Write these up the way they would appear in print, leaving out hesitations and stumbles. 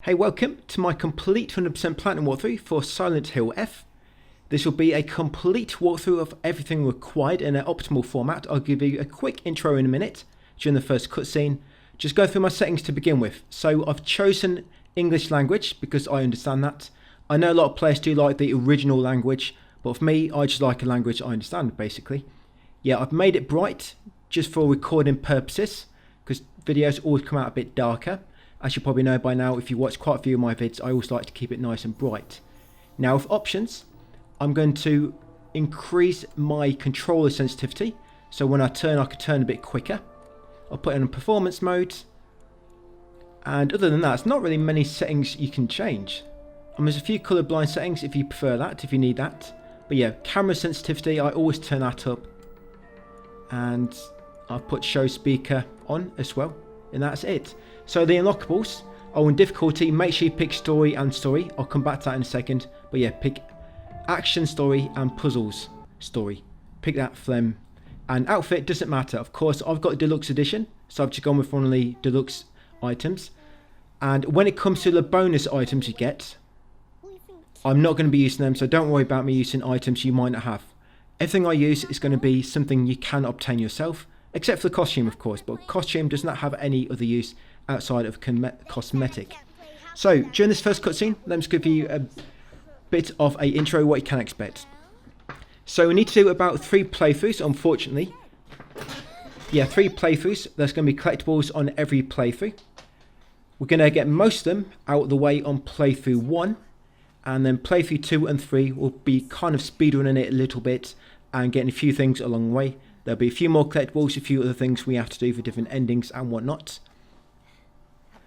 Hey, welcome to my complete 100% Platinum walkthrough for SILENTHILLF. This will be a complete walkthrough of everything required in an optimal format. I'll give you a quick intro in a minute during the first cutscene. Just go through my settings to begin with. So I've chosen English language because I understand that. I know a lot of players do like the original language, but for me, I just like a language I understand, basically. Yeah, I've made it bright just for recording purposes because videos always come out a bit darker. As you probably know by now, if you watch quite a few of my vids, I always like to keep it nice and bright. Now with options, I'm going to increase my controller sensitivity. So when I turn, I can turn a bit quicker. I'll put it in performance mode. And other than that, it's not really many settings you can change. There's a few colorblind settings if you prefer that, if you need that. But yeah, camera sensitivity, I always turn that up. And I've put show speaker on as well. And that's it. So the unlockables are in difficulty. Make sure you pick story and story. I'll come back to that in a second. But yeah, pick action story and puzzles story. Pick that for them. And outfit doesn't matter. Of course, I've got a deluxe edition, so I've just gone with one of the deluxe items. And when it comes to the bonus items you get, I'm not going to be using them, so don't worry about me using items you might not have. Everything I use is going to be something you can obtain yourself, except for the costume, of course. But costume does not have any other use outside of cosmetic. So during this first cutscene, let me give you a bit of an intro what you can expect. So we need to do about 3 playthroughs, unfortunately. Yeah, 3 playthroughs. There's going to be collectibles on every playthrough. We're going to get most of them out of the way on playthrough 1. And then playthrough 2 and 3 will be kind of speedrunning it a little bit and getting a few things along the way. There'll be a few more collectibles, a few other things we have to do for different endings and whatnot.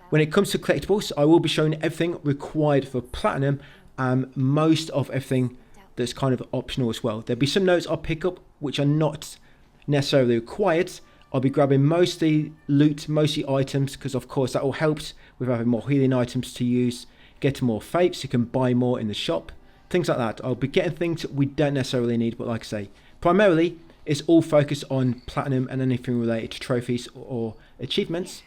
When it comes to collectibles, I will be showing everything required for Platinum and most of everything that's kind of optional as well. There'll be some notes I'll pick up which are not necessarily required. I'll be grabbing mostly loot, mostly items, because of course that all helps with having more healing items to use, getting more fates, so you can buy more in the shop, things like that. I'll be getting things we don't necessarily need, but like I say, primarily it's all focused on Platinum and anything related to trophies or achievements,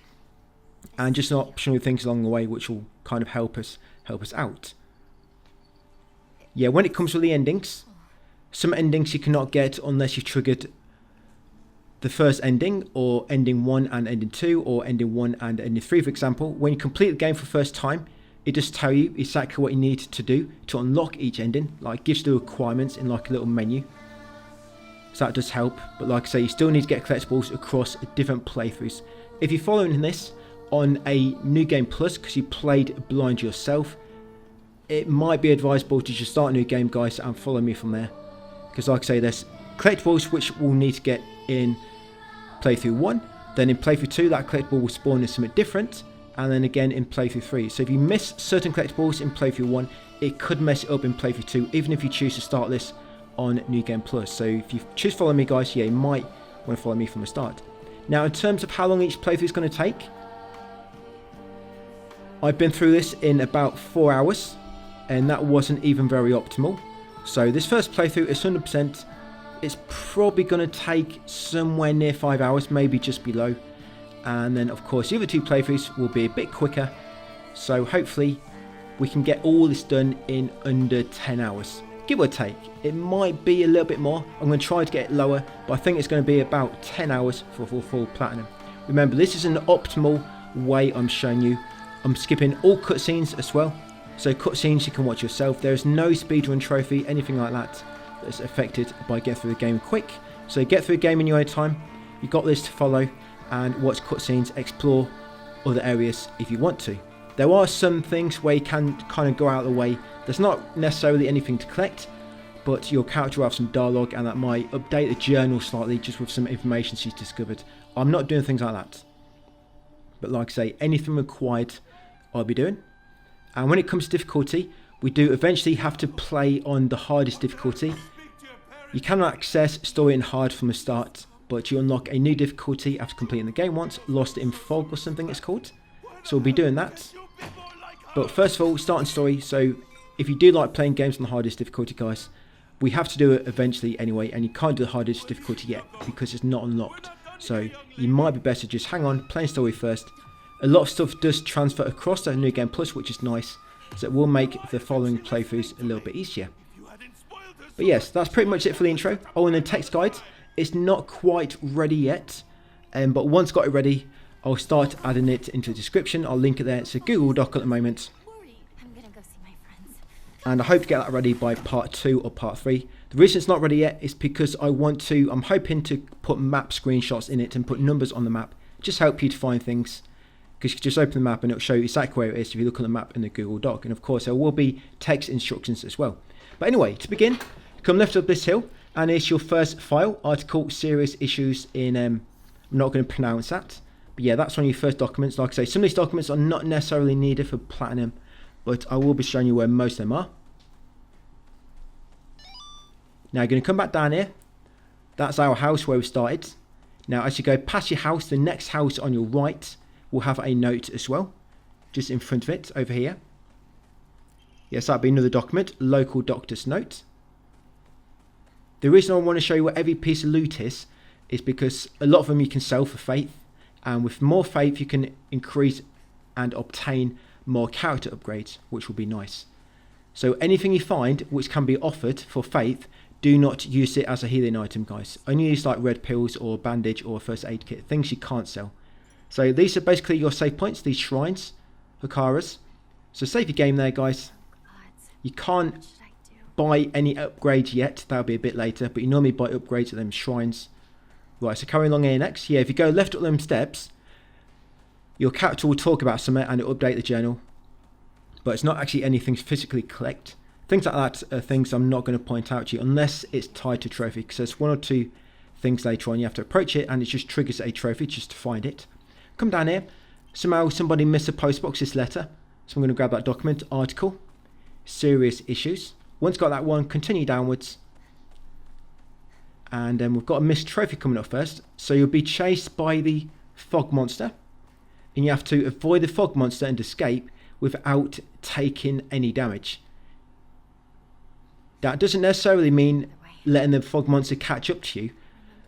and just optional things along the way which will kind of help us out. Yeah, when it comes to the endings, some endings you cannot get unless you've triggered the first ending, or ending 1 and ending 2, or ending 1 and ending 3, for example. When you complete the game for the first time, it does tell you exactly what you need to do to unlock each ending, like gives the requirements in like a little menu. So that does help, but like I say, you still need to get collectibles across different playthroughs. If you're following this on a New Game Plus because you played blind yourself, it might be advisable to just start a new game, guys, and follow me from there. Because like I say, there's collectibles which we'll need to get in playthrough 1, then in playthrough 2 that collectible will spawn in something different, and then again in playthrough 3. So if you miss certain collectibles in playthrough 1, it could mess it up in playthrough 2, even if you choose to start this on New Game Plus. So if you choose to follow me, guys, yeah, you might want to follow me from the start. Now in terms of how long each playthrough is going to take, I've been through this in about 4 hours, and that wasn't even very optimal. So this first playthrough is 100%. It's probably going to take somewhere near 5 hours, maybe just below. And then of course the other 2 playthroughs will be a bit quicker. So hopefully we can get all this done in under 10 hours. Give or take. It might be a little bit more. I'm going to try to get it lower, but I think it's going to be about 10 hours for full Platinum. Remember, this is an optimal way I'm showing you. I'm skipping all cutscenes as well. So cutscenes you can watch yourself. There is no speedrun trophy, anything like that, that's affected by getting through the game quick. So get through the game in your own time. You've got this to follow and watch cutscenes, explore other areas if you want to. There are some things where you can kind of go out of the way. There's not necessarily anything to collect, but your character will have some dialogue and that might update the journal slightly just with some information she's discovered. I'm not doing things like that. But like I say, anything required I'll be doing. And when it comes to difficulty, we do eventually have to play on the hardest difficulty. You cannot access story and hard from the start, but you unlock a new difficulty after completing the game once, Lost in Fog or something it's called. So we'll be doing that. But first of all, starting story. So if you do like playing games on the hardest difficulty, guys, we have to do it eventually anyway, and you can't do the hardest difficulty yet because it's not unlocked. So you might be better just hang on, playing story first, A lot of stuff does transfer across to New Game Plus, which is nice, so it will make the following playthroughs a little bit easier. But yes, that's pretty much it for the intro. Oh, and the text guide, it's not quite ready yet, but once got it ready, I'll start adding it into the description. I'll link it there. It's a Google Doc at the moment. And I hope to get that ready by part 2 or part 3. The reason it's not ready yet is because I'm hoping to put map screenshots in it and put numbers on the map. Just help you to find things. Because you can just open the map and it'll show you exactly where it is if you look on the map in the Google Doc. And of course there will be text instructions as well. But anyway, to begin, come left up this hill and it's your first file, article, serious issues in, I'm not going to pronounce that. But yeah, that's one of your first documents. Like I say, some of these documents are not necessarily needed for platinum, but I will be showing you where most of them are. Now you're going to come back down here. That's our house where we started. Now as you go past your house, the next house on your right will have a note as well, just in front of it over here. Yes, that'll be another document, local doctor's note. The reason I want to show you what every piece of loot is because a lot of them you can sell for faith, and with more faith you can increase and obtain more character upgrades, which will be nice. So anything you find which can be offered for faith, do not use it as a healing item, guys. Only use like red pills or bandage or first aid kit, things you can't sell. So these are basically your save points, these shrines, Hakaras. So save your game there, guys. You can't buy any upgrades yet, that'll be a bit later, but you normally buy upgrades at them shrines. Right, so carrying along here next. Yeah, if you go left up them steps, your character will talk about something and it'll update the journal. But it's not actually anything to physically collect. Things like that are things I'm not going to point out to you unless it's tied to trophy, because there's one or two things later on you have to approach it and it just triggers a trophy just to find it. Come down here. Somehow somebody missed a postbox this letter, so I'm going to grab that document, article, serious issues. Once got that one, continue downwards. And then we've got a missed trophy coming up first. So you'll be chased by the fog monster. And you have to avoid the fog monster and escape without taking any damage. That doesn't necessarily mean letting the fog monster catch up to you.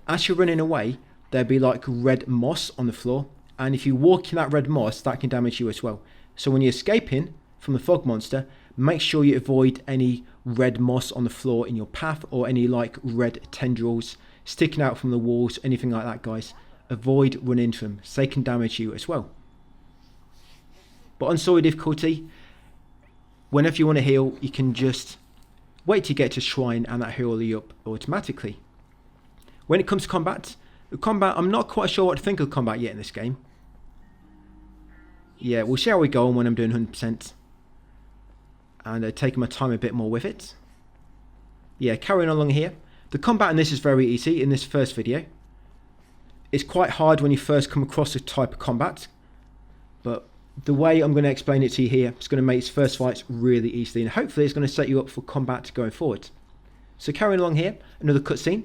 As you're running away, there'll be like red moss on the floor. And if you walk in that red moss, that can damage you as well. So when you're escaping from the fog monster, make sure you avoid any red moss on the floor in your path or any like red tendrils sticking out from the walls, anything like that, guys. Avoid running into them, so they can damage you as well. But on story difficulty, whenever you want to heal, you can just wait till you get to shrine and that heal you up automatically. When it comes to combat, I'm not quite sure what to think of combat yet in this game. Yeah, we'll see how we go on when I'm doing 100%. And taking my time a bit more with it. Yeah, carrying along here. The combat in this is very easy in this first video. It's quite hard when you first come across this type of combat. But the way I'm going to explain it to you here is going to make this first fights really easy. And hopefully it's going to set you up for combat going forward. So carrying along here, another cutscene.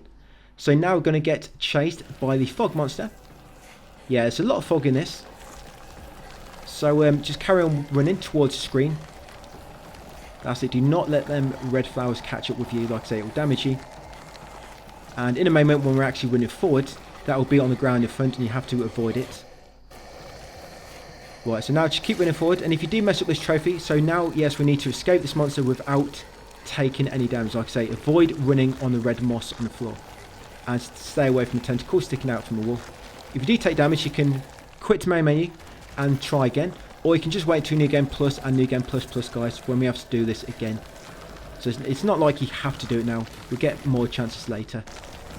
So now we're going to get chased by the fog monster. Yeah, there's a lot of fog in this. So just carry on running towards the screen. That's it, do not let them red flowers catch up with you. Like I say, it will damage you. And in a moment when we're actually running forward, that will be on the ground in front and you have to avoid it. Right, so now just keep running forward. And if you do mess up this trophy, so now, yes, we need to escape this monster without taking any damage. Like I say, avoid running on the red moss on the floor. And stay away from the tentacles sticking out from the wall. If you do take damage, you can quit the main menu and try again. Or you can just wait till New Game Plus and New Game Plus Plus, guys, when we have to do this again. So it's not like you have to do it now. You'll get more chances later.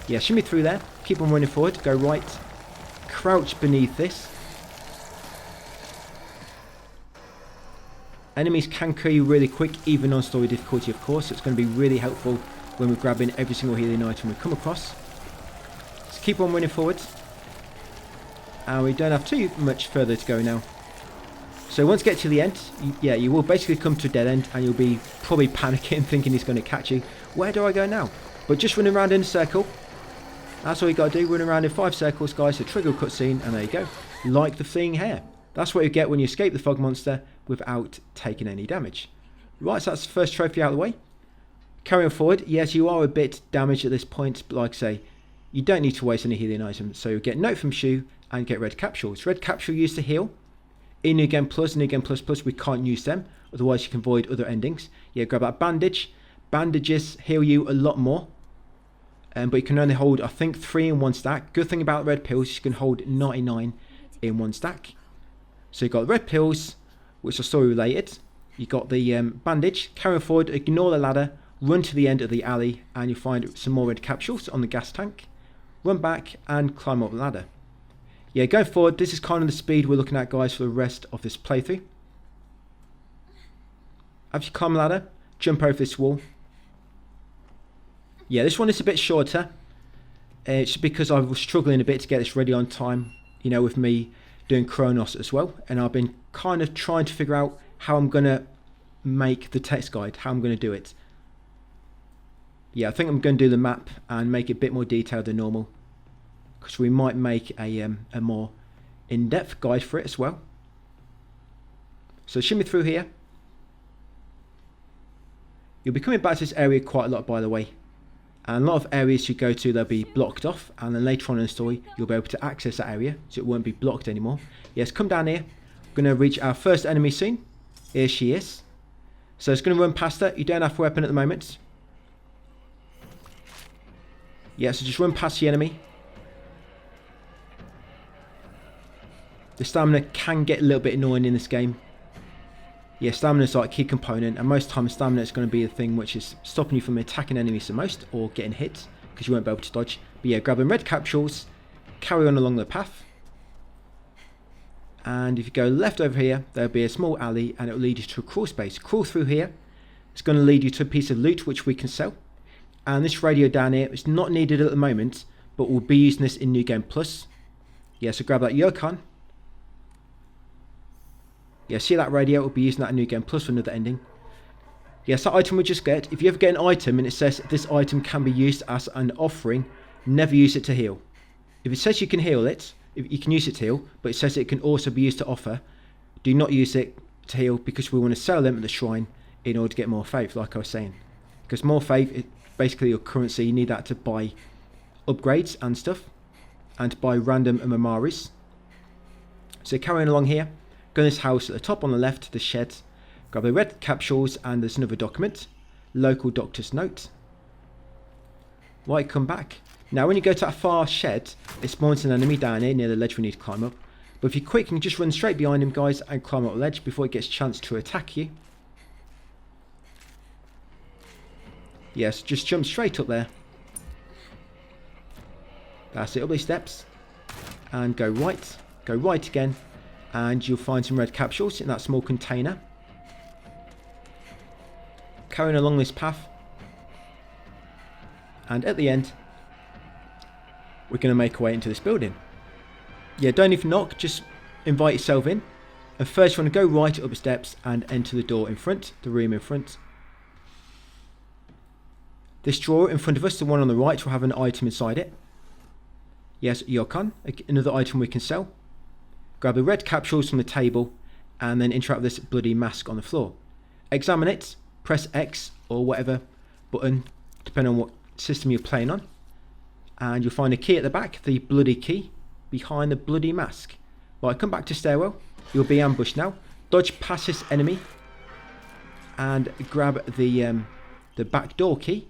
Yeah, shimmy through there. Keep on running forward. Go right. Crouch beneath this. Enemies can kill you really quick, even on story difficulty, of course. So it's going to be really helpful when we're grabbing every single healing item we come across. So keep on running forward. And we don't have too much further to go now. So once you get to the end, you will basically come to a dead end and you'll be probably panicking, thinking he's going to catch you. Where do I go now? But just running around in a circle. That's all you got to do, run around in 5 circles, guys, to trigger a cutscene, and there you go. Like the thing here. That's what you get when you escape the fog monster without taking any damage. Right, so that's the first trophy out of the way. Carrying forward, yes, you are a bit damaged at this point, but like I say, you don't need to waste any healing items. So you get note from Shu and get red capsules. Red capsule used to heal. In New Game Plus, New Game Plus Plus, we can't use them, otherwise you can avoid other endings. Yeah, grab that bandage. Bandages heal you a lot more, but you can only hold, I think, 3 in one stack. Good thing about red pills, you can hold 99 in one stack. So you've got red pills, which are story related. You got the bandage. Carry forward, ignore the ladder, run to the end of the alley, and you'll find some more red capsules on the gas tank. Run back and climb up the ladder. Yeah, going forward, this is kind of the speed we're looking at, guys, for the rest of this playthrough. After you climb the ladder, jump over this wall. Yeah, this one is a bit shorter. It's because I was struggling a bit to get this ready on time, you know, with me doing Chronos as well. And I've been kind of trying to figure out how I'm going to make the text guide, how I'm going to do it. Yeah, I think I'm going to do the map and make it a bit more detailed than normal, because we might make a more in-depth guide for it as well. So shimmy through here. You'll be coming back to this area quite a lot, by the way. And a lot of areas you go to, they'll be blocked off, and then later on in the story you'll be able to access that area, so it won't be blocked anymore. Yes, come down here. We're going to reach our first enemy soon. Here she is. So it's going to run past her. You don't have a weapon at the moment. Yeah, so just run past the enemy. The stamina can get a little bit annoying in this game. Yeah, stamina is like a key component, and most times stamina is going to be the thing which is stopping you from attacking enemies the most, or getting hit, because you won't be able to dodge. But yeah, grabbing red capsules, carry on along the path. And if you go left over here, there'll be a small alley, and it will lead you to a crawl space. Crawl through here. It's going to lead you to a piece of loot which we can sell. And this radio down here is not needed at the moment, but we'll be using this in New Game Plus. Yeah, so grab that Yokon. Yeah, see that radio? We'll be using that in New Game Plus for another ending. Yes, that item we just get. If you ever get an item and it says this item can be used as an offering, never use it to heal. If it says you can heal it, you can use it to heal, but it says it can also be used to offer, do not use it to heal, because we want to sell them at the shrine in order to get more faith, like I was saying. Because more faith is basically your currency. You need that to buy upgrades and stuff, and to buy random Amamaris. So carrying along here. Go in this house at the top on the left, the shed. Grab the red capsules, and there's another document. Local doctor's note. Right, come back. Now when you go to that far shed, it spawns an enemy down here near the ledge we need to climb up. But if you're quick, you can just run straight behind him, guys, and climb up the ledge before it gets a chance to attack you. Yes, just jump straight up there. That's it, up these steps. And go right. Go right again. And you'll find some red capsules in that small container. Carrying along this path. And at the end, we're going to make our way into this building. Yeah, don't even knock, just invite yourself in. And first you want to go right up the steps and enter the door in front, the room in front. This drawer in front of us, the one on the right, will have an item inside it. Yes, Yokon, another item we can sell. Grab the red capsules from the table and then interact with this bloody mask on the floor. Examine it, press X or whatever button, depending on what system you're playing on. And you'll find a key at the back, the bloody key, behind the bloody mask. Right, come back to stairwell. You'll be ambushed now. Dodge past this enemy and grab the back door key.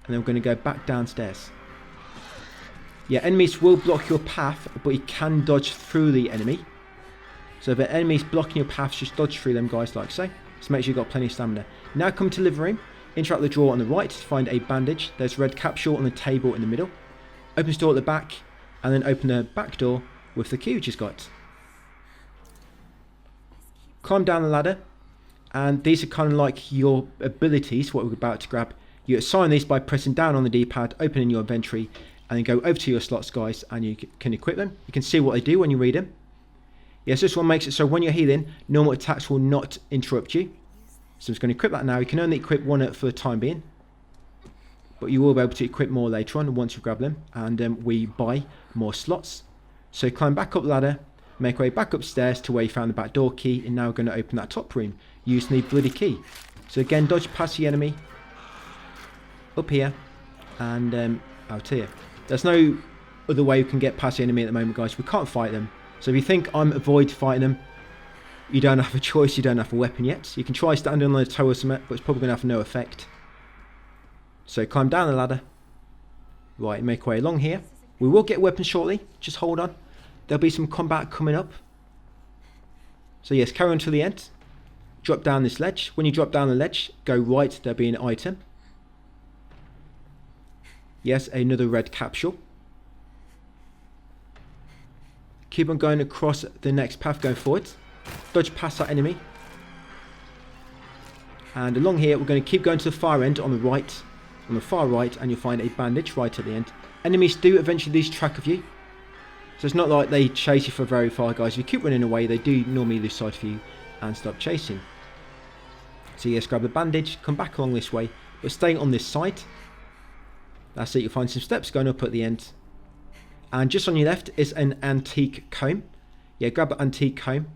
And then we're going to go back downstairs. Yeah, enemies will block your path, but you can dodge through the enemy. So if an enemy's blocking your path, just dodge through them, guys, like so. So make sure you've got plenty of stamina. Now come to living room. Interact with the drawer on the right to find a bandage. There's a red capsule on the table in the middle. Open this door at the back, and then open the back door with the key which is got. Climb down the ladder, and these are kind of like your abilities, what we're about to grab. You assign these by pressing down on the D-pad, opening your inventory, and then go over to your slots, guys, and you can equip them. You can see what they do when you read them. Yes, this one makes it so when you're healing, normal attacks will not interrupt you. So I'm just going to equip that now. You can only equip one for the time being, but you will be able to equip more later on once you grab them, and we buy more slots. So climb back up the ladder, make our way back upstairs to where you found the back door key, and now we're going to open that top room using the bloody key. So again, dodge past the enemy, up here, and out here. There's no other way we can get past the enemy at the moment, guys. We can't fight them. So if you think I'm avoid fighting them, you don't have a choice, you don't have a weapon yet. You can try standing on the toe or something, but it's probably going to have no effect. So climb down the ladder. Right, make our way along here. We will get weapons shortly, just hold on. There'll be some combat coming up. So yes, carry on to the end. Drop down this ledge. When you drop down the ledge, go right, there'll be an item. Yes, another red capsule. Keep on going across the next path, going forward. Dodge past that enemy. And along here, we're going to keep going to the far end on the right. On the far right, and you'll find a bandage right at the end. Enemies do eventually lose track of you. So it's not like they chase you for very far, guys. If you keep running away, they do normally lose sight of you and stop chasing. So yes, grab the bandage, come back along this way, but staying on this side. That's it, you'll find some steps going up at the end. And just on your left is an antique comb. Yeah, grab the antique comb.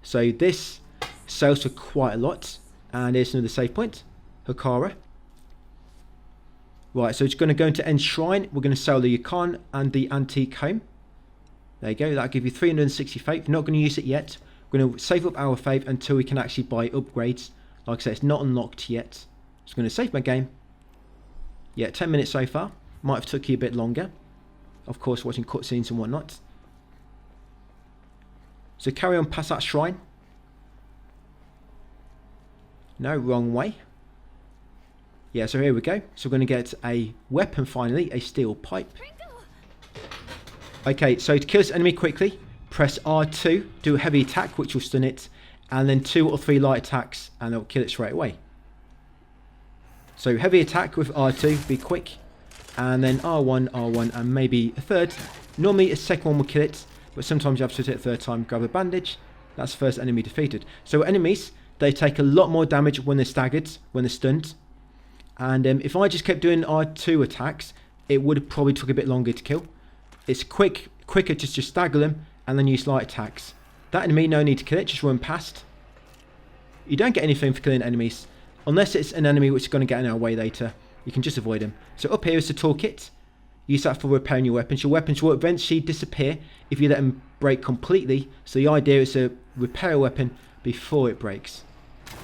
So this sells for quite a lot. And here's another save point. Hikara. Right, so it's going to go into End Shrine. We're going to sell the Yukon and the antique comb. There you go, that'll give you 360 faith. We're not going to use it yet. We're going to save up our faith until we can actually buy upgrades. Like I said, it's not unlocked yet. So I'm going to save my game. Yeah, 10 minutes so far. Might have took you a bit longer. Of course, watching cutscenes and whatnot. So carry on past that shrine. No, wrong way. Yeah, so here we go. So we're going to get a weapon finally, a steel pipe. Okay, so to kill this enemy quickly, press R2, do a heavy attack, which will stun it, and then 2 or 3 light attacks, and it'll kill it straight away. So heavy attack with R2, be quick, and then R1, R1, and maybe a third. Normally a second one will kill it, but sometimes you have to hit it a third time. Grab a bandage, that's the first enemy defeated. So enemies, they take a lot more damage when they're staggered, when they're stunned. And if I just kept doing R2 attacks, it would have probably took a bit longer to kill. It's quicker to just stagger them and then use light attacks. That enemy, no need to kill it, just run past. You don't get anything for killing enemies, unless it's an enemy which is going to get in our way later. You can just avoid them. So up here is the toolkit. Use that for repairing your weapons. Your weapons will eventually disappear if you let them break completely. So the idea is to repair a weapon before it breaks.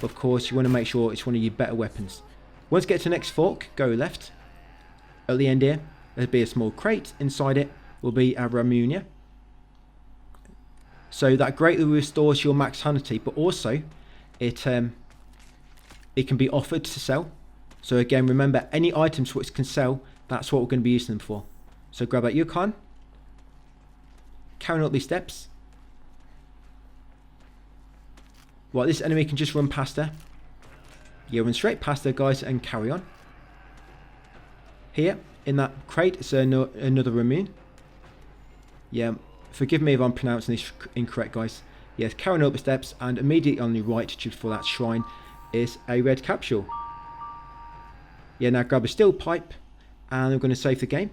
Of course, you want to make sure it's one of your better weapons. Once you get to the next fork, go left. At the end here, there'll be a small crate. Inside it will be a Ramunia. So that greatly restores your max sanity, but also it can be offered to sell. So again, remember, any items which can sell, that's what we're going to be using them for. So grab that Yukon, carrying up these steps. Right, this enemy can just run past her. Yeah, run straight past her, guys, and carry on. Here, in that crate, is another Ramune. Yeah, forgive me if I'm pronouncing this incorrect, guys. Yes, carrying up the steps, and immediately on your right, just before that shrine, is a red capsule. Yeah, now grab a steel pipe, and I'm going to save the game.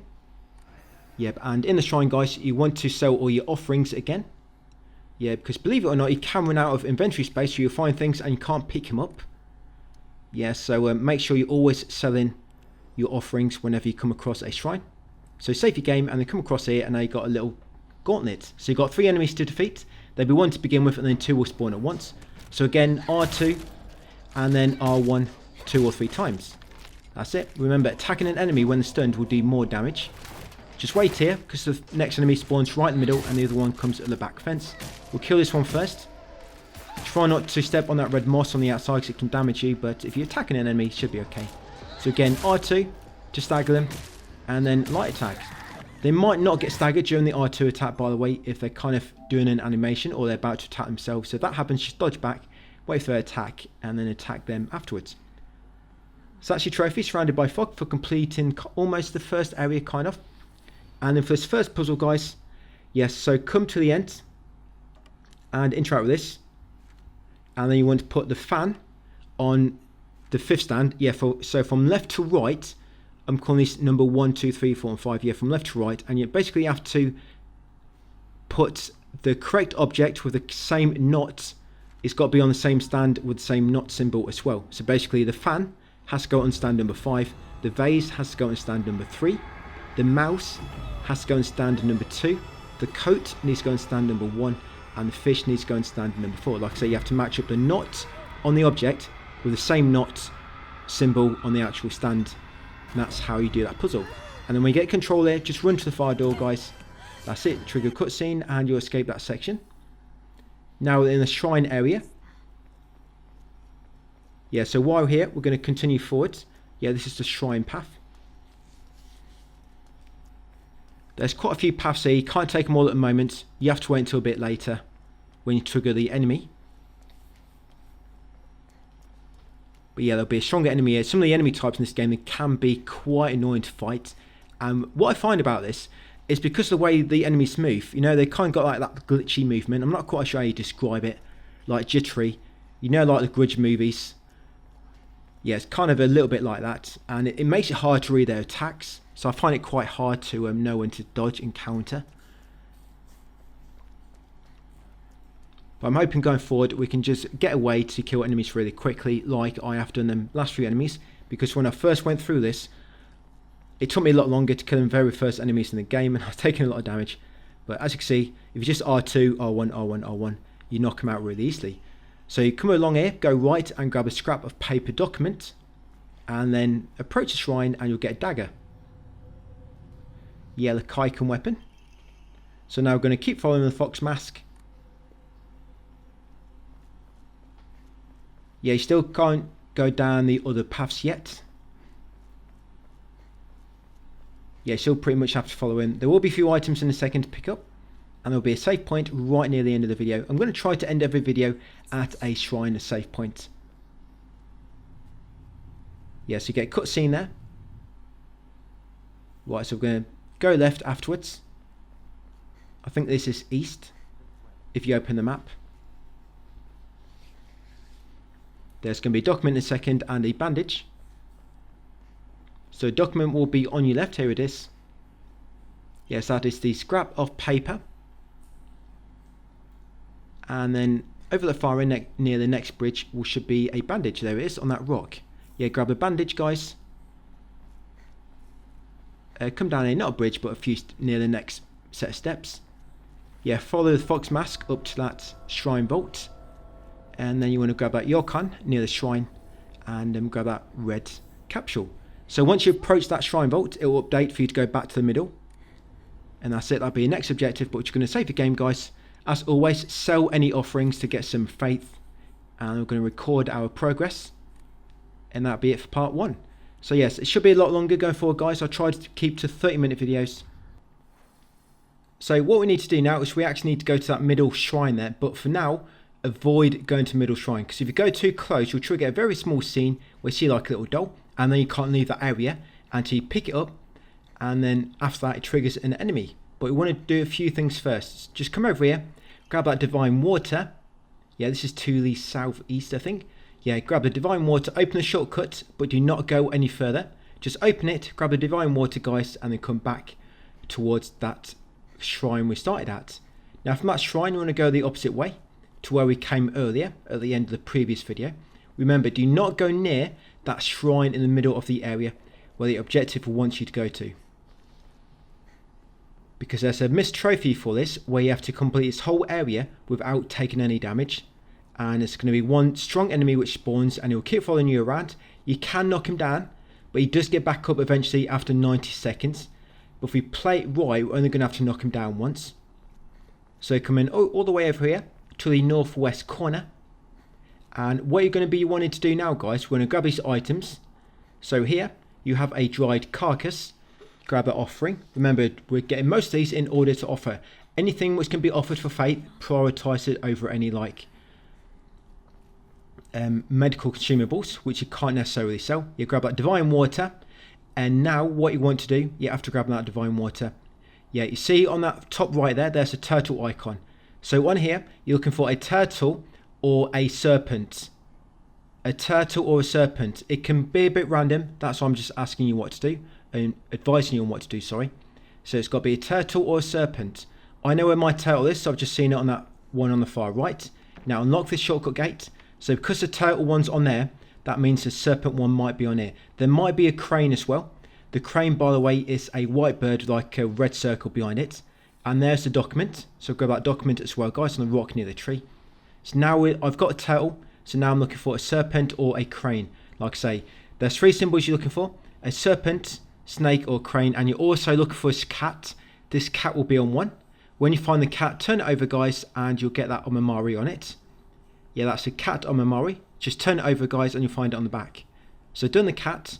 Yep, and in the shrine, guys, you want to sell all your offerings again. Yeah, because believe it or not, you can run out of inventory space, so you'll find things and you can't pick them up. Yeah, so make sure you're always selling your offerings whenever you come across a shrine. So save your game, and then come across here, and now you've got a little gauntlet. So you've got 3 enemies to defeat. There'll be 1 to begin with, and then 2 will spawn at once. So again, R2, and then R1 2 or 3 times. That's it. Remember, attacking an enemy when stunned will do more damage. Just wait here, because the next enemy spawns right in the middle, and the other one comes at the back fence. We'll kill this one first. Try not to step on that red moss on the outside, because it can damage you, but if you're attacking an enemy, it should be okay. So again, R2 to stagger them, and then light attacks. They might not get staggered during the R2 attack, by the way, if they're kind of doing an animation or they're about to attack themselves. So if that happens, just dodge back, wait for their attack, and then attack them afterwards. So that's your trophy, surrounded by fog, for completing almost the first area, kind of. And then for this first puzzle, guys, yes, so come to the end and interact with this. And then you want to put the fan on the 5th stand. Yeah, so from left to right, I'm calling this number 1, 2, 3, 4, and 5. Yeah, from left to right. And you basically have to put the correct object with the same knot. It's got to be on the same stand with the same knot symbol as well. So basically the fan has to go on stand number 5. The vase has to go on stand number 3. The mouse has to go on stand number 2. The coat needs to go on stand number 1. and the fish needs to go and stand in number 4. Like I say, you have to match up the knot on the object with the same knot symbol on the actual stand, and that's how you do that puzzle. And then when you get control there, just run to the fire door, guys. That's it, trigger cutscene, and you'll escape that section. Now in the shrine area. Yeah, so while we're here, we're going to continue forward. Yeah, this is the shrine path. There's quite a few paths here. You can't take them all at the moment. You have to wait until a bit later when you trigger the enemy. But yeah, there'll be a stronger enemy here. Some of the enemy types in this game, they can be quite annoying to fight. What I find about this is because of the way the enemies move, you know, they kind of got like that glitchy movement. I'm not quite sure how you describe it. Like jittery. You know, like the Grudge movies. Yeah, it's kind of a little bit like that. And it makes it hard to read their attacks. So I find it quite hard to know when to dodge and counter. But I'm hoping going forward we can just get a way to kill enemies really quickly, like I have done them last few enemies. Because when I first went through this, it took me a lot longer to kill the very first enemies in the game, and I was taking a lot of damage. But as you can see, if you just R2, R1, R1, R1, you knock them out really easily. So you come along here, go right and grab a scrap of paper document, and then approach the shrine and you'll get a dagger. Yeah, the Kaiken weapon. So now we're going to keep following the fox mask. Yeah, you still can't go down the other paths yet. Yeah, you still pretty much have to follow him. There will be a few items in a second to pick up, and there'll be a save point right near the end of the video. I'm going to try to end every video at a shrine, a save point. Yeah, so you get a cutscene there. Right, so we're going to go left afterwards. I think this is east, if you open the map. There's going to be a document in a second and a bandage. So document will be on your left. Here it is. Yes, that is the scrap of paper. And then over the far end near the next bridge should be a bandage. There it is on that rock. Yeah, grab a bandage, guys. Come down here, not a bridge, but a few near the next set of steps. Yeah, follow the fox mask up to that shrine vault. And then you want to grab that Yokon near the shrine and grab that red capsule. So once you approach that shrine vault, it will update for you to go back to the middle. And that's it, that'll be your next objective. But you're going to save the game, guys. As always, sell any offerings to get some faith. And we're going to record our progress. And that'll be it for part 1. So yes, it should be a lot longer going forward, guys. I tried to keep to 30-minute videos. So what we need to do now is we actually need to go to that middle shrine there. But for now, avoid going to middle shrine. Because if you go too close, you'll trigger a very small scene where you see like a little doll. And then you can't leave that area until you pick it up. And then after that, it triggers an enemy. But we want to do a few things first. Just come over here, grab that divine water. Yeah, this is to the southeast, I think. Yeah, grab the divine water, open the shortcut, but do not go any further. Just open it, grab the divine water, guys, and then come back towards that shrine we started at. Now, from that shrine, you want to go the opposite way to where we came earlier at the end of the previous video. Remember, do not go near that shrine in the middle of the area where the objective wants you to go to. Because there's a missed trophy for this where you have to complete this whole area without taking any damage. And it's going to be one strong enemy which spawns and he'll keep following you around. You can knock him down, but he does get back up eventually after 90 seconds. But if we play it right, we're only going to have to knock him down once. So come in all the way over here to the northwest corner. And what you're going to be wanting to do now, guys, we're going to grab these items. So here you have a dried carcass. Grab that offering. Remember, we're getting most of these in order to offer anything which can be offered for faith. Prioritize it over any like medical consumables which you can't necessarily sell. You grab that divine water, and now what you want to do, you have to grab that divine water. Yeah, you see on that top right there's a turtle icon. So on here, you're looking for a turtle or a serpent. A turtle or a serpent. It can be a bit random. That's why I'm just asking you what to do and advising you on what to do, sorry. So it's got to be a turtle or a serpent. I know where my turtle is, so I've just seen it on that one on the far right. Now unlock this shortcut gate. So because the turtle one's on there, that means the serpent one might be on here. There might be a crane as well. The crane, by the way, is a white bird with like a red circle behind it. And there's the document. So grab that document as well, guys, on the rock near the tree. So now I've got a turtle. So now I'm looking for a serpent or a crane. Like I say, there's 3 symbols you're looking for. A serpent, snake or crane. And you're also looking for a cat. This cat will be on 1. When you find the cat, turn it over, guys, and you'll get that omamori on it. Yeah, that's a cat omamori. Just turn it over, guys, and you'll find it on the back. So done the cat.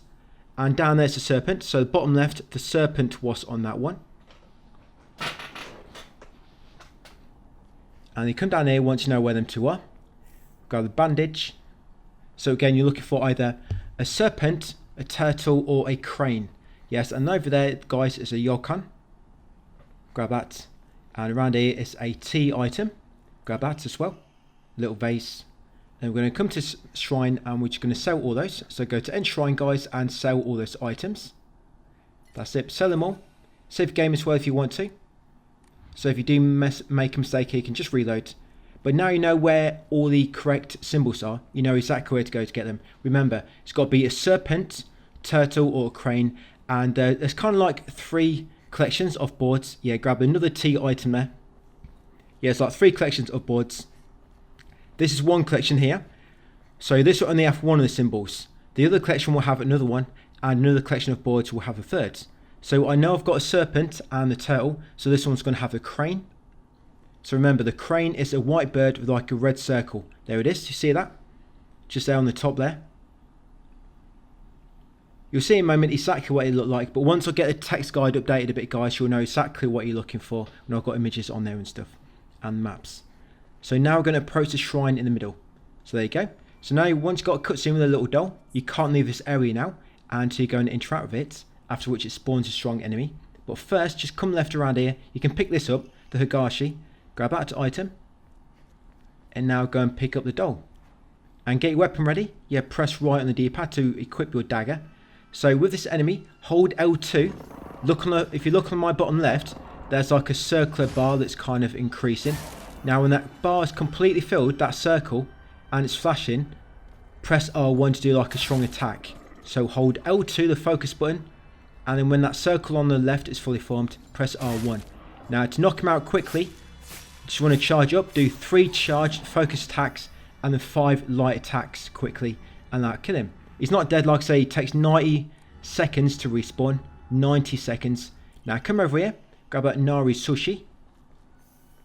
And down there's the serpent. So the bottom left, the serpent was on that one. And you come down here once you know where them 2 are. Grab the bandage. So again, you're looking for either a serpent, a turtle, or a crane. Yes, and over there, guys, is a yokon. Grab that. And around here is a tea item. Grab that as well. Little vase. And we're going to come to shrine and we're just going to sell all those. So go to end shrine, guys, and sell all those items. That's it. Sell them all. Save game as well if you want to. So if you do make a mistake here, you can just reload. But now you know where all the correct symbols are. You know exactly where to go to get them. Remember, it's got to be a serpent, turtle, or a crane. And there's kind of like 3 collections of boards. Yeah, grab another tea item there. Yeah, it's like 3 collections of boards. This is 1 collection here. So this will only have 1 of the symbols. The other collection will have another one. And another collection of boards will have a 3rd. So I know I've got a serpent and the turtle. So this one's going to have a crane. So remember, the crane is a white bird with like a red circle. There it is. You see that? Just there on the top there. You'll see in a moment exactly what it looked like. But once I get the text guide updated a bit, guys, you'll know exactly what you're looking for. And I've got images on there and stuff. And maps. So now we're going to approach the shrine in the middle. So there you go. So now once you've got a cutscene with a little doll, you can't leave this area now until you go and interact with it, after which it spawns a strong enemy. But first, just come left around here. You can pick this up, the Higashi, grab that item, and now go and pick up the doll. And get your weapon ready. Yeah, press right on the D-pad to equip your dagger. So with this enemy, hold L2. If you look on my bottom left, there's like a circular bar that's kind of increasing. Now when that bar is completely filled, that circle, and it's flashing, press R1 to do like a strong attack. So hold L2, the focus button, and then when that circle on the left is fully formed, press R1. Now to knock him out quickly, just want to charge up, do 3 charged focus attacks, and then 5 light attacks quickly, and that'll kill him. He's not dead, like I say, it takes 90 seconds to respawn, 90 seconds. Now come over here, grab that Nari Sushi.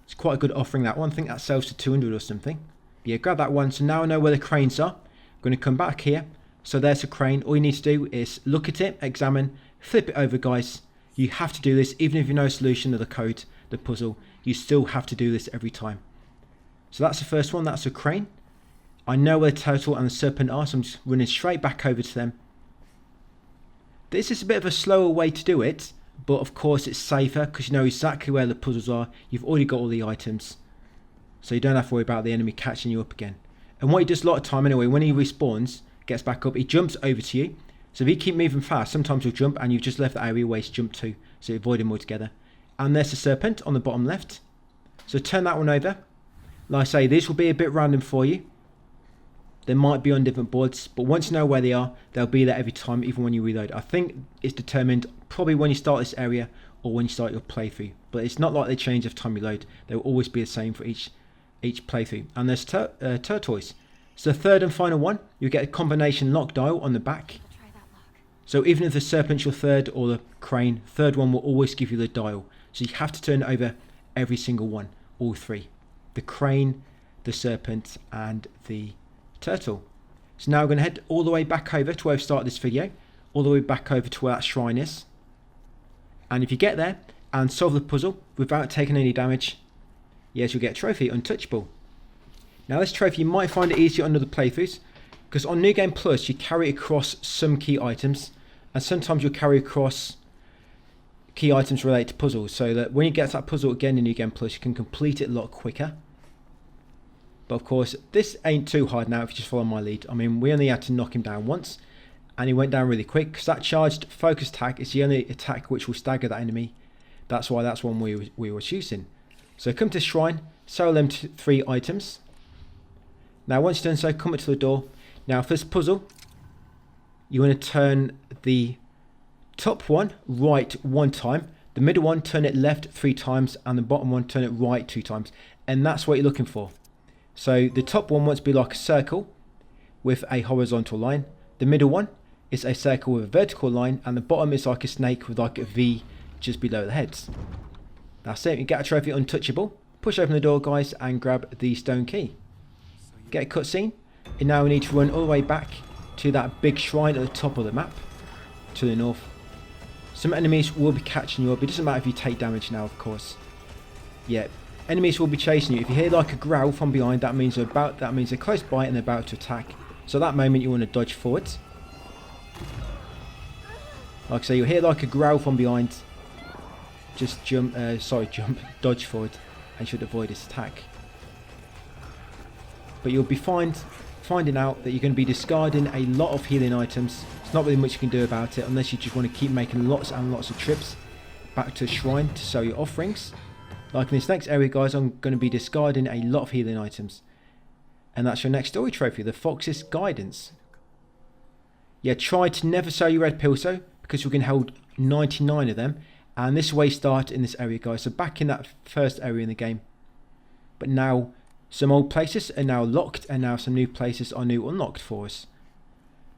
It's quite a good offering, that one. I think that sells for 200 or something. But yeah, grab that one. So now I know where the cranes are. I'm going to come back here. So there's a crane. All you need to do is look at it, examine, flip it over, guys. You have to do this, even if you know a solution of the code, the puzzle. You still have to do this every time. So that's the first one. That's a crane. I know where the turtle and the serpent are, so I'm just running straight back over to them. This is a bit of a slower way to do it, but of course it's safer because you know exactly where the puzzles are. You've already got all the items, so you don't have to worry about the enemy catching you up again. And what he does a lot of time anyway, when he respawns, gets back up, he jumps over to you. So if you keep moving fast, sometimes he'll jump and you've just left the area where he's jumped to, so you avoid him altogether. And there's the serpent on the bottom left. So turn that one over. Like I say, this will be a bit random for you. They might be on different boards, but once you know where they are, they'll be there every time, even when you reload. I think it's determined probably when you start this area or when you start your playthrough. But it's not like they change every time you load. They will always be the same for each playthrough. And there's turtles. So the third and final one, you get a combination lock dial on the back. So even if the serpent's your third or the crane, third one will always give you the dial. So you have to turn over every single one, all 3. The crane, the serpent, and the turtle. So now we're going to head all the way back over to where we started this video, all the way back over to where that shrine is. And if you get there and solve the puzzle without taking any damage, yes, you'll get a trophy, Untouchable. Now this trophy, you might find it easier on other playthroughs, because on New Game Plus you carry across some key items, and sometimes you'll carry across key items related to puzzles, so that when you get to that puzzle again in New Game Plus, you can complete it a lot quicker. But of course, this ain't too hard now if you just follow my lead. I mean, we only had to knock him down once, and he went down really quick, because that charged focus attack is the only attack which will stagger that enemy. That's why that's one we were choosing. So come to Shrine, sell them 3 items. Now once you've done so, come up to the door. Now for this puzzle, you want to turn the top one right 1 time, The middle one, turn it left 3 times, and the bottom one, turn it right 2 times. And that's what you're looking for. So the top one wants to be like a circle with a horizontal line. The middle one is a circle with a vertical line, and the bottom is like a snake with like a V just below the heads. That's it. You get a trophy untouchable. Push open the door, guys, and grab the stone key. Get a cutscene. And now we need to run all the way back to that big shrine at the top of the map to the north. Some enemies will be catching you up. It doesn't matter if you take damage now, of course. Yeah, enemies will be chasing you. If you hear like a growl from behind, that means they're close by and they're about to attack. So at that moment you want to dodge forwards. Like I say, you'll hear like a growl from behind. Just dodge forward and should avoid this attack. But you'll be finding out that you're going to be discarding a lot of healing items. There's not really much you can do about it unless you just want to keep making lots and lots of trips back to the shrine to sell your offerings. Like in this next area, guys, I'm going to be discarding a lot of healing items. And that's your next story trophy, the Fox's Guidance. Yeah, try to never sell your red pills though, because you can hold 99 of them. And this is where you start in this area, guys. So back in that first area in the game. But now some old places are now locked, and now some new places are new unlocked for us.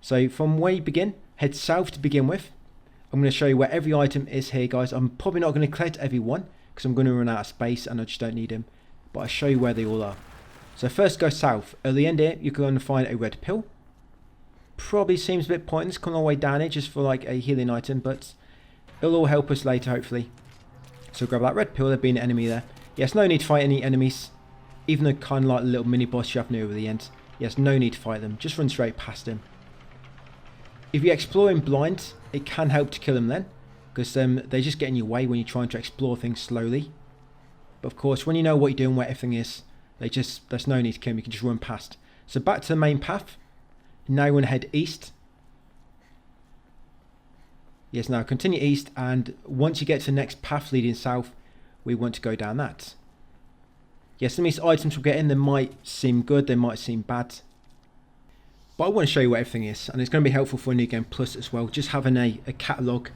So from where you begin, head south to begin with. I'm going to show you where every item is here, guys. I'm probably not going to collect every one because I'm going to run out of space and I just don't need them. But I'll show you where they all are. So first go south. At the end here, you're going to find a red pill. Probably seems a bit pointless coming all the way down here just for like a healing item, but it'll all help us later, hopefully. So grab that red pill. There'll be an enemy there. Yes, no need to fight any enemies. Even the kind of like little mini boss you have near the end. Yes, no need to fight them. Just run straight past him. If you explore in blind, it can help to kill them then. Because they just get in your way when you're trying to explore things slowly. But of course, when you know what you're doing, where everything is, there's no need to kill them. You can just run past. So back to the main path. Now you want to head east. Yes, now continue east, and once you get to the next path leading south, we want to go down that. Yes, some of these items we'll get in, they might seem good, they might seem bad. But I want to show you what everything is, and it's going to be helpful for a New Game Plus as well. Just having a catalogue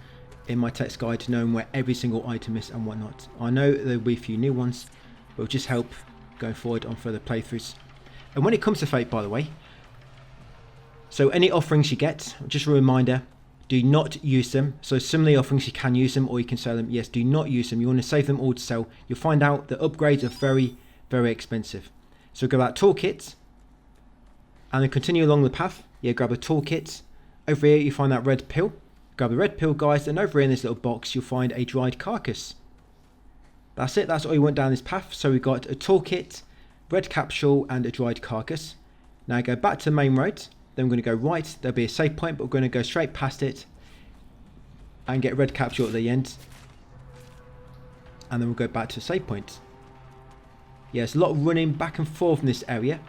in my text guide, knowing where every single item is and whatnot. I know there'll be a few new ones, but it'll just help going forward on further playthroughs. And when it comes to Fate, by the way, so any offerings you get, just a reminder, do not use them. So some of the offerings you can use them or you can sell them. Yes, do not use them. You want to save them all to sell. You'll find out that upgrades are very, very expensive. So grab that toolkit and then continue along the path. Yeah, grab a toolkit. Over here you find that red pill. Grab the red pill, guys, and over here in this little box you'll find a dried carcass. That's it. That's all you want down this path. So we've got a toolkit, red capsule and a dried carcass. Now go back to the main road. Then we're going to go right. There'll be a save point, but we're going to go straight past it and get a red capsule at the end. And then we'll go back to the save point. Yeah, there's a lot of running back and forth in this area.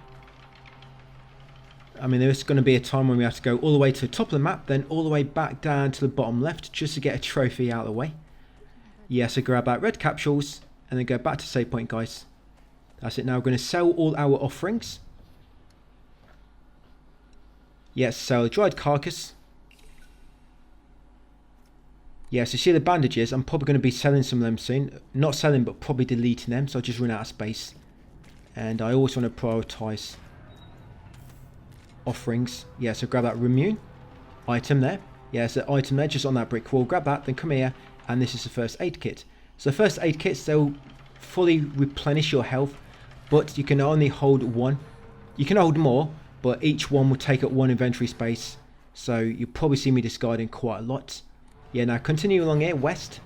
I mean, there's going to be a time when we have to go all the way to the top of the map, then all the way back down to the bottom left just to get a trophy out of the way. Yeah, so grab out red capsules and then go back to save point, guys. That's it. Now we're going to sell all our offerings. Yes, so dried carcass. Yes, you see the bandages. I'm probably going to be selling some of them soon. Not selling, but probably deleting them. So I just run out of space. And I always want to prioritise offerings. Yeah, so grab that Remune item there. Yeah, so item there, just on that brick wall. Grab that, then come here. And this is the first aid kit. So the first aid kits, they'll fully replenish your health. But you can only hold one. You can hold more, but each one will take up one inventory space. So you'll probably see me discarding quite a lot. Yeah, now continue along here, west.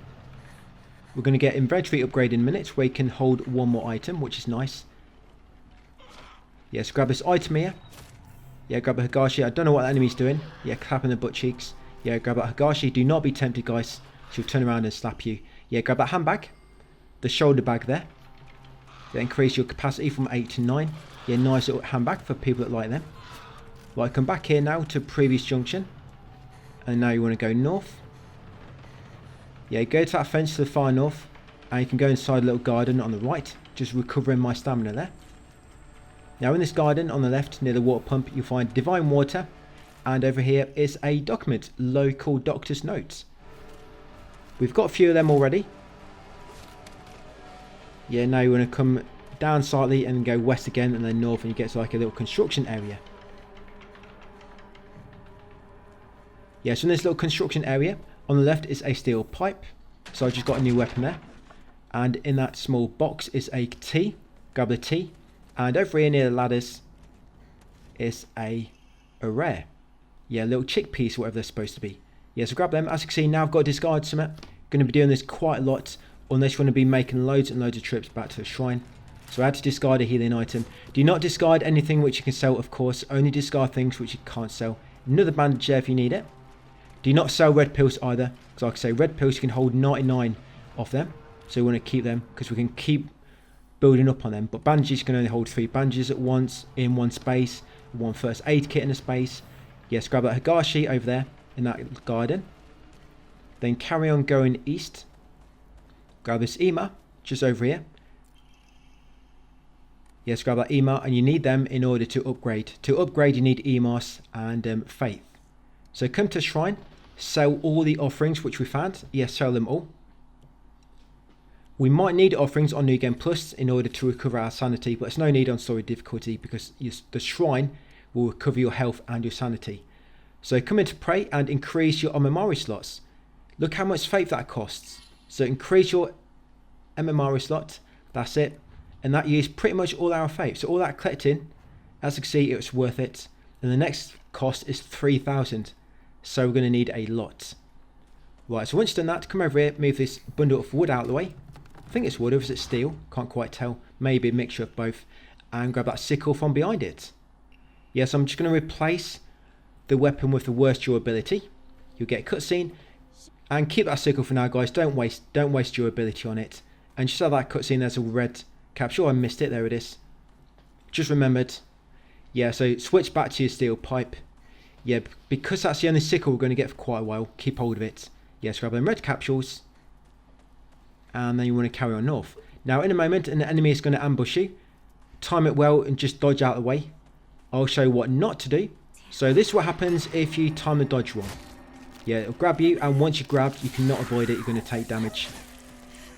We're going to get inventory upgrade in minutes where you can hold one more item, which is nice. Yes, grab this item here. Yeah, grab a Higashi. I don't know what the enemy's doing. Yeah, clapping the butt cheeks. Yeah, grab that Higashi. Do not be tempted, guys. She'll turn around and slap you. Yeah, grab that handbag. The shoulder bag there. That increase your capacity from 8 to 9. Yeah, nice little handbag for people that like them. Right, come back here now to previous junction. And now you want to go north. Yeah, go to that fence to the far north. And you can go inside a little garden on the right. Just recovering my stamina there. Now in this garden on the left near the water pump you'll find divine water. And over here is a document. Local doctor's notes. We've got a few of them already. Yeah, now you want to come down slightly and go west again and then north, and you get to like a little construction area. Yeah, so in this little construction area, on the left is a steel pipe. So I just got a new weapon there. And in that small box is a T. Grab the T. And over here near the ladders is a rare. Yeah, a little chickpeas, whatever they're supposed to be. Yeah, so grab them. As you can see, now I've got to discard some. Going to be doing this quite a lot, unless you want to be making loads and loads of trips back to the shrine. So I had to discard a healing item. Do not discard anything which you can sell, of course. Only discard things which you can't sell. Another bandage there if you need it. Do not sell red pills either, because like I say, red pills you can hold 99 of them. So we want to keep them, because we can keep building up on them. But bandages can only hold 3 bandages at once, in one space. One first aid kit in a space. Yes, grab that Higashi over there, in that garden. Then carry on going east. Grab this Ema, just over here. Yes, grab that Ema, and you need them in order to upgrade. To upgrade, you need Emos and Faith. So come to Shrine, sell all the offerings which we found. Yes, sell them all. We might need offerings on New Game Plus in order to recover our sanity, but it's no need on story difficulty because the Shrine will recover your health and your sanity. So come into Pray and increase your Omamari slots. Look how much faith that costs. So increase your Omamari slot, that's it. And that used pretty much all our faith. So all that collecting, as you can see, it's worth it. And the next cost is 3,000. So we're going to need a lot. Right, so once you've done that, come over here, move this bundle of wood out of the way. I think it's wood, or is it steel? Can't quite tell. Maybe a mixture of both. And grab that sickle from behind it. Yes, I'm just going to replace the weapon with the worst durability. You'll get a cutscene. And keep that sickle for now, guys. Don't waste durability on it. And just have that cutscene, there's a red capsule. I missed it. There it is. Just remembered. Yeah, so switch back to your steel pipe. Yeah, because that's the only sickle we're going to get for quite a while. Keep hold of it. Yes, grab them red capsules. And then you want to carry on north. Now, in a moment, an enemy is going to ambush you. Time it well and just dodge out of the way. I'll show you what not to do. So this is what happens if you time the dodge wrong. Yeah, it'll grab you, and once you're grabbed, you cannot avoid it. You're going to take damage.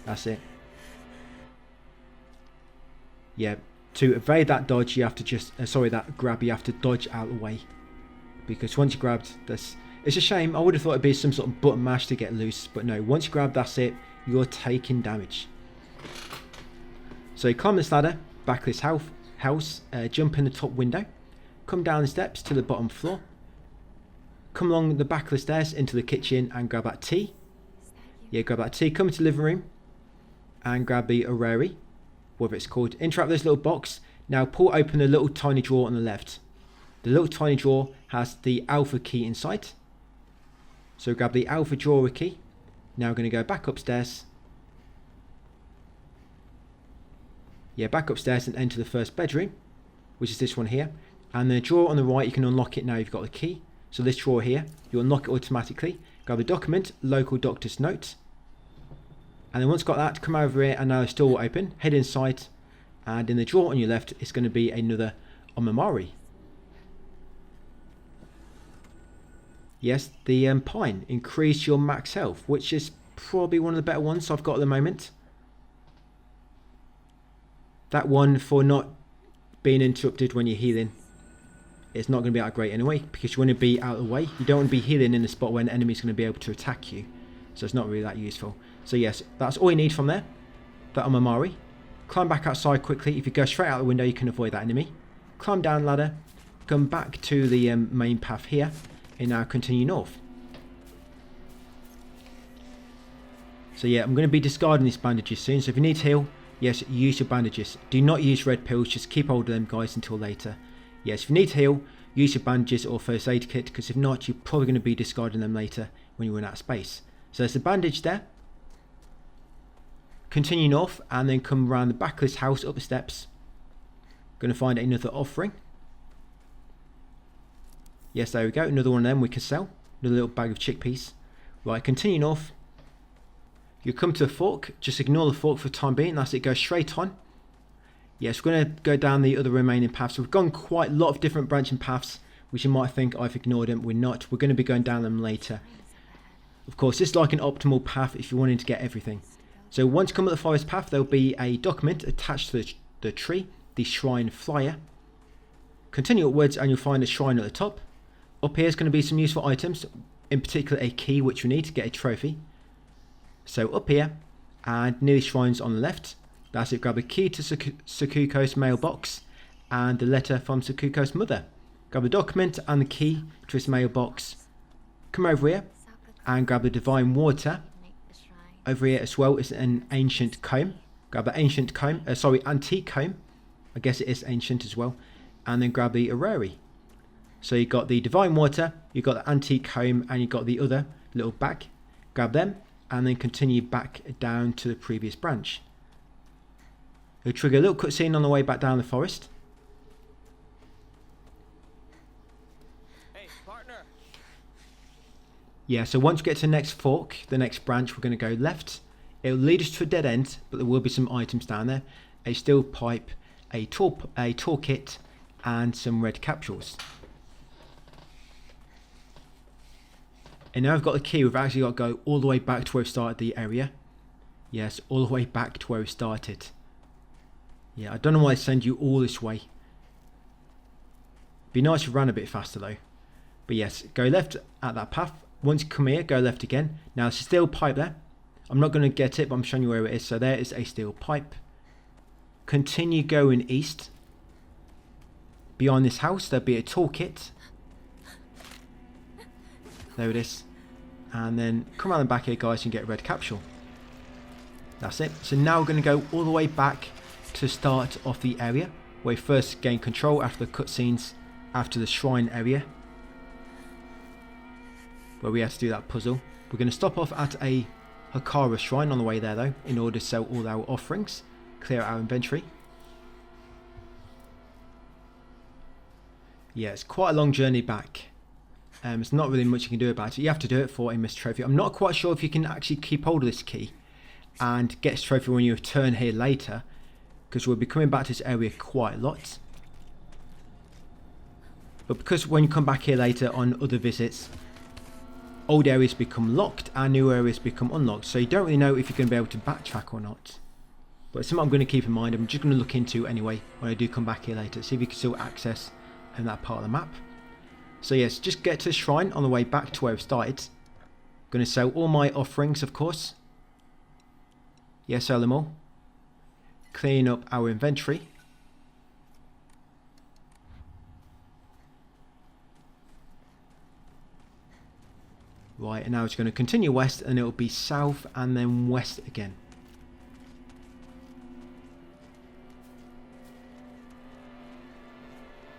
That's it. Yeah, to evade that dodge, you have to just... that grab, you have to dodge out of the way. Because once you're grabbed, it's a shame. I would have thought it'd be some sort of button mash to get loose. But no, once you're grabbed, that's it. You're taking damage. So you climb this ladder, back this house, jump in the top window. Come down the steps to the bottom floor. Come along the back of the stairs into the kitchen and grab that tea. Yeah, grab that tea. Come into the living room and grab the orrery, whatever it's called. Interact with this little box. Now pull open the little tiny drawer on the left. The little tiny drawer has the alpha key inside. So grab the alpha drawer key. Now we're going to go back upstairs. Yeah, back upstairs and enter the first bedroom, which is this one here. And the drawer on the right, you can unlock it now you've got the key. So this drawer here, you unlock it automatically. Grab the document, local doctor's note. And then once you've got that, come over here and now the store will open. Head inside. And in the drawer on your left, it's going to be another Omamari. Yes, the pine. Increase your max health, which is probably one of the better ones I've got at the moment. That one for not being interrupted when you're healing. It's not going to be that great anyway, because you want to be out of the way. You don't want to be healing in the spot where an enemy's going to be able to attack you. So it's not really that useful. So yes, that's all you need from there. That Omamari. Climb back outside quickly. If you go straight out the window, you can avoid that enemy. Climb down the ladder. Come back to the main path here. And now continue north. So yeah, I'm going to be discarding these bandages soon. So if you need to heal, yes, use your bandages. Do not use red pills. Just keep hold of them, guys, until later. Yes, if you need to heal, use your bandages or first aid kit, because if not, you're probably going to be discarding them later when you run out of space. So there's a bandage there. Continue north and then come around the back of this house up the steps. Going to find another offering. Yes, there we go. Another one of them we can sell. Another little bag of chickpeas. Right, continue north. You come to a fork. Just ignore the fork for the time being. That's it. Go straight on. Yes, we're going to go down the other remaining paths. We've gone quite a lot of different branching paths, which you might think I've ignored them. We're not. We're going to be going down them later. Of course, this is like an optimal path if you're wanting to get everything. So once you come up the forest path, there'll be a document attached to the tree, the shrine flyer. Continue upwards and you'll find a shrine at the top. Up here is going to be some useful items, in particular a key which we need to get a trophy. So up here, and near the shrines on the left, that's it, grab a key to Suko's mailbox and the letter from Suko's mother. Grab the document and the key to his mailbox. Come over here and grab the divine water. Over here as well is an ancient comb. Grab an ancient comb, antique comb. I guess it is ancient as well. And then grab the orrery. So you got the divine water, you got the antique comb, and you got the other little bag. Grab them and then continue back down to the previous branch. It'll trigger a little cutscene on the way back down the forest. Hey, partner. Yeah, so once we get to the next fork, the next branch, we're going to go left. It'll lead us to a dead end, but there will be some items down there. A steel pipe, a toolkit, and some red capsules. And now I've got the key, we've actually got to go all the way back to where we started the area. Yes, all the way back to where we started. Yeah, I don't know why they send you all this way. Be nice if you ran a bit faster though. But yes, go left at that path. Once you come here, go left again. Now there's a steel pipe there. I'm not going to get it, but I'm showing you where it is. So there is a steel pipe. Continue going east. Behind this house, there'll be a toolkit. There it is. And then come around the back here, guys, and get a red capsule. That's it. So now we're going to go all the way back to the start of the area, where we first gain control after the cutscenes, after the shrine area, where we had to do that puzzle. We're going to stop off at a Hakara shrine on the way there, though, in order to sell all our offerings, clear out our inventory. Yeah, it's quite a long journey back. There's not really much you can do about it. You have to do it for a missed trophy. I'm not quite sure if you can actually keep hold of this key and get this trophy when you return here later, because we'll be coming back to this area quite a lot. But because when you come back here later on other visits, old areas become locked and new areas become unlocked, so you don't really know if you're going to be able to backtrack or not. But it's something I'm going to keep in mind. I'm just going to look into anyway when I do come back here later, see if you can still access that part of the map. So yes, just get to the shrine on the way back to where we started. Going to sell all my offerings, of course. Yeah, sell them all. Clean up our inventory. Right, and now it's going to continue west, and it'll be south and then west again.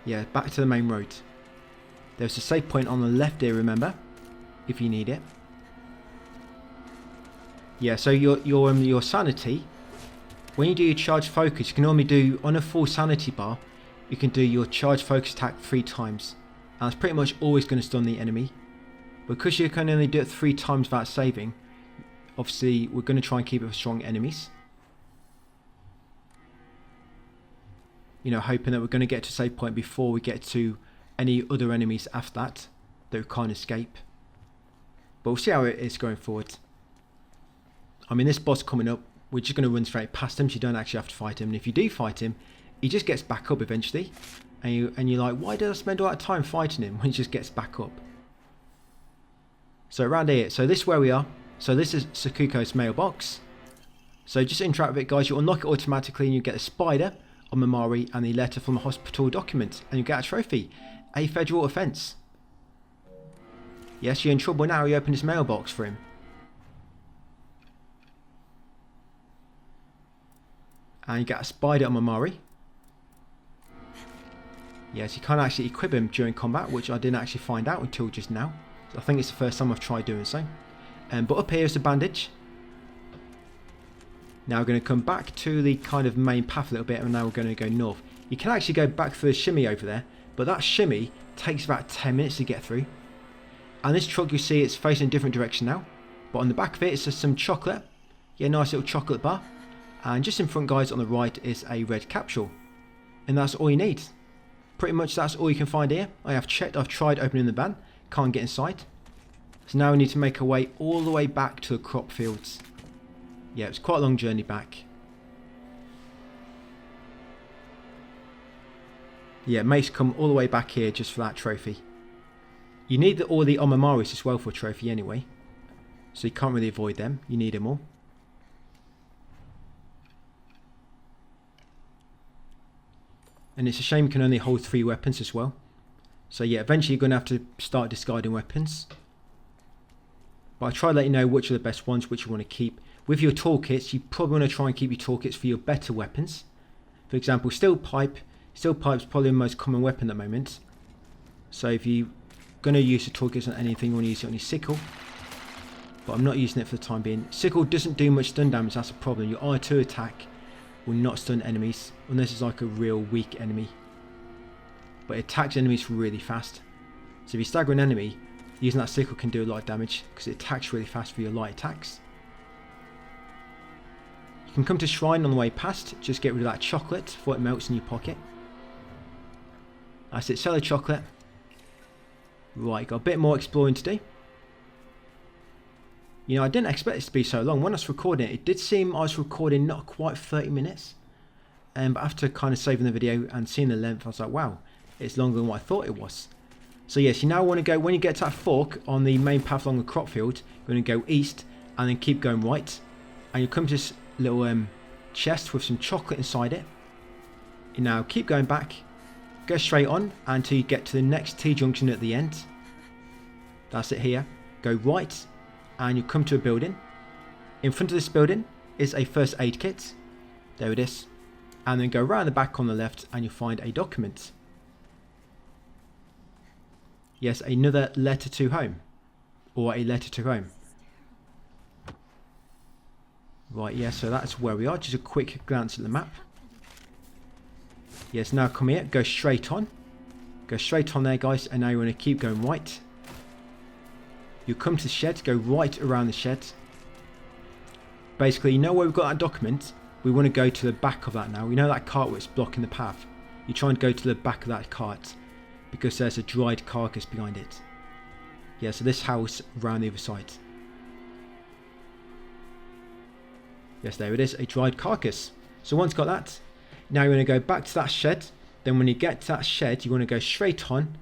Yeah, back to the main road. There's a save point on the left here, remember, if you need it. Yeah, so your sanity, when you do your charge focus, you can normally do, on a full sanity bar, you can do your charge focus attack 3 times. And it's pretty much always going to stun the enemy. Because you can only do it 3 times without saving, obviously we're going to try and keep it for strong enemies. You know, hoping that we're going to get to save point before we get to any other enemies after that we can't escape. But we'll see how it is going forward. I mean, this boss coming up, we're just going to run straight past him, so you don't actually have to fight him. And if you do fight him, he just gets back up eventually. And you're like, why did I spend all that time fighting him when he just gets back up? So around here, so this is where we are. So this is Suko's mailbox. So just interact with it, guys. You'll unlock it automatically and you get a spider on Mamari and the letter from the hospital document. And you get a trophy. A federal offence. Yes, you're in trouble now. You open his mailbox for him. And you get a spider on Mamari. Yes, you can't actually equip him during combat, which I didn't actually find out until just now. So I think it's the first time I've tried doing so. But up here is the bandage. Now we're going to come back to the kind of main path a little bit, and now we're going to go north. You can actually go back through the shimmy over there, but that shimmy takes about 10 minutes to get through. And this truck, you see, it's facing a different direction now. But on the back of it, it's just some chocolate. Yeah, nice little chocolate bar. And just in front, guys, on the right is a red capsule. And that's all you need. Pretty much that's all you can find here. I have checked, I've tried opening the van. Can't get inside. So now we need to make our way all the way back to the crop fields. Yeah, it's quite a long journey back. Yeah, it makes come all the way back here just for that trophy. You need all the Omamaris as well for a trophy anyway. So you can't really avoid them. You need them all. And it's a shame you can only hold 3 weapons as well. So yeah, eventually you're going to have to start discarding weapons. But I try to let you know which are the best ones, which you want to keep. With your toolkits, you probably want to try and keep your toolkits for your better weapons. For example, Steel Pipe. Steel Pipe's probably the most common weapon at the moment. So if you're going to use the toolkits on anything, you want to use it on your sickle. But I'm not using it for the time being. Sickle doesn't do much stun damage, that's a problem. Your R2 attack will not stun enemies, unless it's like a real weak enemy. But it attacks enemies really fast. So if you stagger an enemy, using that sickle can do a lot of damage, because it attacks really fast for your light attacks. You can come to Shrine on the way past, just get rid of that chocolate before it melts in your pocket. That's it, sell the chocolate. Right, got a bit more exploring to do. You know, I didn't expect this to be so long. When I was recording it, it did seem I was recording not quite 30 minutes. But after kind of saving the video and seeing the length, I was like, wow, it's longer than what I thought it was. So yes, you now want to go, when you get to that fork on the main path along the crop field, you're going to go east and then keep going right. And you'll come to this little chest with some chocolate inside it. You now keep going back, go straight on until you get to the next T-junction at the end. That's it here. Go right. And you come to a building. In front of this building is a first aid kit. There it is. And then go around the back on the left and you'll find a document. Yes, another letter to home. Or a letter to home. Right, yeah, so that's where we are. Just a quick glance at the map. Yes, now come here. Go straight on. Go straight on there, guys. And now you want to keep going right. You come to the shed, go right around the shed. Basically, you know where we've got that document? We want to go to the back of that now. You know that cart that's blocking the path? You try and go to the back of that cart because there's a dried carcass behind it. Yeah, so this house around the other side. Yes, there it is, a dried carcass. So once got that, now you want to go back to that shed. Then when you get to that shed, you want to go straight on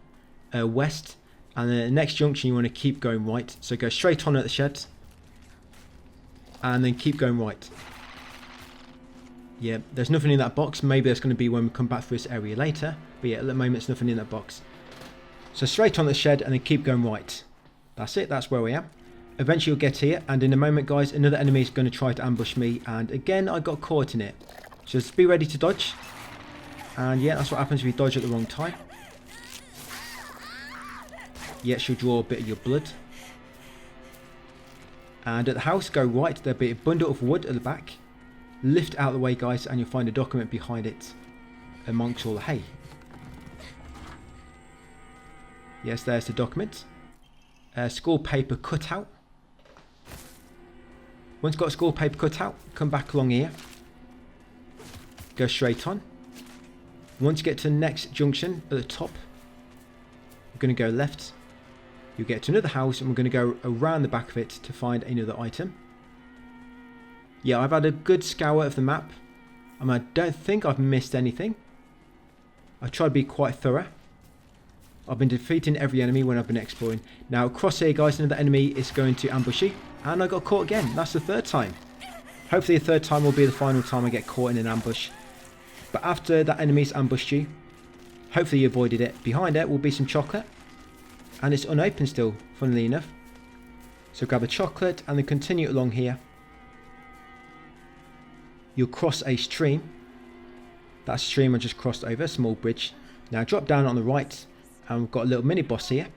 west. And then the next junction you want to keep going right. So go straight on at the shed. And then keep going right. Yeah, there's nothing in that box. Maybe there's going to be when we come back through this area later. But yeah, at the moment there's nothing in that box. So straight on the shed and then keep going right. That's it, that's where we are. Eventually you'll get here. And in a moment, guys, another enemy is going to try to ambush me. And again, I got caught in it. So just be ready to dodge. And yeah, that's what happens if you dodge at the wrong time. Yeah, she'll draw a bit of your blood. And at the house, go right. There'll be a bundle of wood at the back. Lift out of the way, guys, and you'll find a document behind it amongst all the hay. Yes, there's the document. School paper cutout. Once you've got school paper cutout, come back along here. Go straight on. Once you get to the next junction at the top, we're going to go left. You'll get to another house and we're going to go around the back of it to find another item. Yeah, I've had a good scour of the map. I don't think I've missed anything. I try to be quite thorough. I've been defeating every enemy when I've been exploring. Now across here, guys, another enemy is going to ambush you. And I got caught again. That's the third time. Hopefully the third time will be the final time I get caught in an ambush. But after that enemy's ambushed you, hopefully you avoided it. Behind it will be some chocolate. And it's unopened still, funnily enough. So grab a chocolate and then continue along here. You'll cross a stream. That stream I just crossed over, a small bridge. Now drop down on the right and we've got a little mini boss here.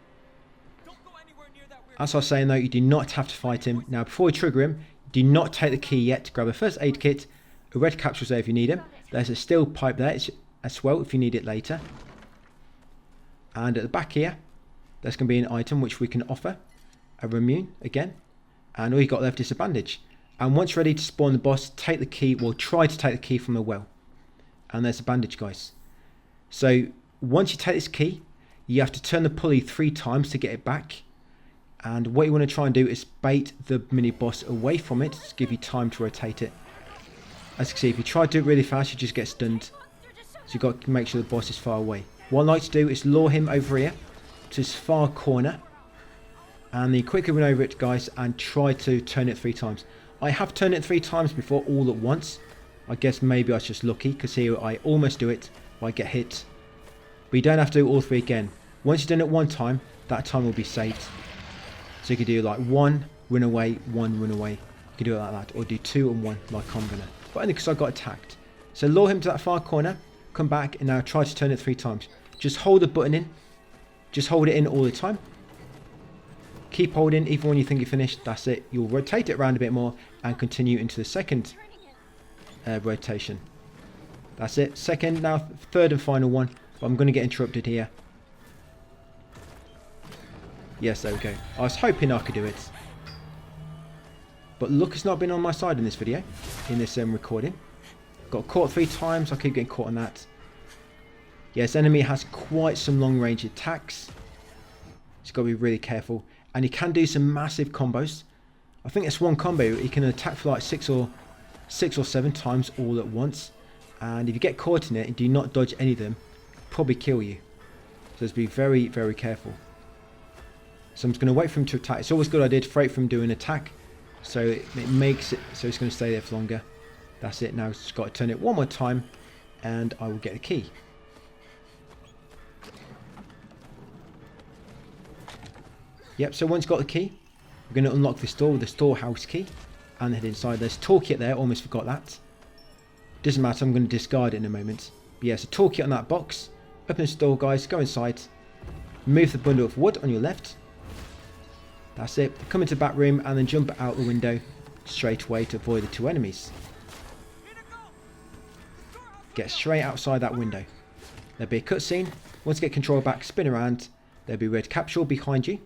As I was saying though, you do not have to fight him. Now before you trigger him, do not take the key yet. Grab a first aid kit, a red capsule's there if you need him. There's a steel pipe there as well if you need it later. And at the back here, there's going to be an item which we can offer. A immune again. And all you got left is a bandage. And once ready to spawn the boss, take the key, well try to take the key from the well. And there's a bandage, guys. So once you take this key, you have to turn the pulley 3 times to get it back. And what you want to try and do is bait the mini boss away from it to give you time to rotate it. As you can see, if you try to do it really fast, you just get stunned. So you've got to make sure the boss is far away. What I like to do is lure him over here to this far corner. And then quickly run over it, guys, and try to turn it 3 times. I have turned it 3 times before all at once. I guess maybe I was just lucky, because here I almost do it, but I get hit. But you don't have to do all 3 again. Once you've done it 1 time, that time will be saved. So you can do like 1, run away, 1, run away. You can do it like that, or do 2 and 1 like I'm gonna. But only because I got attacked. So lure him to that far corner, come back, and now try to turn it 3 times. Just hold the button in. Just hold it in all the time. Keep holding even when you think you're finished. That's it. You'll rotate it around a bit more and continue into the second rotation. That's it. Second, now third and final one. But I'm going to get interrupted here. Yes, there we go. I was hoping I could do it. But luck has not been on my side in this video. In this recording. Got caught 3 times. I keep getting caught on that. Yes, enemy has quite some long range attacks. Just got to be really careful. And he can do some massive combos. I think it's one combo. He can attack for like 6 or 7 times all at once. And if you get caught in it and do not dodge any of them, probably kill you. So just be very, very careful. So I'm just going to wait for him to attack. It's always a good idea to wait for him to do an attack. So it makes it so it's going to stay there for longer. That's it. Now I've just got to turn it 1 more time. And I will get the key. Yep, so once got the key, we're going to unlock this door with the storehouse key and head inside. There's a toolkit there, almost forgot that. Doesn't matter, I'm going to discard it in a moment. But yes, a toolkit on that box. Open this door, guys, go inside. Move the bundle of wood on your left. That's it. Come into the back room and then jump out the window straight away to avoid the 2 enemies. Get straight outside that window. There'll be a cutscene. Once you get control back, spin around. There'll be a red capsule behind you.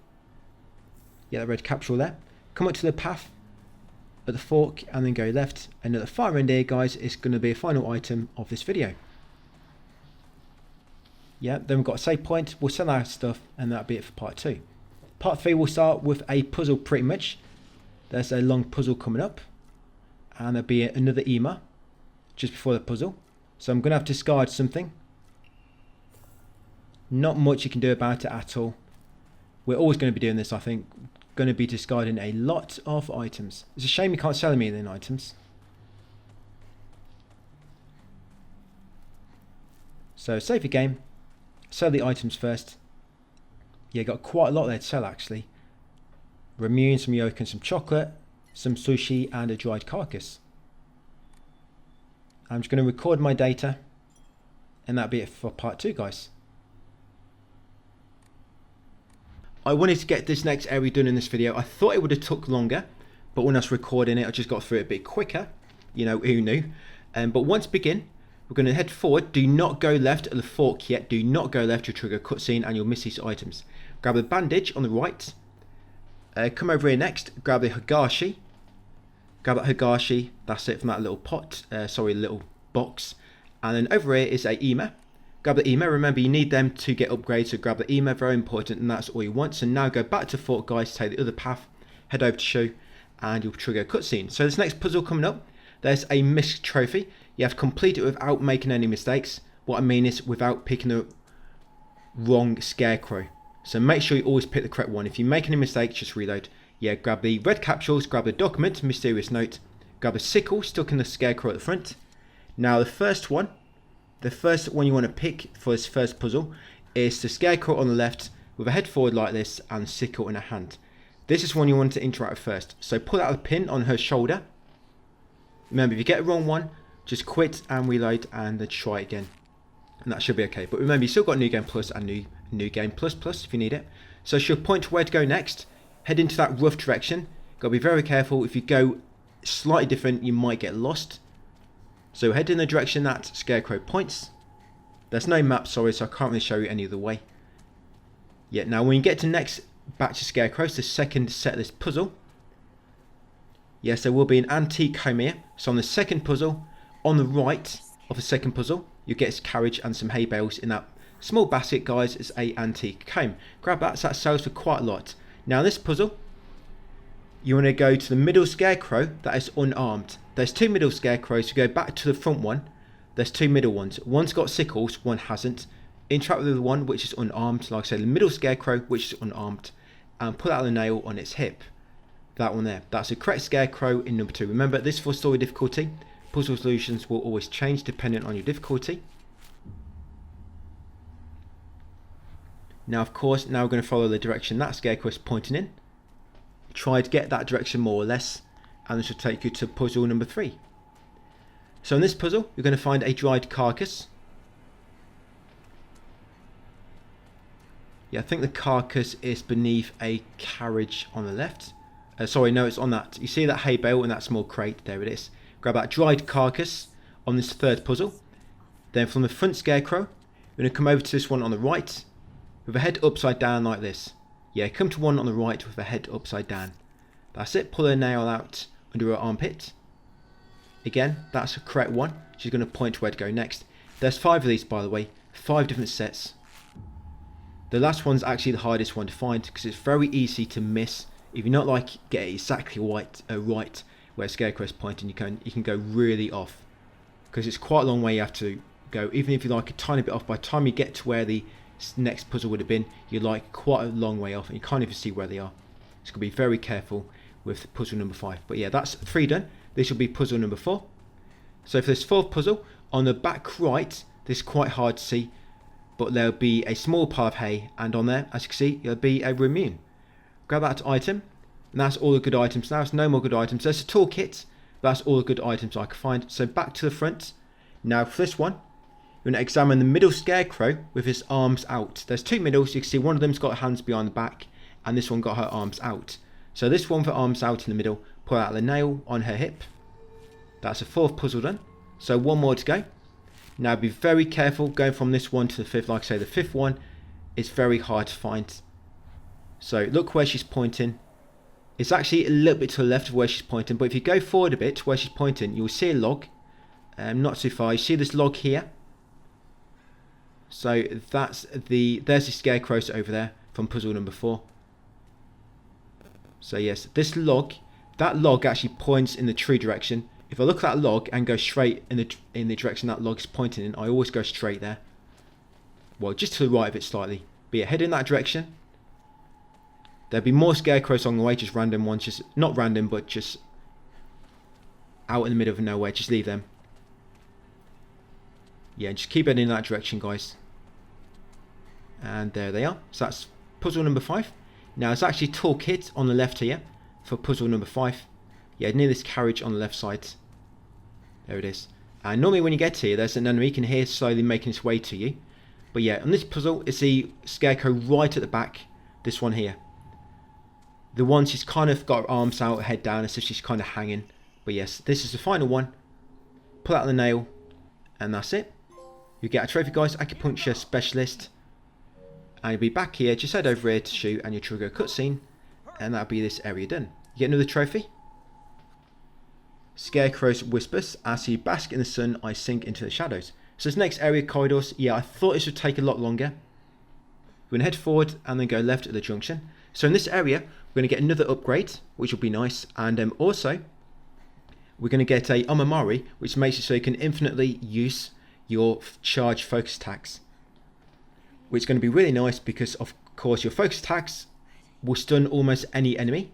Yeah, the red capsule there. Come up to the path at the fork and then go left. And at the far end here, guys, is going to be a final item of this video. Yeah, then we've got a save point. We'll sell our stuff and that'll be it for part 2. Part 3 will start with a puzzle pretty much. There's a long puzzle coming up. And there'll be another EMA just before the puzzle. So I'm going to have to discard something. Not much you can do about it at all. We're always going to be doing this, I think. Going to be discarding a lot of items. It's a shame you can't sell any of the items. So save your game. Sell the items first. Yeah, got quite a lot there to sell actually. Ramune, some yolk and some chocolate. Some sushi and a dried carcass. I'm just going to record my data. And that'll be it for part 2, guys. I wanted to get this next area done in this video. I thought it would have took longer, but when I was recording it, I just got through it a bit quicker. You know, who knew? But once begin, we're going to head forward. Do not go left at the fork yet. Do not go left to trigger a cutscene and you'll miss these items. Grab the bandage on the right. Come over here next. Grab the Higashi. Grab that Higashi. That's it from that little pot. Little box. And then over here is a EMA. Grab the EMA. Remember, you need them to get upgrades, so grab the EMA, very important, and that's all you want. So now go back to Fort, guys, take the other path, head over to Show, and you'll trigger a cutscene. So this next puzzle coming up, there's a missed trophy. You have to complete it without making any mistakes. What I mean is without picking the wrong Scarecrow. So make sure you always pick the correct one. If you make any mistakes, just reload. Yeah, grab the red capsules, grab the document, mysterious note, grab a sickle stuck in the Scarecrow at the front. Now the first one you want to pick for this first puzzle is the Scarecrow on the left with a head forward like this and sickle in a hand. This is one you want to interact with first. So pull out the pin on her shoulder. Remember, if you get the wrong one, just quit and reload and then try again. And that should be okay. But remember, you still got New Game Plus and New Game Plus if you need it. So she'll point to where to go next. Head into that rough direction. Got to be very careful. If you go slightly different, you might get lost. So head in the direction that Scarecrow points. There's no map, sorry, so I can't really show you any other way. Yeah, now when you get to next batch of Scarecrows, the second set of this puzzle. Yes, there will be an antique comb here. So on the second puzzle, on the right of the second puzzle, you get his carriage and some hay bales in that small basket, guys. It's a antique comb. Grab that, so that sells for quite a lot. Now in this puzzle, you want to go to the middle scarecrow that is unarmed. There's 2 middle scarecrows. You go back to the front one. There's 2 middle ones. One's got sickles, one hasn't. Interact with the one which is unarmed, like I said, the middle scarecrow which is unarmed, and pull out the nail on its hip. That one there. That's a correct scarecrow in number 2. Remember, this for story difficulty. Puzzle solutions will always change depending on your difficulty. Now, of course, now we're going to follow the direction that scarecrow is pointing in. Try to get that direction more or less, and this will take you to puzzle number 3. So in this puzzle, you're going to find a dried carcass. Yeah, I think the carcass is beneath a carriage on the left. Sorry, no, it's on that. You see that hay bale in that small crate? There it is. Grab that dried carcass on this 3rd puzzle. Then from the front scarecrow, you're going to come over to this one on the right with a head upside down like this. Yeah, come to one on the right with a head upside down. That's it. Pull a nail out under her armpit. Again, that's a correct one. She's going to point to where to go next. There's 5 of these, by the way. 5 different sets. The last one's actually the hardest one to find because it's very easy to miss. If you're not like get it exactly right where Scarecrow's pointing, you can go really off because it's quite a long way you have to go. Even if you're like a tiny bit off, by the time you get to where the next puzzle would have been, you're like quite a long way off and you can't even see where they are. So be very careful with puzzle number 5. But yeah, that's 3 done. This will be puzzle number 4. So for this 4th puzzle, on the back right, this is quite hard to see, but there'll be a small pile of hay, and on there, as you can see, there'll be a immune. Grab that item, and that's all the good items. Now there's no more good items. There's a toolkit, but that's all the good items I can find. So back to the front. Now for this one, you're going to examine the middle scarecrow with his arms out. There's 2 middles. You can see one of them's got hands behind the back, and this one got her arms out. So this one for arms out in the middle, pull out the nail on her hip. That's a 4th puzzle done. So 1 more to go. Now be very careful going from this one to the 5th. Like I say, the 5th one is very hard to find. So look where she's pointing. It's actually a little bit to the left of where she's pointing, but if you go forward a bit to where she's pointing, you'll see a log. Not too far. You see this log here? So there's the scarecrows over there from puzzle number 4. So yes, this log, that log actually points in the true direction. If I look at that log and go straight in the direction that log is pointing in, I always go straight there. Well, just to the right of it slightly. But yeah, head in that direction. There'll be more scarecrows along the way, just random ones, just not random, but just out in the middle of nowhere. Just leave them. Yeah, just keep heading in that direction, guys. And there they are. So that's puzzle number 5. Now it's actually toolkit on the left here for puzzle number 5. Yeah, near this carriage on the left side. There it is. And normally when you get here, there's an enemy you can hear slowly making its way to you. But yeah, on this puzzle, it's the scarecrow right at the back. This one here. The one she's kind of got her arms out, head down, as if she's kind of hanging. But yes, this is the final one. Pull out the nail, and that's it. You get a trophy, guys, Acupuncture Specialist. And you'll be back here, just head over here to shoot, and you'll trigger a cutscene. And that'll be this area done. You get another trophy. Scarecrow's Whispers. As you bask in the sun, I sink into the shadows. So this next area, corridors. Yeah, I thought this would take a lot longer. We're going to head forward and then go left at the junction. So in this area, we're going to get another upgrade, which will be nice. And also, we're going to get a Omamari, which makes it so you can infinitely use your charge focus attacks. Which is going to be really nice because, of course, your focus attacks will stun almost any enemy.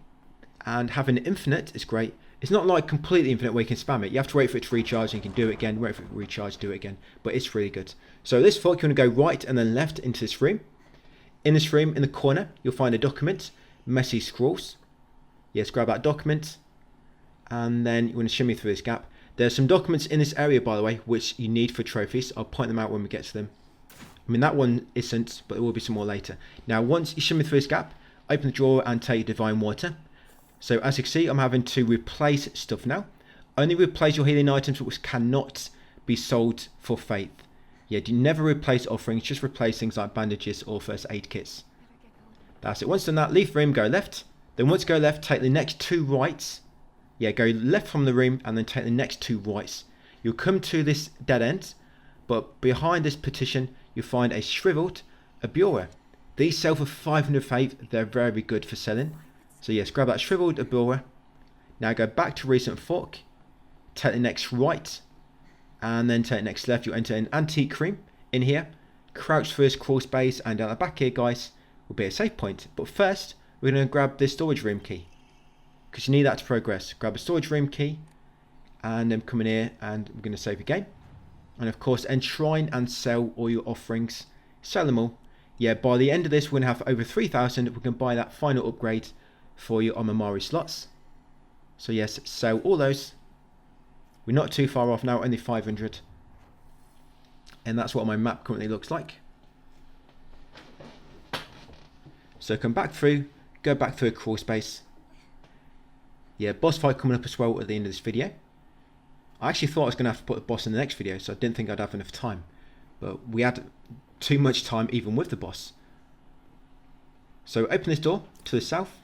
And having infinite is great. It's not like completely infinite where you can spam it. You have to wait for it to recharge and you can do it again. Wait for it to recharge, do it again. But it's really good. So this fork, you want to go right and then left into this room. In this room, in the corner, you'll find a document. Messy Scrolls. Yes, grab that document. And then you want to shimmy through this gap. There's some documents in this area, by the way, which you need for trophies. I'll point them out when we get to them. I mean, that one isn't, but there will be some more later. Now, once you shimmy through this gap, open the drawer and take Divine Water. So as you can see, I'm having to replace stuff now. Only replace your healing items which cannot be sold for faith. Yeah, do never replace offerings, just replace things like bandages or first aid kits. That's it. Once done that, leave the room, go left. Then once you go left, take the next 2 rights. Yeah, go left from the room and then take the next 2 rights. You'll come to this dead end, but behind this petition, you'll find a shriveled bureau. These sell for 500 faith. They're very good for selling. So yes, grab that shriveled Abora. Now go back to recent fork. Take the next right. And then take the next left. You'll enter an antique cream in here. Crouch through this crawl space. And down the back here, guys, will be a save point. But first, we're going to grab this storage room key. Because you need that to progress. Grab a storage room key. And then come in here. And we're going to save the game. And of course, enshrine and sell all your offerings. Sell them all. Yeah, by the end of this, we're going to have over 3,000. We can buy that final upgrade for your Omamari slots. So yes, sell all those. We're not too far off now, only 500. And that's what my map currently looks like. So come back through, go back through a crawl space. Yeah, boss fight coming up as well at the end of this video. I actually thought I was going to have to put a boss in the next video, so I didn't think I'd have enough time. But we had too much time even with the boss. So open this door to the south.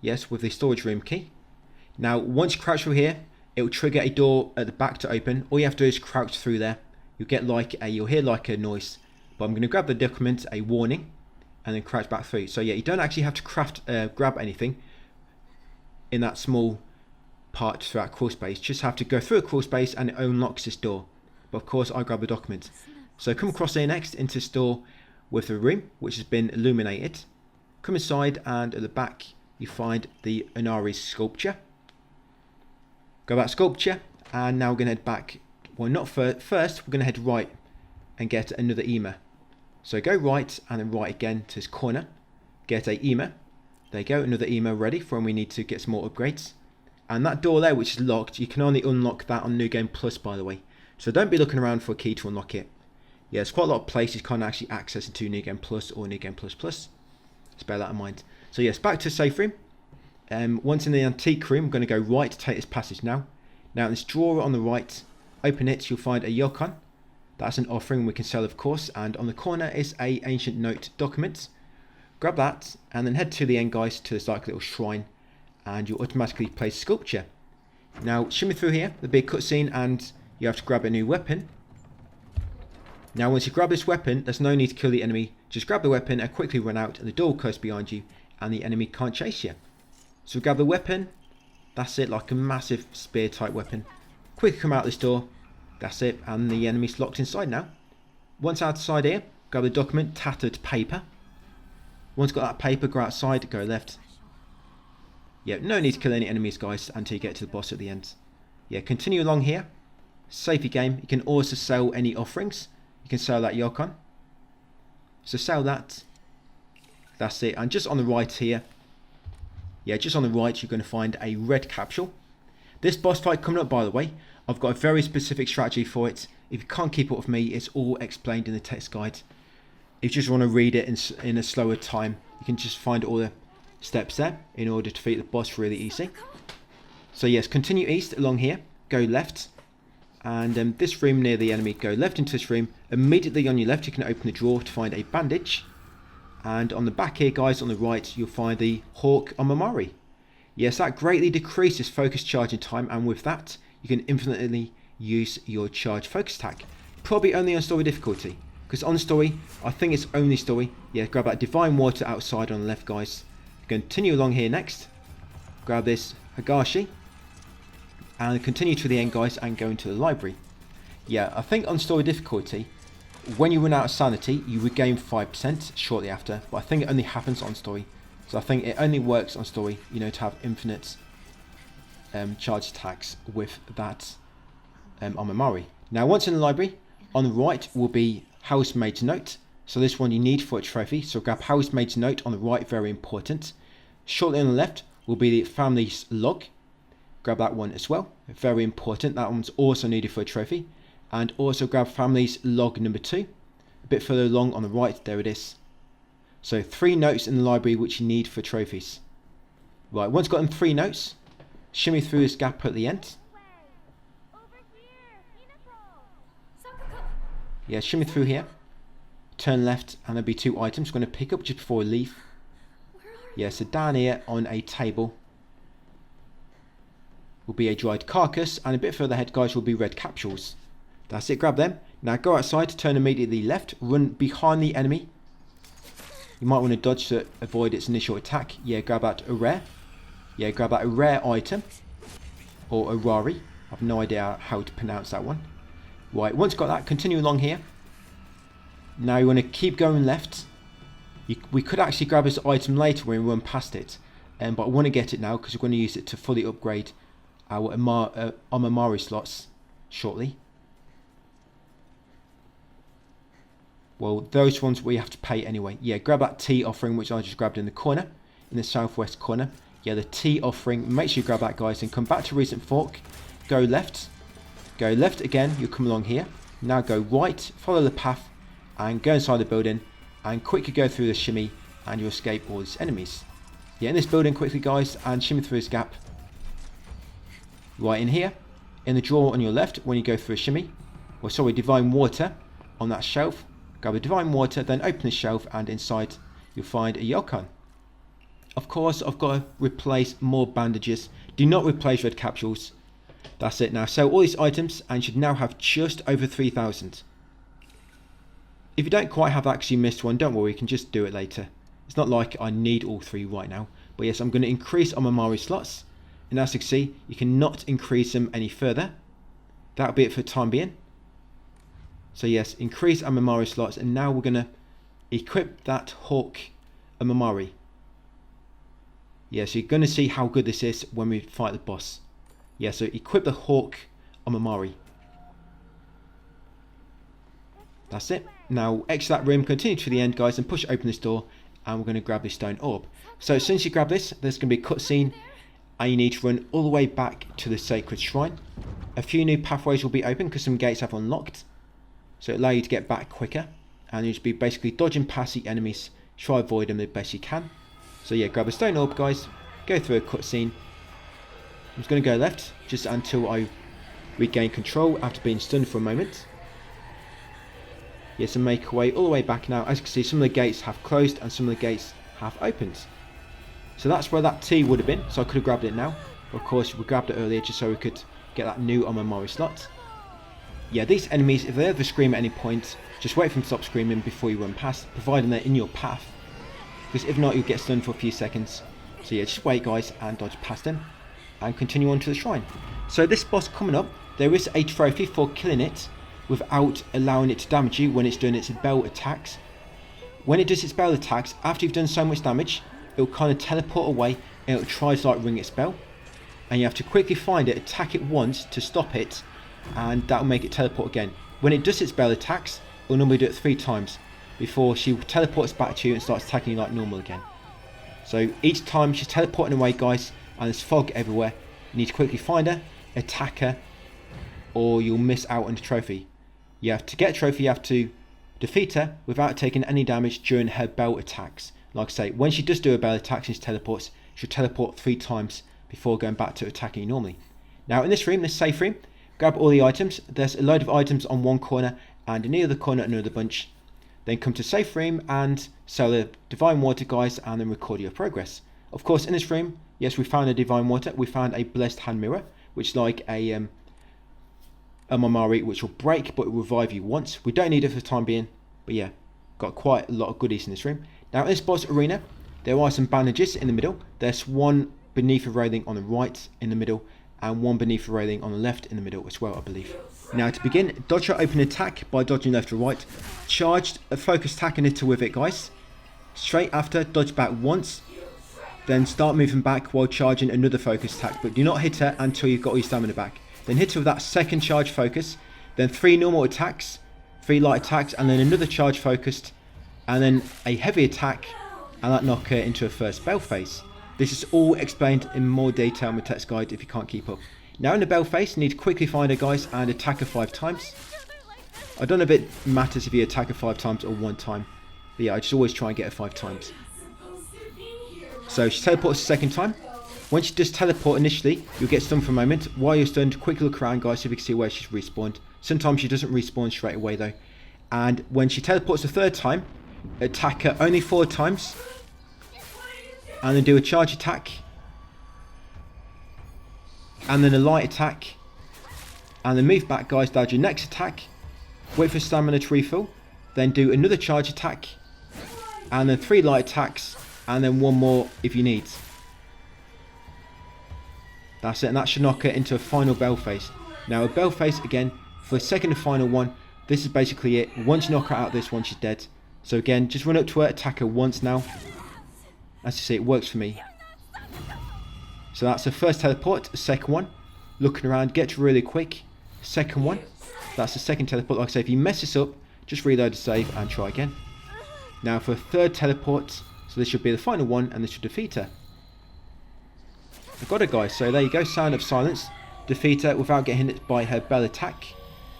Yes, with the storage room key. Now, once you crouch through here, it will trigger a door at the back to open. All you have to do is crouch through there. You'll hear like a noise. But I'm going to grab the document, a warning, and then crouch back through. So yeah, you don't actually have to grab anything in that small part throughout crawl space. Just have to go through a crawl space and it unlocks this door. But of course, I grab the document. So come across here next into store with the room, which has been illuminated. Come inside, and at the back you find the Inari sculpture. Go back sculpture, and now we're going to head back. Well, not first, we're going to head right and get another EMA. So go right and then right again to this corner. Get a EMA. There you go, another EMA ready for when we need to get some more upgrades. And that door there, which is locked, you can only unlock that on New Game Plus, by the way. So don't be looking around for a key to unlock it. Yeah, there's quite a lot of places you can't actually access into New Game Plus or New Game Plus Plus. Just bear that in mind. So yes, back to safe room. Once in the antique room, I'm going to go right to take this passage now. Now in this drawer on the right, open it, you'll find a Yokon. That's an offering we can sell, of course. And on the corner is a ancient note document. Grab that and then head to the end, guys, to this like little shrine. And you'll automatically place sculpture. Now shimmy through here, the big cutscene, and you have to grab a new weapon. Now once you grab this weapon, there's no need to kill the enemy. Just grab the weapon and quickly run out, and the door will close behind you and the enemy can't chase you. So grab the weapon. That's it, like a massive spear type weapon. Quickly come out this door. That's it, and the enemy's locked inside now. Once outside here, grab the document, tattered paper. Once got that paper, go outside, go left. Yeah, no need to kill any enemies, guys, until you get to the boss at the end. Yeah, continue along here. Save your game. You can also sell any offerings. You can sell that Yokon. So sell that. That's it. And just on the right here. Yeah, just on the right, you're going to find a red capsule. This boss fight coming up, by the way, I've got a very specific strategy for it. If you can't keep up with me, it's all explained in the text guide. If you just want to read it in a slower time, you can just find all the steps there in order to defeat the boss really easy. So yes, continue east along here. Go left. And this room near the enemy, go left into this room. Immediately on your left, you can open the drawer to find a bandage. And on the back here, guys, on the right, you'll find the Hawk Omamari. Yes, that greatly decreases focus charging time, and with that, you can infinitely use your charge focus attack. Probably only on story difficulty, because on story, I think it's only story. Yeah, grab that divine water outside on the left, guys. Continue along here next. Grab this Hagashi. And continue to the end, guys, and go into the library. Yeah, I think on story difficulty, when you run out of sanity, you regain 5% shortly after. But I think it only happens on story. So I think it only works on story, you know, to have infinite charge attacks with that Omamari. Now, once in the library, on the right will be Housemaid's Note. So this one you need for a trophy. So grab Housemaid's Note on the right, very important. Shortly on the left will be the family's log. Grab that one as well, very important. That one's also needed for a trophy. And also grab family's log number 2. A bit further along on the right, there it is. So 3 notes in the library which you need for trophies. Right, once got them 3 notes, shimmy through this gap at the end. Yeah, shimmy through here. Turn left and there'll be 2 items we're going to pick up just before we leave. Yeah, so down here on a table will be a dried carcass, and a bit further ahead, guys, will be red capsules. That's it, grab them. Now go outside, turn immediately left, run behind the enemy. You might want to dodge to avoid its initial attack. Yeah, grab out a rare. Yeah, grab out a rare item. Or a rari. I have no idea how to pronounce that one. Right, once got that, continue along here. Now you want to keep going left. We could actually grab this item later when we run past it. But I want to get it now because we're going to use it to fully upgrade our Amamari slots shortly. Well, those ones we have to pay anyway. Yeah, grab that tea offering, which I just grabbed in the corner, in the southwest corner. Yeah, the tea offering. Make sure you grab that, guys, and come back to Recent Fork. Go left. Go left again. You'll come along here. Now go right, follow the path, and go inside the building, and quickly go through the shimmy, and you'll escape all these enemies. Yeah, in this building quickly, guys, and shimmy through this gap. Right in here, in the drawer on your left, when you go through a shimmy, or sorry, divine water on that shelf. Grab the divine water, then open the shelf, and inside you'll find a Yokon. Of course, I've got to replace more bandages. Do not replace red capsules. That's it now. Sell all these items, and you should now have just over 3,000. If you don't quite have that because you missed one, don't worry, you can just do it later. It's not like I need all three right now. But yes, I'm going to increase on my Amamari slots. And as you can see, you cannot increase them any further. That'll be it for the time being. So yes, increase our Amamari slots, and now we're going to equip that Hawk Amamari. Yeah, so you're going to see how good this is when we fight the boss. Yeah, so equip the Hawk Amamari. That's it. Now exit that room, continue to the end, guys, and push open this door, and we're going to grab this stone orb. So as soon as you grab this, there's going to be a cutscene, and you need to run all the way back to the sacred shrine. A few new pathways will be open because some gates have unlocked. So it'll allow you to get back quicker, and you'll just be basically dodging past the enemies, try to avoid them the best you can. So yeah, grab a stone orb, guys, go through a cutscene. I'm just going to go left, just until I regain control after being stunned for a moment. Yes, and make our way all the way back now. As you can see, some of the gates have closed and some of the gates have opened. So that's where that tea would have been, so I could have grabbed it now. Of course, we grabbed it earlier just so we could get that new Amamari slot. Yeah, these enemies, if they ever scream at any point, just wait for them to stop screaming before you run past, providing they're in your path. Because if not, you'll get stunned for a few seconds. So yeah, just wait, guys, and dodge past them, and continue on to the shrine. So this boss coming up, there is a trophy for killing it without allowing it to damage you when it's doing its bell attacks. When it does its bell attacks, after you've done so much damage, it'll kind of teleport away, and it'll try to like ring its bell. And you have to quickly find it, attack it once to stop it, and that'll make it teleport again. When it does its bell attacks, it'll normally do it 3 times before she teleports back to you and starts attacking you like normal again. So each time she's teleporting away, guys, and there's fog everywhere, you need to quickly find her, attack her, or you'll miss out on the trophy. You have to get a trophy, you have to defeat her without taking any damage during her bell attacks. Like I say, when she does do a bell attack and she teleports, she'll teleport 3 times before going back to attacking you normally. Now in this room, this safe room, grab all the items. There's a load of items on one corner, and in the other corner another bunch. Then come to safe room and sell the divine water, guys, and then record your progress. Of course, in this room, yes, we found a divine water. We found a blessed hand mirror, which is like a Amamari, which will break but it will revive you once. We don't need it for the time being, but yeah, got quite a lot of goodies in this room. Now in this boss arena, there are some bandages in the middle. There's one beneath the railing on the right in the middle, and one beneath the railing on the left in the middle as well, I believe. Now to begin, dodge your open attack by dodging left to right. Charged a focus attack and hit her with it, guys. Straight after, dodge back once. Then start moving back while charging another focus attack, but do not hit her until you've got all your stamina back. Then hit her with that second charge focus. Then 3 normal attacks, 3 light attacks, and then another charge focused, and then a heavy attack, and that knock her into her first bell phase. This is all explained in more detail in the text guide if you can't keep up. Now in the bell phase, you need to quickly find her, guys, and attack her 5 times. I don't know if it matters if you attack her 5 times or 1 time. But yeah, I just always try and get her 5 times. So she teleports the second time. When she does teleport initially, you'll get stunned for a moment. While you're stunned, quickly look around, guys, so you can see where she's respawned. Sometimes she doesn't respawn straight away though. And when she teleports the 3rd time, attack her only 4 times. And then do a charge attack. And then a light attack. And then move back, guys, dodge your next attack. Wait for stamina to refill. Then do another charge attack. and then 3 light attacks, and then 1 more if you need. That's it, and that should knock her into a final bell face. Now a bell face again for the second and final one. This is basically it. Once you knock her out of this one, she's dead. So again, just run up to her, attack her once now. As you see, it works for me. So that's the first teleport. Second one, looking around, gets really quick. Second one, that's the second teleport. Like I say, if you mess this up, just reload the save and try again. Now for a third teleport, so this should be the final one, and this should defeat her. I got her, guys. So there you go, Sound of Silence. Defeat her without getting hit by her bell attack.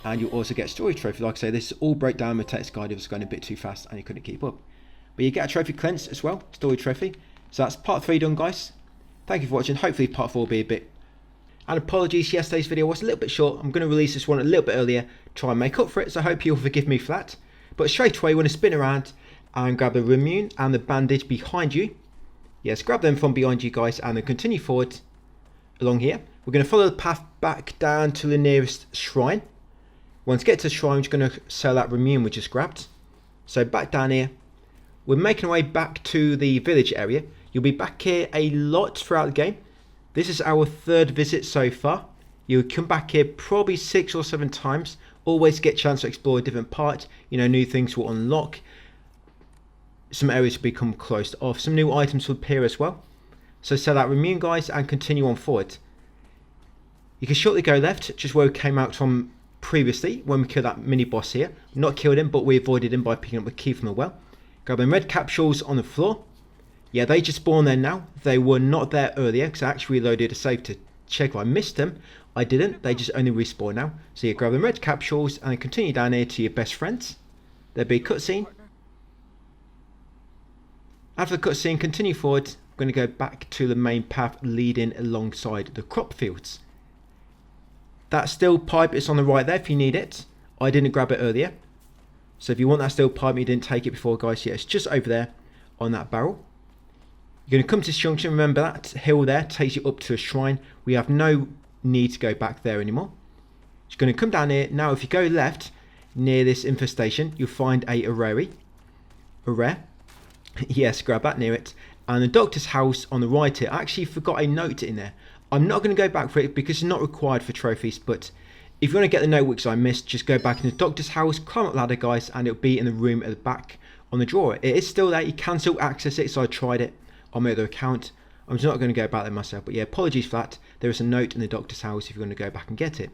And you'll also get a story trophy. Like I say, this is all breakdown with text guide if it's going a bit too fast and you couldn't keep up. But you get a trophy cleanse as well, story trophy. So that's part 3 done, guys. Thank you for watching. Hopefully part 4 will be a bit. And apologies, yesterday's video was a little bit short. I'm going to release this one a little bit earlier, try and make up for it. So I hope you'll forgive me for that. But straight away, you want to spin around and grab the Remune and the bandage behind you. Yes, grab them from behind you, guys, and then continue forward along here. We're going to follow the path back down to the nearest shrine. Once we get to the shrine, we're going to sell that Remune we just grabbed. So back down here. We're making our way back to the village area. You'll be back here a lot throughout the game. This is our 3rd visit so far. You'll come back here probably 6 or 7 times. Always get a chance to explore a different part. You know, new things will unlock. Some areas will become closed off. Some new items will appear as well. So sell that Remune, guys, and continue on forward. You can shortly go left, just where we came out from previously when we killed that mini boss here. Not killed him, but we avoided him by picking up a key from the well. Grabbing red capsules on the floor. Yeah, they just spawned there now. They were not there earlier because I actually reloaded a save to check if I missed them. I didn't. They just only respawn now. So you grab the red capsules and continue down here to your best friends. There'll be a cutscene. After the cutscene, continue forward. I'm going to go back to the main path leading alongside the crop fields. That steel pipe is on the right there if you need it. I didn't grab it earlier. So if you want that steel pipe and you didn't take it before, guys, yeah, it's just over there on that barrel. You're going to come to this junction. Remember that hill there takes you up to a shrine. We have no need to go back there anymore. You're going to come down here. Now if you go left near this infestation, you'll find a rare. Yes, grab that near it. And the doctor's house on the right here. I actually forgot a note in there. I'm not going to go back for it because it's not required for trophies, but if you want to get the note which I missed, just go back into the doctor's house, climb up ladder, guys, and it'll be in the room at the back on the drawer. It is still there. You can still access it, so I tried it on my other account. I'm just not going to go back there myself, but yeah, apologies for that. There is a note in the doctor's house if you want to go back and get it.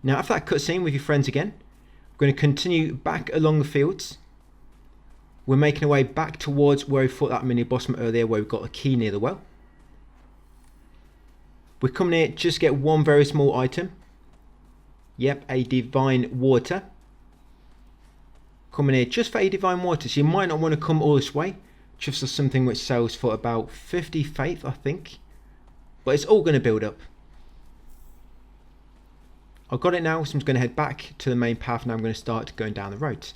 Now, after that cutscene with your friends again, we're going to continue back along the fields. We're making our way back towards where we fought that mini boss from earlier, where we've got a key near the well. We're coming here just to get one very small item. Yep, a divine water. Coming here just for a divine water. So you might not want to come all this way. Just for something which sells for about 50 faith, I think. But it's all going to build up. I've got it now, so I'm going to head back to the main path. Now I'm going to start going down the road.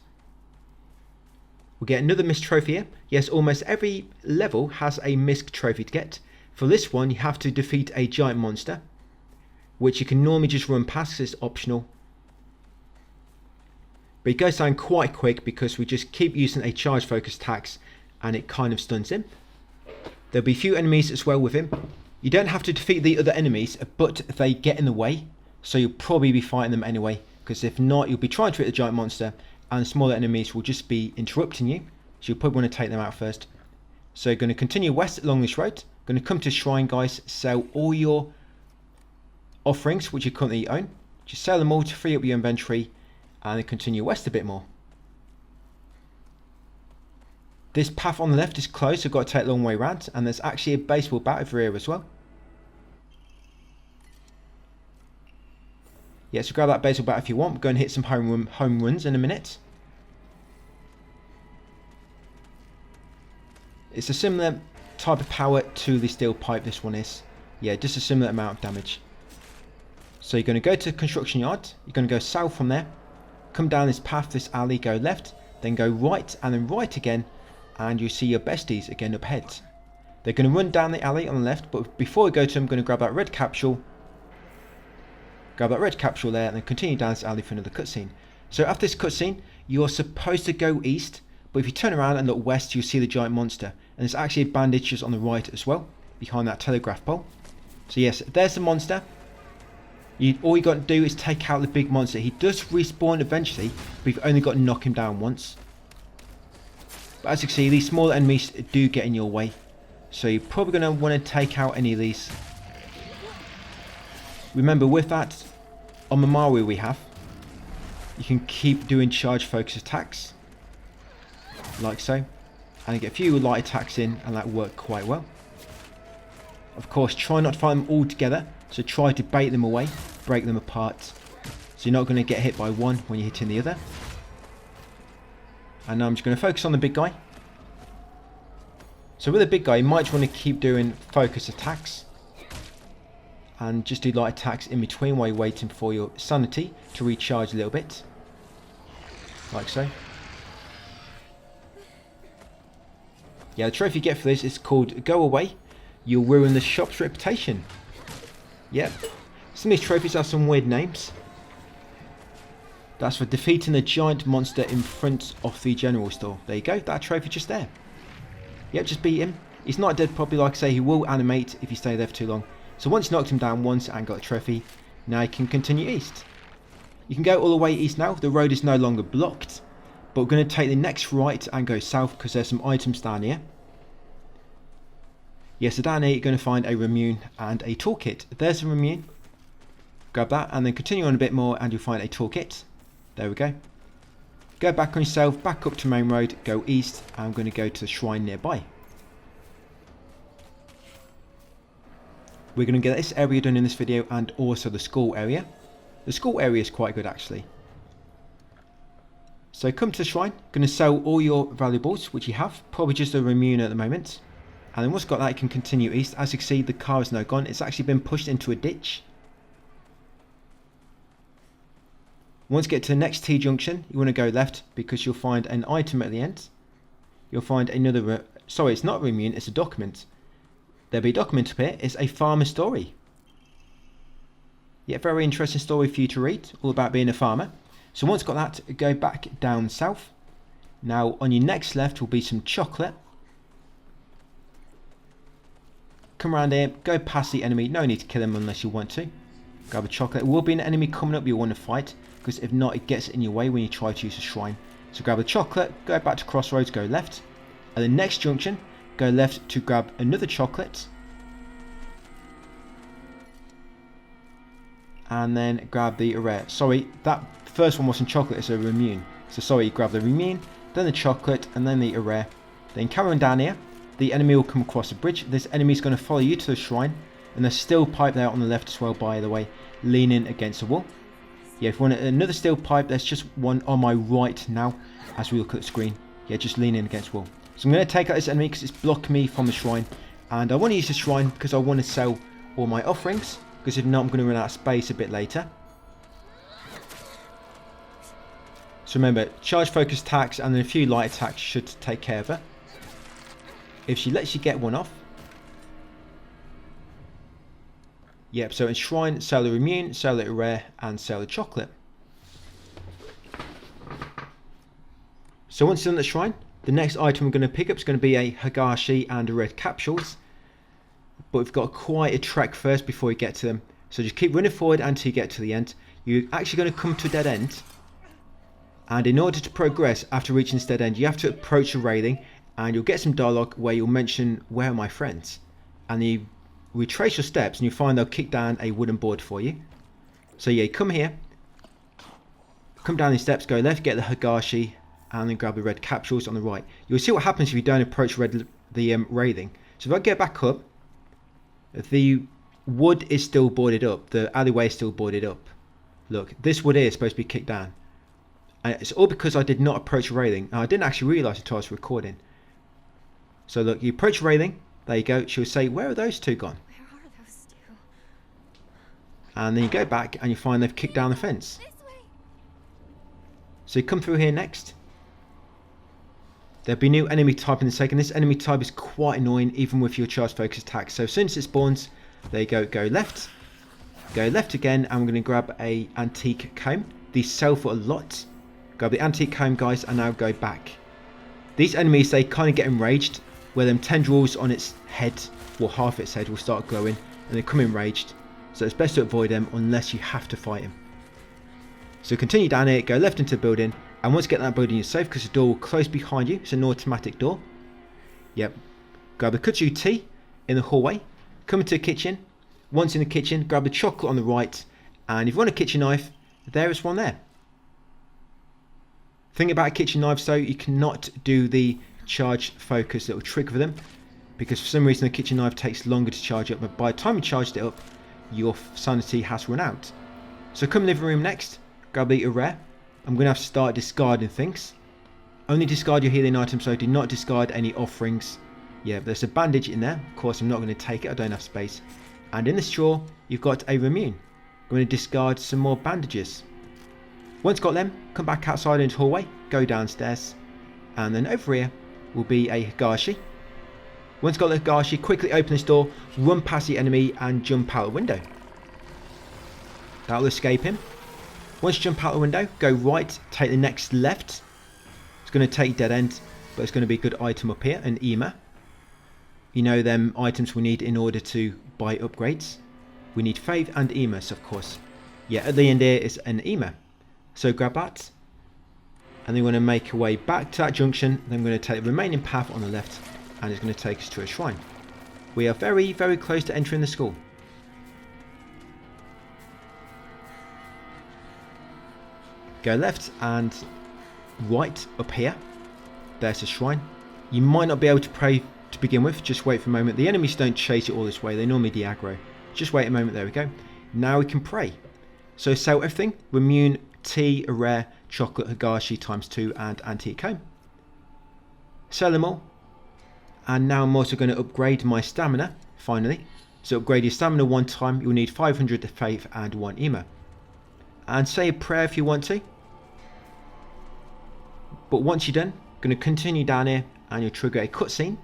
We'll get another mist trophy here. Yes, almost every level has a mist trophy to get. For this one, you have to defeat a giant monster, which you can normally just run past because it's optional. But it goes down quite quick because we just keep using a charge focus attacks and it kind of stuns him. There'll be a few enemies as well with him. You don't have to defeat the other enemies, but they get in the way. So you'll probably be fighting them anyway, because if not, you'll be trying to hit the giant monster and smaller enemies will just be interrupting you. So you'll probably want to take them out first. So you're going to continue west along this road. Going to come to shrine, guys, sell all your offerings which you currently own. Just sell them all to free up your inventory and then continue west a bit more. This path on the left is closed, so I've got to take a long way around, and there's actually a baseball bat over here as well. Yeah, so grab that baseball bat if you want. We're going to hit some home runs in a minute. It's a similar type of power to the steel pipe, this one is. Yeah, just a similar amount of damage. So you're going to go to the construction yard. You're going to go south from there. Come down this path, this alley, go left. Then go right and then right again. And you see your besties again up ahead. They're going to run down the alley on the left. But before we go to them, I'm going to grab that red capsule. Grab that red capsule there and then continue down this alley for another cutscene. So after this cutscene, you are supposed to go east. But if you turn around and look west, you'll see the giant monster. And there's actually a bandage just on the right as well, behind that telegraph pole. So yes, there's the monster. All you got to do is take out the big monster. He does respawn eventually, but you've only got to knock him down once. But as you can see, these small enemies do get in your way. So you're probably going to want to take out any of these. Remember, with that, on the Mario we have, you can keep doing charge focus attacks. Like so. And get a few light attacks in, and that worked quite well. Of course, try not to fight them all together. So try to bait them away, break them apart. So you're not going to get hit by one when you're hitting the other. And now I'm just going to focus on the big guy. So with the big guy, you might want to keep doing focus attacks. And just do light attacks in between while you're waiting for your sanity to recharge a little bit. Like so. Yeah, the trophy you get for this is called Go Away. You'll ruin the shop's reputation. Yep. Some of these trophies have some weird names. That's for defeating the giant monster in front of the general store. There you go, that trophy just there. Yep, just beat him. He's not dead properly, like I say, he will animate if you stay there for too long. So once you knocked him down once and got a trophy, now you can continue east. You can go all the way east now, the road is no longer blocked. But we're going to take the next right and go south because there's some items down here. Yes, so down here you're going to find a Remune and a toolkit. There's a Remune. Grab that and then continue on a bit more and you'll find a toolkit. There we go. Go back on yourself, back up to main road, go east. I'm going to go to the shrine nearby. We're going to get this area done in this video and also the school area. The school area is quite good actually. So come to the shrine, going to sell all your valuables, which you have, probably just a Remune at the moment. And then once you've got that, you can continue east. As you can see, the car is now gone. It's actually been pushed into a ditch. Once you get to the next T-junction, you want to go left because you'll find an item at the end. You'll find another, sorry, it's not Remune, it's a document. There'll be a document up here. It's a farmer story. Yeah, very interesting story for you to read, all about being a farmer. So once you've got that, go back down south. Now on your next left will be some chocolate. Come around here, go past the enemy. No need to kill him unless you want to. Grab a chocolate. There will be an enemy coming up you'll want to fight, because if not, it gets in your way when you try to use a shrine. So grab a chocolate, go back to crossroads, go left. At the next junction, go left to grab another chocolate. And then grab the rare. Sorry, that first one wasn't chocolate, it's a Remune. So sorry, grab the Remune, then the chocolate, and then the rare. Then carry on down here. The enemy will come across the bridge. This enemy is going to follow you to the shrine. And there's steel pipe there on the left as well, by the way, leaning against the wall. Yeah, if you want another steel pipe, there's just one on my right now as we look at the screen. Yeah, just leaning against the wall. So I'm going to take out this enemy because it's blocking me from the shrine. And I want to use the shrine because I want to sell all my offerings. Because if not, I'm going to run out of space a bit later. So remember, charge focus attacks and then a few light attacks should take care of her. If she lets you get one off. Yep, so in shrine, sell the Remune, sell the rare, and sell the chocolate. So once you're done the shrine, the next item we're going to pick up is going to be a Higashi and a red capsules. But we've got quite a trek first before we get to them. So just keep running forward until you get to the end. You're actually going to come to a dead end. And in order to progress after reaching this dead end, you have to approach the railing. And you'll get some dialogue where you'll mention, "Where are my friends?" And you retrace your steps and you find they'll kick down a wooden board for you. So yeah, come here. Come down these steps, go left, get the Higashi, and then grab the red capsules on the right. You'll see what happens if you don't approach the railing. So if I get back up, the wood is still boarded up. The alleyway is still boarded up. Look, this wood here is supposed to be kicked down. And it's all because I did not approach the railing. Now, I didn't actually realise until I was recording. So look, you approach the railing. There you go. She'll say, "Where are those two gone?" Where are those two? And then you go back and you find they've kicked down the fence. This way. So you come through here next. There'll be new enemy type in a second. This enemy type is quite annoying even with your charge focus attack. So as soon as it spawns, there you go, go left. Go left again, and we're going to grab a antique comb. These sell for a lot. Grab the antique comb, guys, and now go back. These enemies, they kind of get enraged, where them tendrils on its head, or half its head, will start glowing, and they come enraged. So it's best to avoid them unless you have to fight them. So continue down here, go left into the building, and once you get that building, you're safe because the door will close behind you. It's an automatic door. Yep. Grab the kutsu tea in the hallway, come into the kitchen. Once in the kitchen, grab the chocolate on the right, and if you want a kitchen knife, there is one there. Thing about kitchen knives though, you cannot do the charge focus little trick with them, because for some reason the kitchen knife takes longer to charge up, but by the time you charged it up, your sanity has run out. So come living room next, grab the rare. I'm going to have to start discarding things. Only discard your healing items, so do not discard any offerings. Yeah, there's a bandage in there. Of course, I'm not going to take it, I don't have space. And in this drawer, you've got a Remune. I'm going to discard some more bandages. Once got them, come back outside into the hallway, go downstairs, and then over here will be a Higashi. Once got the Higashi, quickly open this door, run past the enemy and jump out the window. That will escape him. Once you jump out the window, go right, take the next left. It's going to take dead end, but it's going to be a good item up here, an EMA. You know them items we need in order to buy upgrades. We need Fave and EMAs, of course. Yeah, at the end here is an EMA. So grab that. And then we're going to make our way back to that junction. Then we're going to take the remaining path on the left, and it's going to take us to a shrine. We are very, very close to entering the school. Go left and right up here. There's a shrine. You might not be able to pray to begin with. Just wait for a moment. The enemies don't chase it all this way. They normally de-aggro. Just wait a moment. There we go. Now we can pray. So sell everything. Remune, tea, a rare, chocolate, Higashi ×2 and antique comb. Sell them all. And now I'm also going to upgrade my stamina. Finally. So upgrade your stamina one time. You'll need 500 faith and 1 EMA. And say a prayer if you want to. But once you're done, going to continue down here and you'll trigger a cutscene.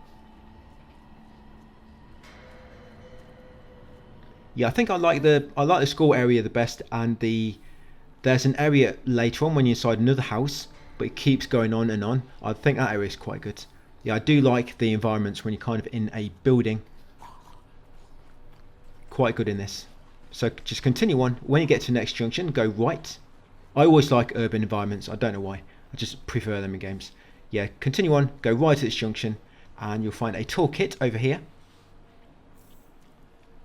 Yeah, I think I like the school area the best, and there's an area later on when you're inside another house, but it keeps going on and on. I think that area is quite good. Yeah, I do like the environments when you're kind of in a building. Quite good in this. So just continue on. When you get to the next junction, go right. I always like urban environments. I don't know why. I just prefer them in games. Yeah, continue on. Go right at this junction, and you'll find a toolkit over here.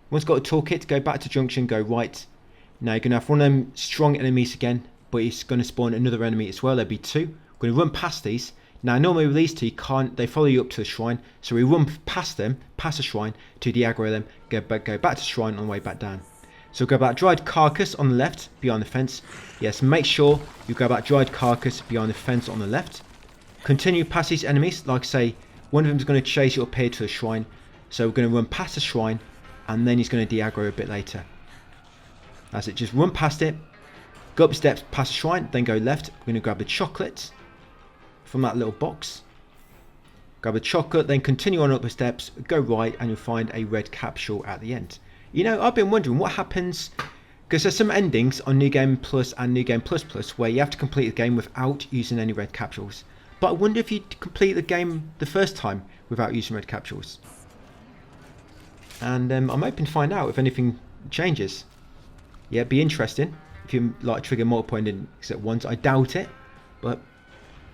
Once you've got a toolkit, go back to junction, go right. Now you're going to have one of them strong enemies again, but it's going to spawn another enemy as well. There'll be 2. We're going to run past these. Now normally with these 2, they follow you up to the shrine, so we run past them, past the shrine, to de-aggro them, go back to the shrine on the way back down. So go back dried carcass on the left, behind the fence. Yes, make sure you go back dried carcass behind the fence on the left. Continue past these enemies. Like I say, one of them is going to chase you up here to the shrine. So we're going to run past the shrine, and then he's going to de-aggro a bit later. That's it, just run past it, go up the steps past the shrine, then go left. We're going to grab the chocolate from that little box. Grab the chocolate, then continue on up the steps, go right, and you'll find a red capsule at the end. You know, I've been wondering what happens, because there's some endings on New Game Plus and New Game Plus Plus where you have to complete the game without using any red capsules. But I wonder if you complete the game the first time without using red capsules. And I'm hoping to find out if anything changes. Yeah, it'd be interesting if you like trigger multiple endings at once. I doubt it, but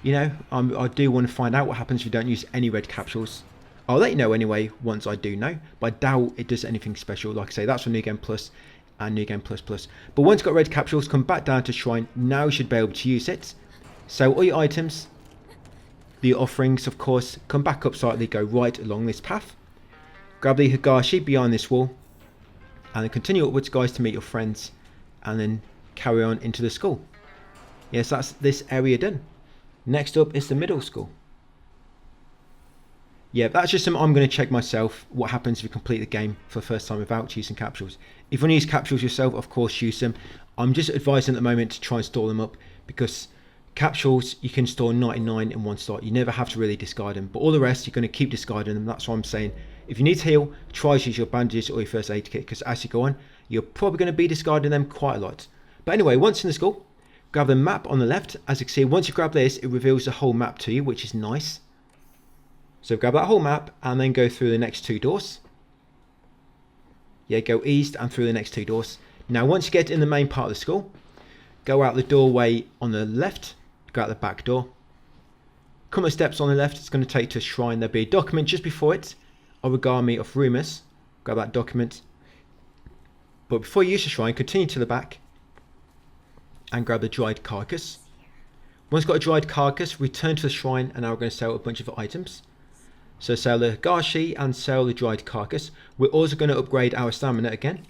you know, I do want to find out what happens if you don't use any red capsules. I'll let you know anyway once I do know, but I doubt it does anything special. Like I say, that's for New Game Plus and New Game Plus Plus. But once you've got red capsules, come back down to Shrine. Now you should be able to use it. So all your items, the offerings, of course, come back up slightly, go right along this path. Grab the Higashi behind this wall, and then continue upwards, guys, to meet your friends, and then carry on into the school. Yes, that's this area done. Next up is the middle school. Yeah, that's just something I'm going to check myself, what happens if you complete the game for the first time without using capsules. If you want to use capsules yourself, of course use them. I'm just advising at the moment to try and store them up, because capsules, you can store 99 in one slot. You never have to really discard them, but all the rest, you're going to keep discarding them. That's why I'm saying, if you need to heal, try to use your bandages or your first aid kit, because as you go on, you're probably going to be discarding them quite a lot. But anyway, once in the school, grab the map on the left. As you can see, once you grab this, it reveals the whole map to you, which is nice. So grab that whole map and then go through the next 2 doors. Yeah, go east and through the next 2 doors. Now once you get in the main part of the school, go out the doorway on the left, go out the back door. Couple of steps on the left, it's going to take you to a shrine. There'll be a document just before it, Origami of Rumours. Grab that document. But before you use the shrine, continue to the back and grab the dried carcass. Once you've got a dried carcass, return to the shrine, and now we're going to sell a bunch of items. So sell the Gashi and sell the dried carcass. We're also going to upgrade our stamina again,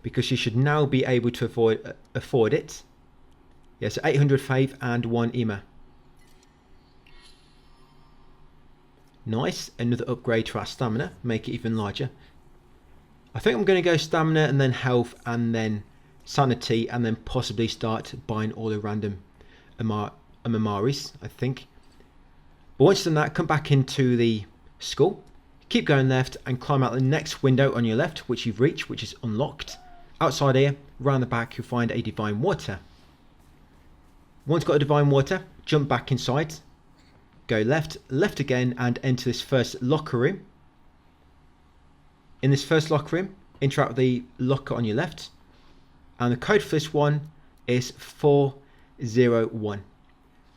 because you should now be able to afford it. Yes, 800 faith and 1 EMA. Nice, another upgrade to our stamina, make it even larger. I think I'm going to go stamina and then health and then sanity, and then possibly start buying all the random Amamaris, I think. But once you've done that, come back into the school, keep going left and climb out the next window on your left, which you've reached, which is unlocked. Outside here, round the back, you'll find a divine water. Once you've got a divine water, jump back inside, go left, left again, and enter this first locker room. In this first locker room, interact with the locker on your left, and the code for this one is 401.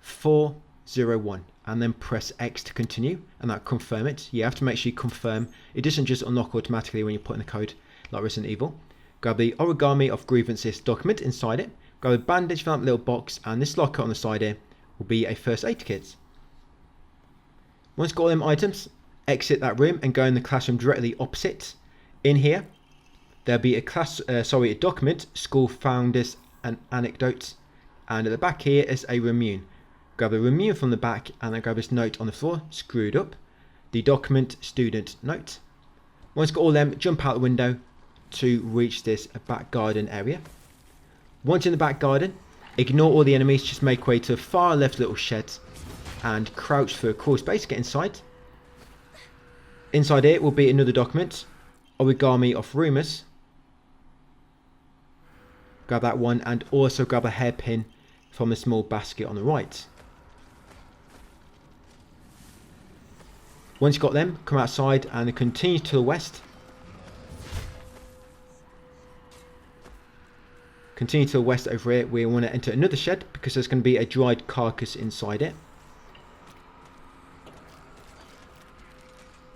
401, and then press X to continue, and that confirm it. You have to make sure you confirm. It doesn't just unlock automatically when you put in the code like Resident Evil. Grab the Origami of Grievances document inside it, grab a bandage from that little box, and this locker on the side here will be a first aid kit. Once you've got all them items, exit that room and go in the classroom directly opposite. In here, there'll be a document, School Founders and Anecdotes, and at the back here is a Remune. Grab a Remune from the back and then grab this note on the floor, screwed up. The document, student note. Once you've got all them, jump out the window to reach this back garden area. Once in the back garden, ignore all the enemies, just make way to the far left little shed and crouch for a crawl space, get inside. Inside here will be another document, Origami of Rumours. Grab that one and also grab a hairpin from the small basket on the right. Once you've got them, come outside and continue to the west. Continue to the west over here. We want to enter another shed because there's going to be a dried carcass inside it.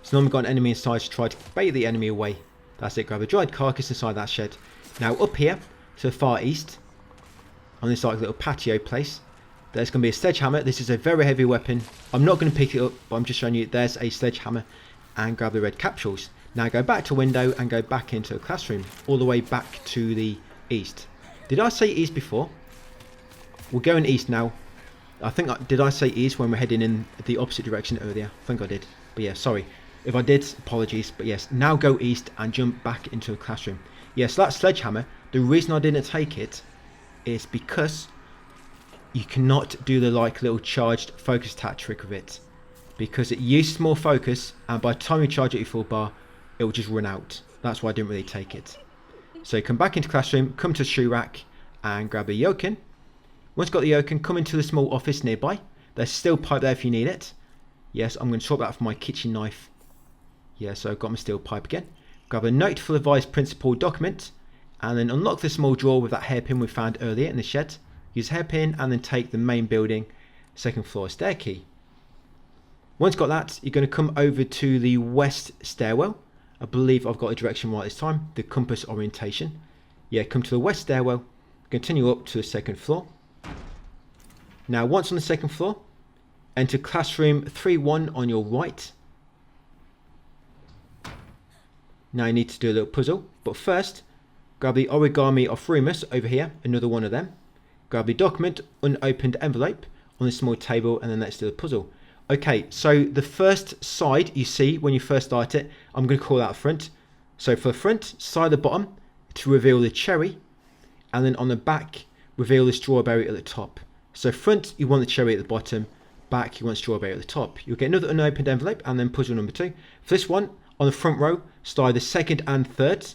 So now we've got an enemy inside to try to bait the enemy away. That's it, grab a dried carcass inside that shed. Now up here to the far east, on this like little patio place, there's going to be a sledgehammer. This is a very heavy weapon. I'm not going to pick it up, but I'm just showing you there's a sledgehammer, and grab the red capsules. Now go back to window and go back into the classroom, all the way back to the east. Did I say east before? We're going east now. I think, did I say east when we're heading in the opposite direction earlier? I think I did. But yeah, sorry. If I did, apologies. But yes, now go east and jump back into the classroom. Yes, that sledgehammer, the reason I didn't take it is because you cannot do the like little charged focus attack trick with it. Because it uses more focus, and by the time you charge it your full bar, it will just run out. That's why I didn't really take it. So come back into classroom, come to the shoe rack and grab a yoken. Once you've got the yoken, come into the small office nearby. There's still pipe there if you need it. Yes, I'm going to swap that for my kitchen knife. Yeah, so I've got my steel pipe again. Grab a note for the vice principal document, and then unlock the small drawer with that hairpin we found earlier in the shed. Use hairpin and then take the main building, second floor stair key. Once you've got that, you're going to come over to the west stairwell. I believe I've got the direction right this time, the compass orientation. Yeah, come to the west stairwell, continue up to the second floor. Now once on the second floor, enter classroom 3-1 on your right. Now you need to do a little puzzle, but first, grab the Origami of Rumours over here, another one of them. Grab the document, unopened envelope on this small table, and then let's do the puzzle. Okay, so the first side you see when you first start it, I'm going to call that front. So for the front, side the bottom to reveal the cherry, and then on the back, reveal the strawberry at the top. So front, you want the cherry at the bottom, back, you want strawberry at the top. You'll get another unopened envelope, and then puzzle number 2. For this one, on the front row, slide the second and third.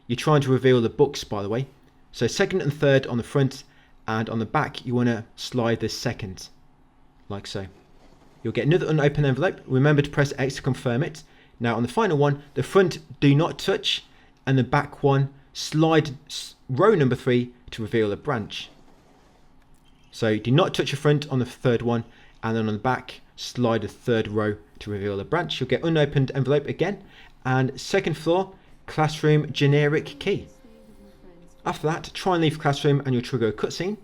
You're trying to reveal the books, by the way. So second and third on the front, and on the back, you want to slide the second, like so. you'll get another unopened envelope. Remember to press X to confirm it. Now on the final one, the front do not touch, and the back one, slide row number 3 to reveal a branch. So do not touch the front on the third one, and then on the back, slide the third row to reveal a branch. You'll get unopened envelope again. And second floor, classroom generic key. After that, try and leave classroom and you'll trigger a cutscene.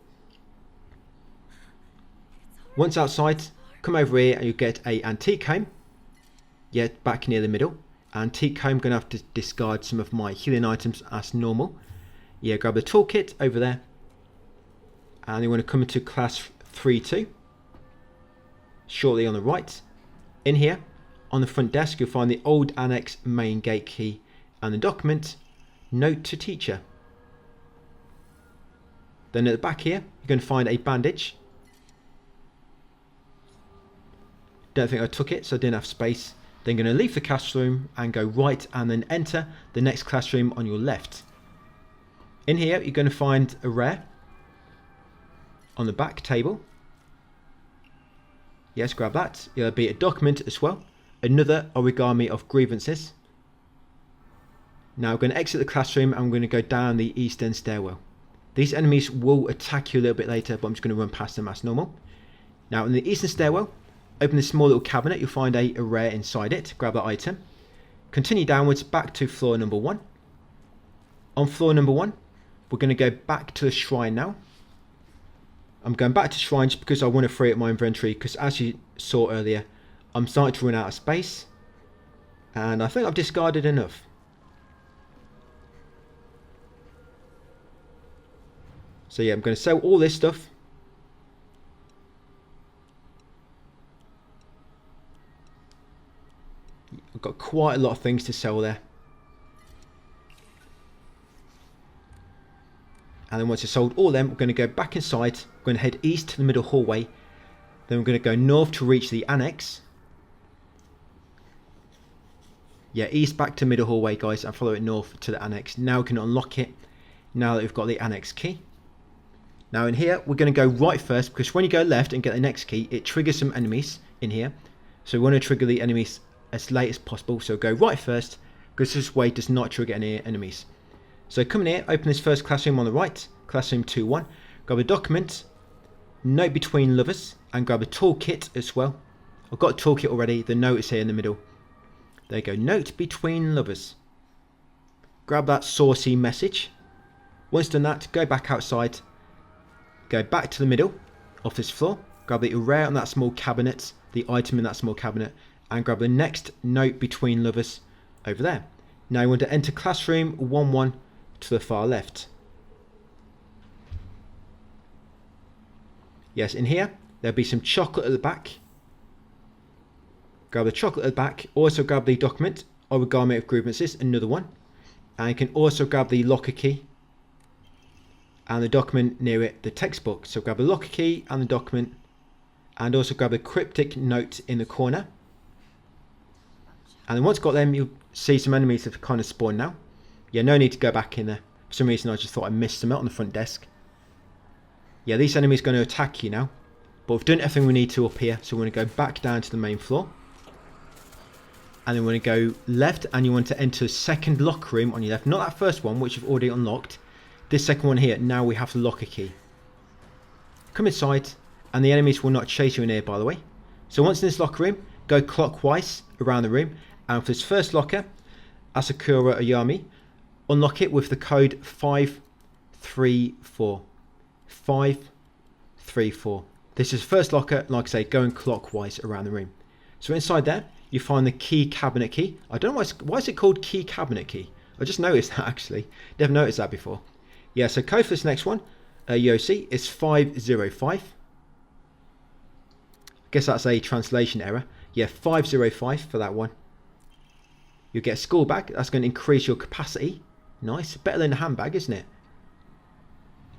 Once outside, come over here and you'll get a antique comb. Yeah, back near the middle. Antique comb, going to have to discard some of my healing items as normal. Yeah, grab the toolkit over there. And you want to come into class 3-2. Shortly on the right. In here, on the front desk, you'll find the old annex main gate key and the document, note to teacher. Then at the back here, you're going to find a bandage. Don't think I took it, so I didn't have space. Then going to leave the classroom and go right and then enter the next classroom on your left. In here, you're going to find a rare on the back table. Yes, grab that. There'll be a document as well. Another origami of grievances. Now we're going to exit the classroom and we're going to go down the eastern stairwell. These enemies will attack you a little bit later, but I'm just going to run past them as normal. Now in the eastern stairwell, open this small little cabinet. You'll find a rare inside it. Grab that item. Continue downwards back to floor number 1. On floor number 1, we're going to go back to the shrine now. I'm going back to shrines because I want to free up my inventory, because as you saw earlier, I'm starting to run out of space. And I think I've discarded enough. So yeah, I'm going to sell all this stuff. I've got quite a lot of things to sell there. And then once I've sold all them, we're going to go back inside. We're going to head east to the middle hallway. Then we're going to go north to reach the annex. Yeah, east back to middle hallway, guys, and follow it north to the annex. Now we can unlock it, now that we've got the annex key. Now in here, we're going to go right first, because when you go left and get the next key, it triggers some enemies in here. So we want to trigger the enemies as late as possible. So go right first, because this way does not trigger any enemies. So come in here, open this first classroom on the right, classroom 2-1. Grab a document, note between lovers, and grab a toolkit as well. I've got a toolkit already, the note is here in the middle. There you go, note between lovers. Grab that saucy message. Once done that, go back outside. Go back to the middle of this floor. Grab the rare on that small cabinet, the item in that small cabinet, and grab the next note between lovers over there. Now you want to enter classroom 1-1 to the far left. Yes, in here, there'll be some chocolate at the back. Grab the chocolate at the back. Also grab the document, origami of grievances, another one. And you can also grab the locker key. And the document near it, the textbook. So grab the locker key and the document. And also grab the cryptic note in the corner. And then once got them, you'll see some enemies have kind of spawned now. Yeah, no need to go back in there. For some reason I just thought I missed them out on the front desk. Yeah, these enemies are going to attack you now. But we've done everything we need to up here. So we're going to go back down to the main floor. And then we're going to go left, and you want to enter the second locker room on your left. Not that first one, which you've already unlocked. This second one here, now we have the locker key. Come inside, and the enemies will not chase you in here, by the way. So once in this locker room, go clockwise around the room. And for this first locker, Asakura Oyami, unlock it with the code 534. 534. This is the first locker, like I say, going clockwise around the room. So inside there, you find the key cabinet key. I don't know why is it called key cabinet key. I just noticed that actually. Never noticed that before. Yeah, so code for this next one, Yosi, is 505. I guess that's a translation error. Yeah, 505 for that one. You'll get a school bag. That's going to increase your capacity. Nice. Better than a handbag, isn't it?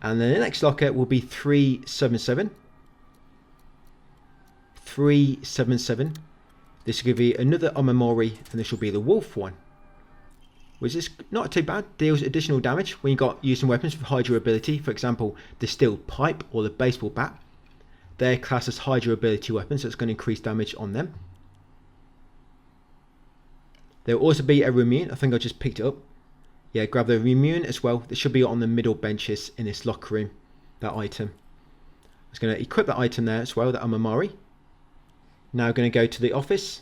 And then the next locker will be 377. 377. This will give you another Omamori, and this will be the wolf one. Which is not too bad. Deals additional damage when you got using weapons with high durability. For example, the steel pipe or the baseball bat. They're classed as high durability weapons, so it's going to increase damage on them. There will also be a Remune. I think I just picked it up. Yeah, grab the Remune as well. That should be on the middle benches in this locker room. That item. I was going to equip that item there as well, that Amamari. Now we're going to go to the office.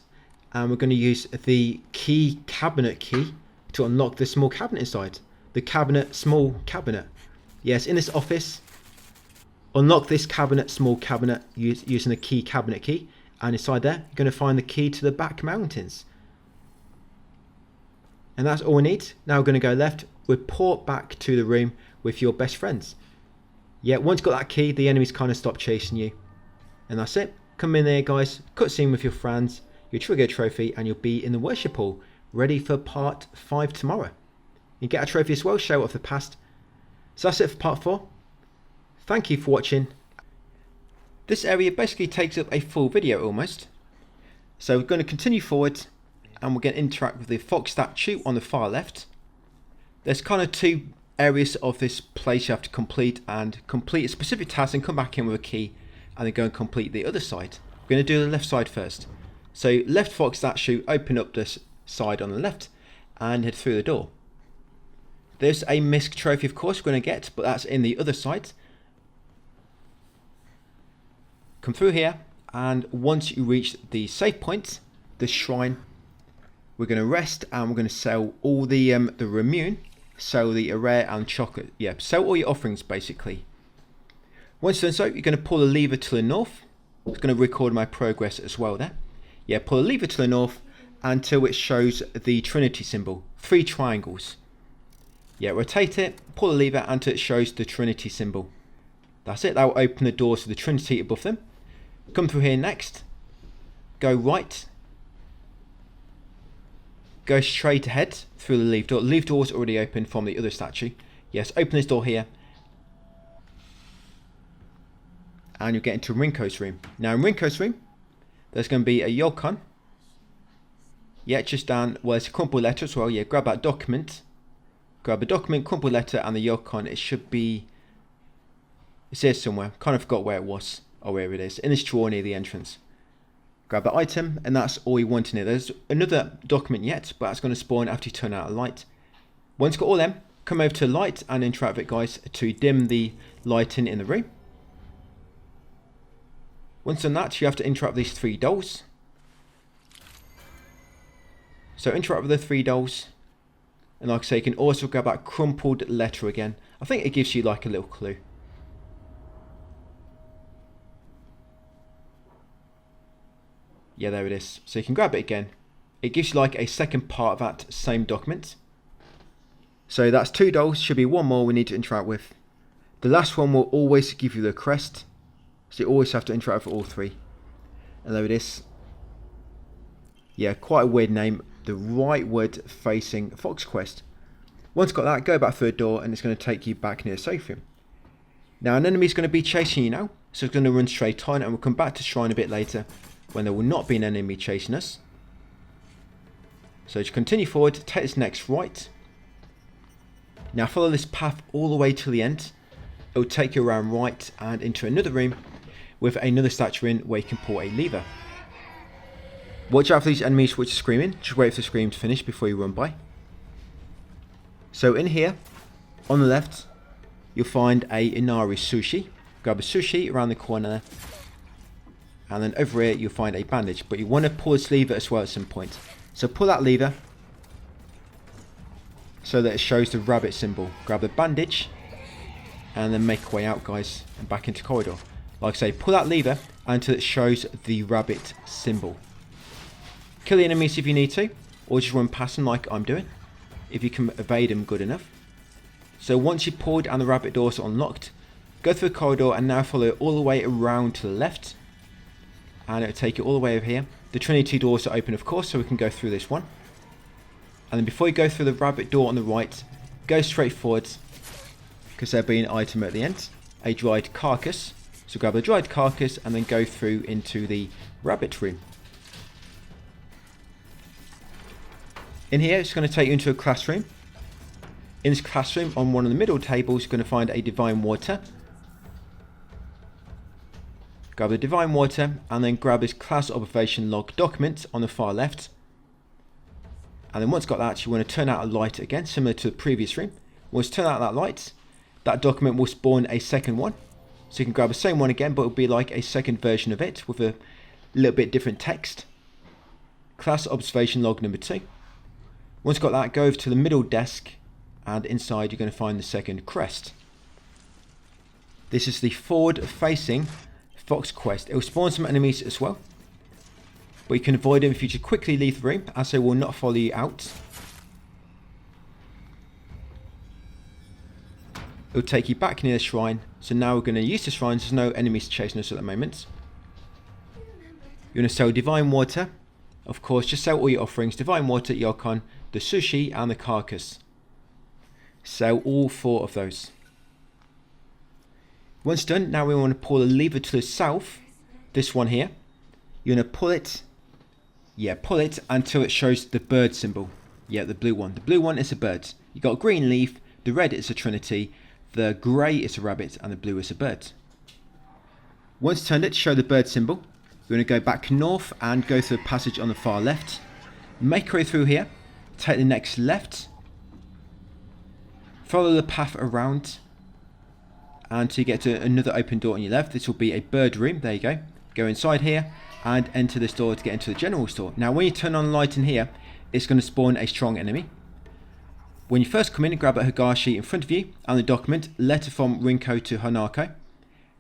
And we're going to use the cabinet key to unlock the small cabinet inside. The small cabinet. Yes, in this office. Unlock this small cabinet using the cabinet key. And inside there, you're going to find the key to the back mountains. And that's all we need. Now we're going to go left. Report back to the room with your best friends. Yeah, once you got that key, the enemies kind of stop chasing you. And that's it. Come in there, guys. Cutscene with your friends. Your trigger trophy, and you'll be in the worship hall, ready for part 5 tomorrow. You get a trophy as well, show off the past. So that's it for part 4. Thank you for watching. This area basically takes up a full video almost. So we're going to continue forward, and we're going to interact with the fox statue on the far left. There's kind of 2 areas of this place you have to complete, and complete a specific task and come back in with a key, and then go and complete the other side. We're going to do the left side first. So left fox statue, open up this side on the left and head through the door. There's a misc trophy of course we're going to get, but that's in the other side. Come through here, and once you reach the save point, the shrine, we're going to rest and we're going to sell all the Remune, sell the rare and chocolate. Yeah, sell all your offerings basically. Once done so, you're going to pull the lever to the north. It's going to record my progress as well there. Yeah, pull the lever to the north until it shows the Trinity symbol. 3 triangles. Yeah, rotate it, pull the lever until it shows the Trinity symbol. That's it, that will open the doors to the Trinity above them. Come through here next. Go right. Go straight ahead through the leaf door. The leaf door is already open from the other statue. Yes, open this door here. And you'll get into Rinko's room. Now in Rinko's room, there's going to be a Yokon. Yeah, just down, well, it's a crumpled letter as well. Yeah, grab that document. Grab a document, crumpled letter, and the Yokon. It should be, it's here somewhere. Kind of forgot where it was, or where it is. In this drawer near the entrance. Grab that item, and that's all you want in it. There's another document yet, but that's going to spawn after you turn out a light. Once you've got all them, come over to light and interact with it, guys, to dim the lighting in the room. Once done that, you have to interact with these 3 dolls. So interact with the 3 dolls. And like I say, you can also grab that crumpled letter again. I think it gives you like a little clue. Yeah, there it is. So you can grab it again. It gives you like a second part of that same document. So that's 2 dolls. Should be 1 more we need to interact with. The last one will always give you the crest. So you always have to interact with all 3. And there it is. Yeah, quite a weird name. The rightward facing Fox Quest. Once you've got that, go back through the door and it's going to take you back near the safe room. Now an enemy's going to be chasing you now. So it's going to run straight on, and we'll come back to Shrine a bit later when there will not be an enemy chasing us. So just continue forward, take this next right. Now follow this path all the way to the end. It will take you around right and into another room with another statue in where you can pull a lever. Watch out for these enemies which are screaming. Just wait for the scream to finish before you run by. So in here, on the left, you'll find a Inari sushi. Grab a sushi around the corner there. And then over here, you'll find a bandage. But you want to pull this lever as well at some point. So pull that lever so that it shows the rabbit symbol. Grab the bandage and then make your way out, guys, and back into the corridor. Like I say, pull that lever until it shows the rabbit symbol. Kill the enemies if you need to, or just run past them like I'm doing, if you can evade them good enough. So once you've pulled and the rabbit doors are unlocked, go through the corridor and now follow it all the way around to the left. And it'll take you all the way over here. The Trinity doors are open, of course, so we can go through this one. And then before you go through the rabbit door on the right, go straight forwards, because there'll be an item at the end, a dried carcass. So grab a dried carcass and then go through into the rabbit room. In here, it's going to take you into a classroom. In this classroom, on one of the middle tables, you're going to find a divine water. Grab the Divine Water and then grab this class observation log document on the far left. And then once got that, you want to turn out a light again, similar to the previous room. Once you turn out that light, that document will spawn a second one. So you can grab the same one again, but it'll be like a second version of it with a little bit different text. Class observation log number 2. Once got that, go over to the middle desk and inside you're going to find the second crest. This is the forward facing Fox quest. It will spawn some enemies as well, but you can avoid them if you just quickly leave the room, as they will not follow you out. It will take you back near the shrine. So now we're going to use the shrine. There's no enemies chasing us at the moment. You're going to sell Divine Water. Of course, just sell all your offerings. Divine Water, Yokon, the Sushi and the Carcass. Sell all 4 of those. Once done, now we want to pull the lever to the south. This one here. You're going to pull it. Yeah, pull it until it shows the bird symbol. Yeah, the blue one. The blue one is a bird. You got a green leaf. The red is a trinity. The grey is a rabbit and the blue is a bird. Once turned it to show the bird symbol, you're going to go back north and go through a passage on the far left. Make your way through here. Take the next left. Follow the path around until you get to another open door on your left. This will be a bird room. There you go. Go inside here and enter this door to get into the general store. Now when you turn on the light in here, it's going to spawn a strong enemy. When you first come in, grab a Higashi in front of you and the document, letter from Rinko to Hanako.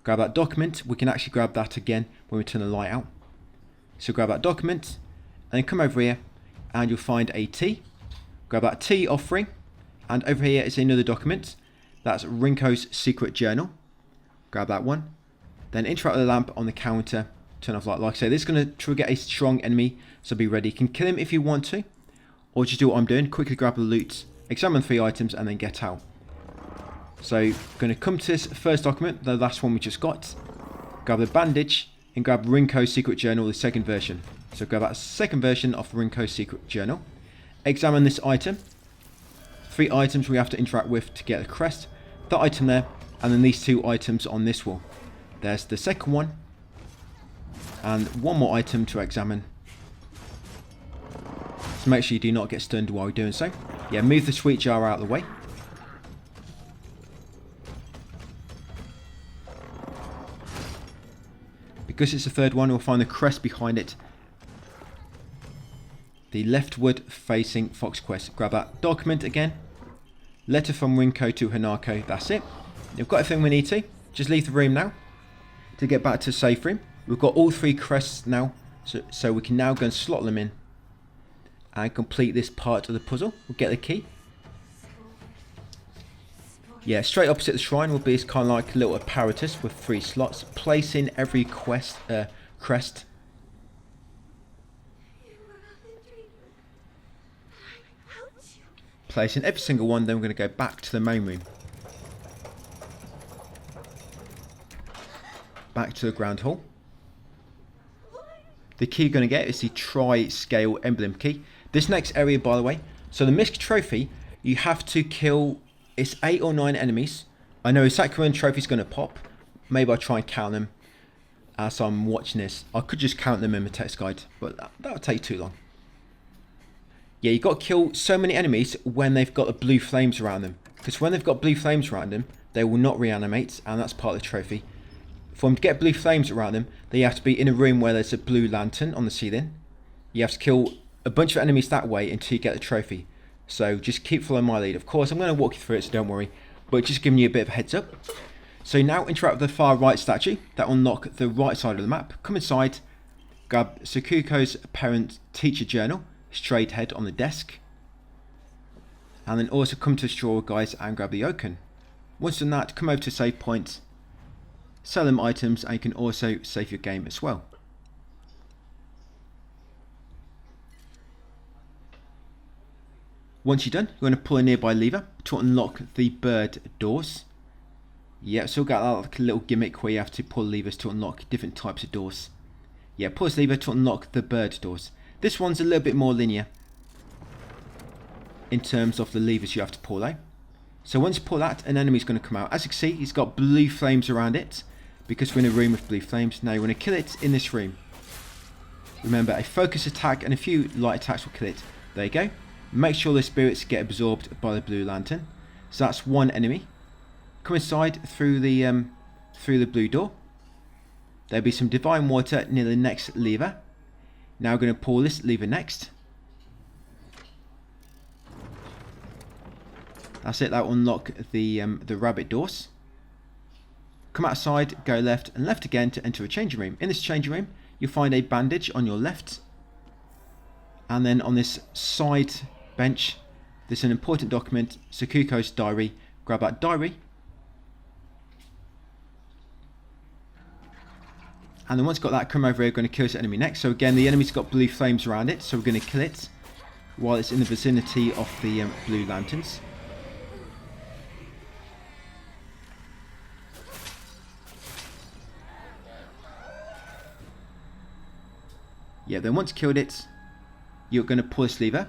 Grab that document. We can actually grab that again when we turn the light out. So grab that document and then come over here and you'll find a tea. Grab that tea offering, and over here is another document. That's Rinko's secret journal. Grab that one. Then interact with the lamp on the counter. Turn off light. Like I say, this is going to trigger a strong enemy, so be ready. You can kill him if you want to, or just do what I'm doing. Quickly grab the loot, examine 3 items, and then get out. So, going to come to this first document, the last one we just got. Grab the bandage and grab Rinko's secret journal, the second version. So grab that second version of Rinko's secret journal. Examine this item. 3 items we have to interact with to get the crest. That item there, and then these 2 items on this wall. There's the second one, and 1 more item to examine. So make sure you do not get stunned while you're doing so. Yeah, move the sweet jar out of the way. Because it's the third one, we'll find the crest behind it. The leftward facing Fox quest. Grab that document again. Letter from Rinko to Hanako. That's it. We've got everything we need to. Just leave the room now to get back to the safe room. We've got all 3 crests now, so we can now go and slot them in and complete this part of the puzzle. We'll get the key. Yeah, straight opposite the shrine will be this kind of like a little apparatus with 3 slots. Place in every crest. Place in every single one, then we're going to go back to the main room. Back to the ground hall. The key you're going to get is the Tri-Scale Emblem key. This next area, by the way, so the Misc Trophy, you have to kill, it's 8 or 9 enemies. I know exactly when the trophy's going to pop. Maybe I'll try and count them as I'm watching this. I could just count them in my text guide, but that would take too long. Yeah, you've got to kill so many enemies when they've got the blue flames around them. Because when they've got blue flames around them, they will not reanimate, and that's part of the trophy. For them to get blue flames around them, they have to be in a room where there's a blue lantern on the ceiling. You have to kill a bunch of enemies that way until you get the trophy. So just keep following my lead. Of course, I'm going to walk you through it, so don't worry. But just giving you a bit of a heads up. So now interact with the far right statue. That will unlock the right side of the map. Come inside, grab Suko's parent teacher journal. Straight ahead on the desk, and then also come to the drawer, guys, and grab the Yokon. Once done that, come over to save point, sell them items, and you can also save your game as well. Once you're done, you're going to pull a nearby lever to unlock the bird doors. Yeah, so got that like a little gimmick where you have to pull levers to unlock different types of doors. Yeah, pull this lever to unlock the bird doors. This one's a little bit more linear in terms of the levers you have to pull out. So once you pull that, an enemy's going to come out. As you can see, he's got blue flames around it. because we're in a room with blue flames. Now you want to kill it in this room. Remember, a focus attack and a few light attacks will kill it. There you go. Make sure the spirits get absorbed by the blue lantern. So that's one enemy. Come inside through the blue door. There'll be some divine water near the next lever. Now we're going to pull this lever next. That's it. That will unlock the rabbit doors. Come outside, go left and left again to enter a changing room. In this changing room, you'll find a bandage on your left. And then on this side bench, there's an important document, Suko's diary. Grab that diary. And then once you've got that, come over here, we're going to kill this enemy next. So again, the enemy's got blue flames around it, so we're going to kill it while it's in the vicinity of the blue lanterns. Yeah, then once you killed it, you're going to pull this lever.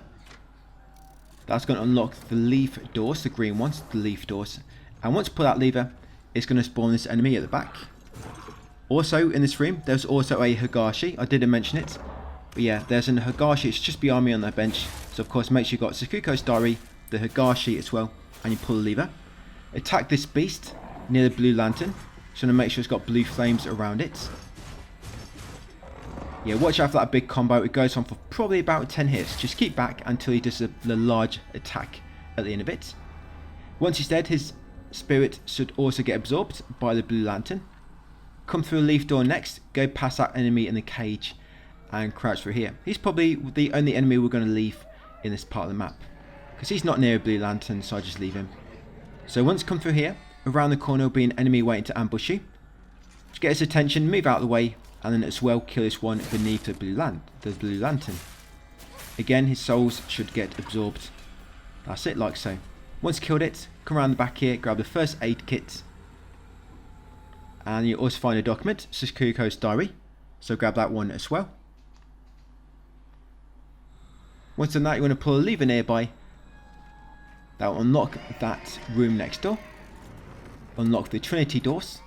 That's going to unlock the leaf doors, the green ones, the leaf doors. And once you pull that lever, it's going to spawn this enemy at the back. Also, in this room, there's also a Higashi. I didn't mention it. But yeah, there's an Higashi. It's just behind me on that bench. So, of course, make sure you've got Suko's diary, the Higashi as well, and you pull the lever. Attack this beast near the blue lantern. Just want to make sure it's got blue flames around it. Yeah, watch out for that big combo. It goes on for probably about 10 hits. Just keep back until he does the large attack at the end of it. Once he's dead, his spirit should also get absorbed by the blue lantern. Come through a leaf door next. Go past that enemy in the cage and crouch through here. He's probably the only enemy we're going to leave in this part of the map, because he's not near a blue lantern, so I just leave him. So once you come through here, around the corner will be an enemy waiting to ambush you. Just get his attention, move out of the way, and then as well kill this one beneath the blue lantern. Again, his souls should get absorbed. That's it, like so. Once killed it, come around the back here, grab the first aid kit. And you'll also find a document, Suko's diary. So grab that one as well. Once done that, you want to pull a lever nearby. That will unlock that room next door. Unlock the Trinity doors.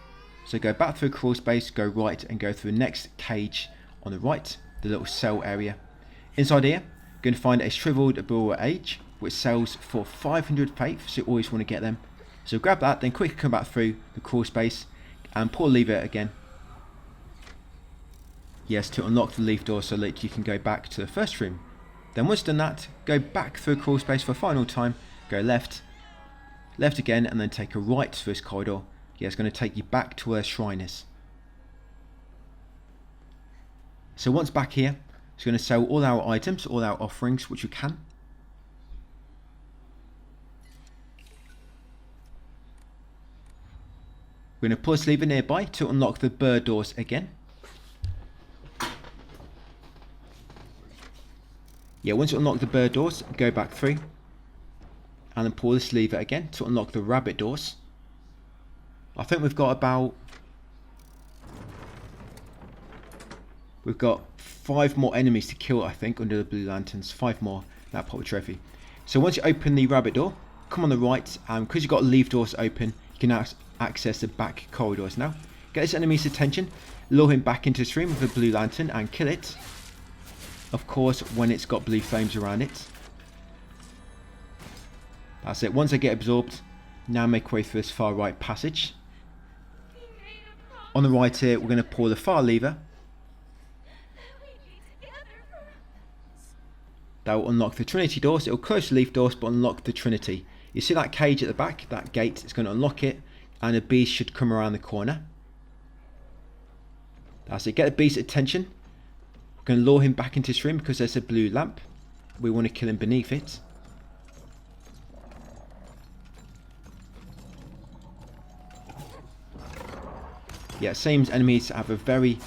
So go back through a crawl space, go right and go through the next cage on the right, the little cell area. Inside here, you're going to find a shriveled Abura Age, which sells for 500 faith, so you always want to get them. So grab that, then quickly come back through the crawl space and pull lever again. Yes, to unlock the leaf door so that you can go back to the first room. Then once done that, go back through a crawl space for a final time, go left, left again, and then take a right through this corridor. Yeah, it's going to take you back to where the shrine is. So once back here, it's going to sell all our items, all our offerings, which you can. We're going to pull this lever nearby to unlock the bird doors again. Yeah, once you unlock the bird doors, go back through. And then pull this lever again to unlock the rabbit doors. I think we've got 5 more enemies to kill, I think, under the blue lanterns. 5 more, that pop trophy. So once you open the rabbit door, come on the right, and because you've got leaf doors open, you can now access the back corridors now. Get this enemy's attention, lure him back into this room with a blue lantern and kill it. Of course, when it's got blue flames around it. That's it. Once they get absorbed, now make way through this far right passage. On the right here, we're going to pull the far lever. That will unlock the Trinity doors. It will close the leaf doors, but unlock the Trinity. You see that cage at the back, that gate? It's going to unlock it, and a beast should come around the corner. That's it. Get the beast's attention. We're going to lure him back into this room because there's a blue lamp. We want to kill him beneath it. Yeah, seems enemies have a very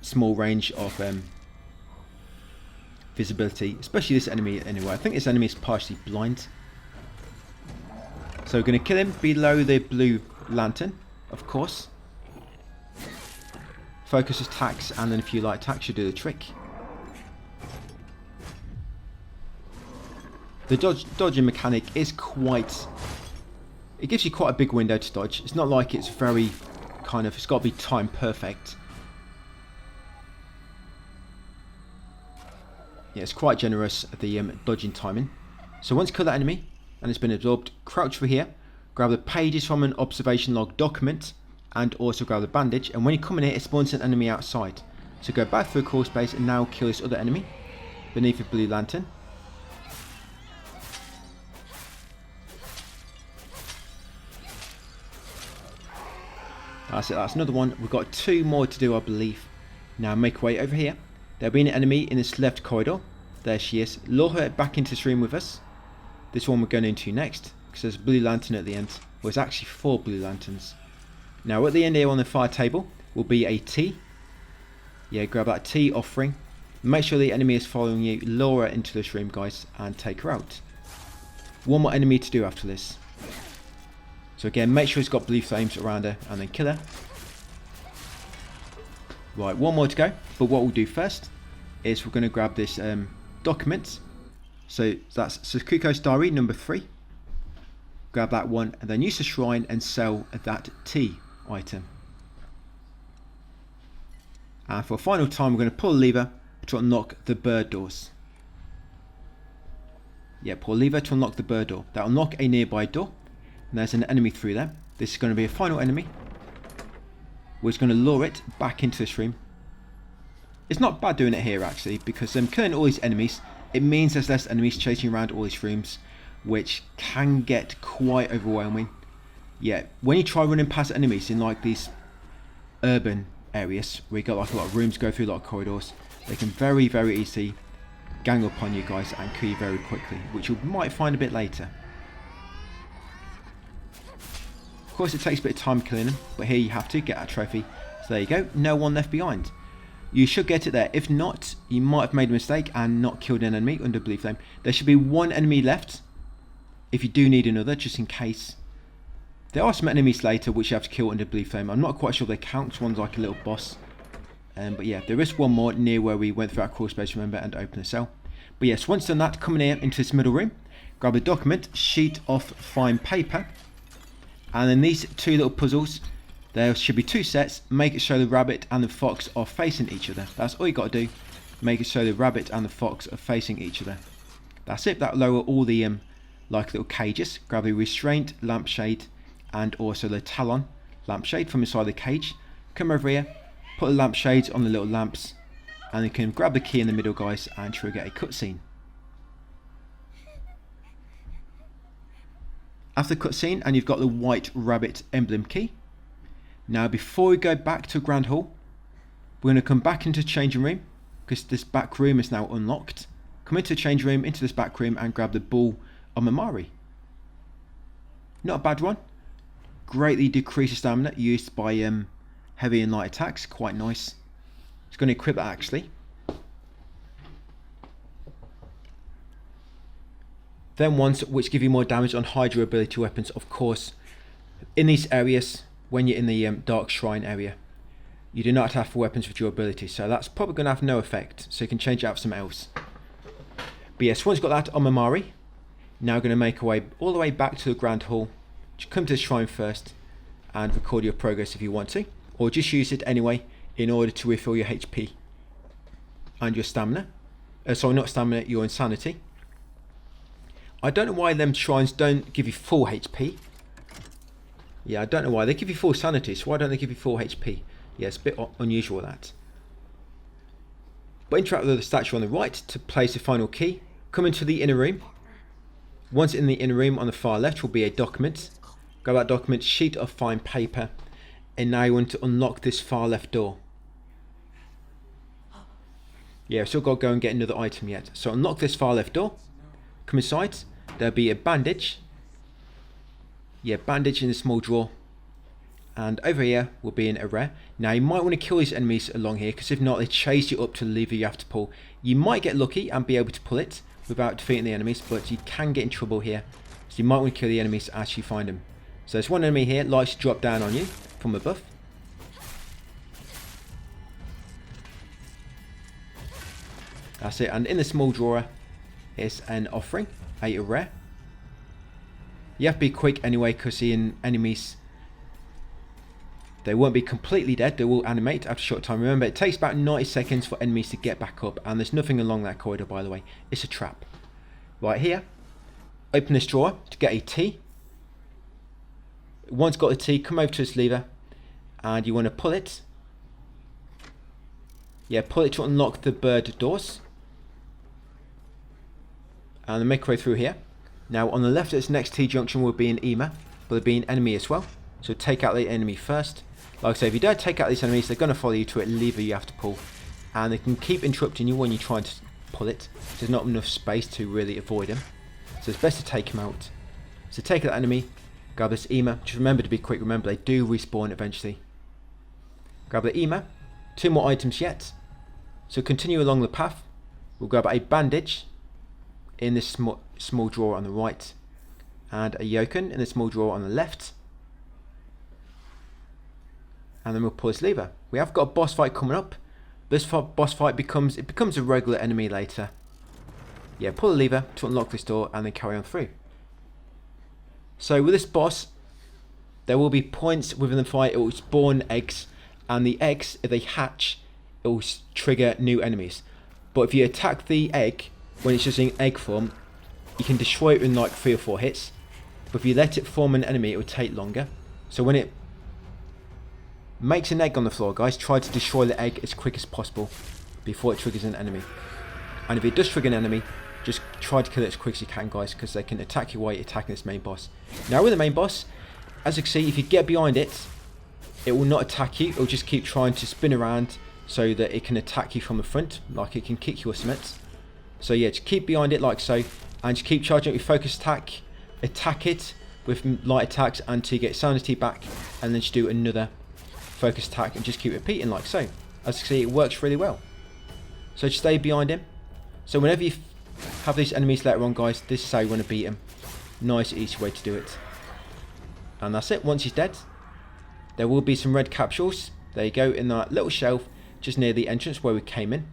small range of visibility, especially this enemy anyway. I think this enemy is partially blind. So we're going to kill him below the blue lantern, of course. Focus attacks and then a few light attacks should do the trick. The dodging mechanic is quite... It gives you quite a big window to dodge. It's not like it's very kind of, it's got to be timed perfect. Yeah, it's quite generous, the dodging timing. So once you kill that enemy and it's been absorbed, crouch through here, grab the pages from an observation log document, and also grab the bandage. And when you come in here, it spawns an enemy outside. So go back through the crawl space and now kill this other enemy beneath the blue lantern. That's it, that's another one. We've got 2 more to do, I believe. Now make our way over here. There'll be an enemy in this left corridor. There she is. Lure her back into this room with us. This one we're going into next, because there's a blue lantern at the end. Well, there's actually 4 blue lanterns. Now at the end here on the fire table will be a T. Yeah, grab that T offering. Make sure the enemy is following you. Lure her into this room, guys, and take her out. One more enemy to do after this. So again, make sure it's got blue flames around her and then kill her. Right, one more to go. But what we'll do first is we're going to grab this document. So that's Suko's diary number 3. Grab that one and then use the shrine and sell that T item. And for a final time, we're going to pull a lever to unlock the bird doors. Yeah, pull a lever to unlock the bird door. That'll unlock a nearby door. And there's an enemy through there. This is going to be a final enemy. We're just going to lure it back into this room. It's not bad doing it here actually, because killing all these enemies, it means there's less enemies chasing around all these rooms, which can get quite overwhelming. Yeah, when you try running past enemies in like these urban areas where you got like a lot of rooms, go through a lot of corridors, they can very easily gang up on you guys and kill you very quickly, which you might find a bit later. Of course it takes a bit of time killing them, but here you have to get that trophy. So there you go, no one left behind. You should get it there. If not, you might have made a mistake and not killed an enemy under blue flame. There should be 1 enemy left if you do need another, just in case. There are some enemies later which you have to kill under blue flame. I'm not quite sure if they count, one's like a little boss. But yeah, there is one more near where we went through our crawl space, remember, and open the cell. But yes, once done that, come in here into this middle room, grab a document, sheet of fine paper, and then these 2 little puzzles, there should be 2 sets. Make it so the rabbit and the fox are facing each other. That's all you got to do. Make it so the rabbit and the fox are facing each other. That's it. That'll lower all the like little cages. Grab the restraint lampshade and also the talon lampshade from inside the cage. Come over here, put the lampshades on the little lamps, and you can grab the key in the middle, guys, and trigger a cutscene. After the cutscene, and you've got the white rabbit emblem key. Now before we go back to Grand Hall, we're going to come back into the changing room, because this back room is now unlocked. Come into the change room, into this back room, and grab the ball of Mamari. Not a bad one. Greatly decreases stamina used by heavy and light attacks. Quite nice. It's going to equip that actually. Then ones which give you more damage on high durability weapons, of course. In these areas, when you're in the Dark Shrine area, you do not have weapons with durability, so that's probably going to have no effect, so you can change it out for something else. But yes, once you've got that on Mamari, now we're going to make our way all the way back to the Grand Hall. Just come to the shrine first and record your progress if you want to, or just use it anyway in order to refill your HP and your stamina. Sorry, not stamina, your insanity. I don't know why them shrines don't give you full HP. Yeah, I don't know why. They give you full sanity, so why don't they give you full HP? Yeah, it's a bit unusual that. But interact with the statue on the right to place the final key. Come into the inner room. Once in the inner room, on the far left will be a document. Grab that document, sheet of fine paper, and now you want to unlock this far left door. Yeah, still got to go and get another item yet. So unlock this far left door. Come inside. There'll be a bandage. Yeah, bandage in a small drawer. And over here will be a rare. Now you might want to kill these enemies along here, because if not, they chase you up to the lever you have to pull. You might get lucky and be able to pull it without defeating the enemies, but you can get in trouble here. So you might want to kill the enemies as you find them. So there's one enemy here, likes to drop down on you from above. That's it, and in the small drawer is an offering, a rare. You have to be quick anyway, because the enemies They won't be completely dead, they will animate after a short time. Remember, it takes about 90 seconds for enemies to get back up, and there's nothing along that corridor, by the way. It's a trap. Right here, open this drawer to get a T. Once got the T, come over to this lever, and you want to pull it. Yeah, pull it to unlock the bird doors. And then make your way through here. Now on the left of this next T junction will be an EMA, but there'll be an enemy as well. So take out the enemy first. Like I say, if you don't take out these enemies, they're going to follow you to a lever you have to pull. And they can keep interrupting you when you try to pull it. There's not enough space to really avoid them. So it's best to take them out. So take out that enemy, grab this EMA. Just remember to be quick, remember they do respawn eventually. Grab the EMA. 2 more items yet. So continue along the path. We'll grab a bandage in this small drawer on the right. And a Yoken in the small drawer on the left. And then we'll pull this lever. We have got a boss fight coming up. This boss fight becomes a regular enemy later. Yeah, pull the lever to unlock this door and then carry on through. So with this boss, there will be points within the fight. It will spawn eggs, and the eggs, if they hatch, it will trigger new enemies. But if you attack the egg when it's just in egg form, you can destroy it in like 3 or 4 hits. But if you let it form an enemy, it will take longer. So when it makes an egg on the floor, guys, try to destroy the egg as quick as possible before it triggers an enemy. And if it does trigger an enemy, just try to kill it as quick as you can, guys, because they can attack you while you're attacking this main boss. Now with the main boss, as you can see, if you get behind it, it will not attack you. It will just keep trying to spin around so that it can attack you from the front, like it can kick you or something. So yeah, just keep behind it like so, and just keep charging up your focus attack. Attack it with light attacks until you get sanity back, and then just do another focus attack and just keep repeating like so. As you can see, it works really well. So just stay behind him. So whenever you have these enemies later on, guys, this is how you want to beat him. Nice easy way to do it. And that's it. Once he's dead, there will be some red capsules. There you go, in that little shelf just near the entrance where we came in.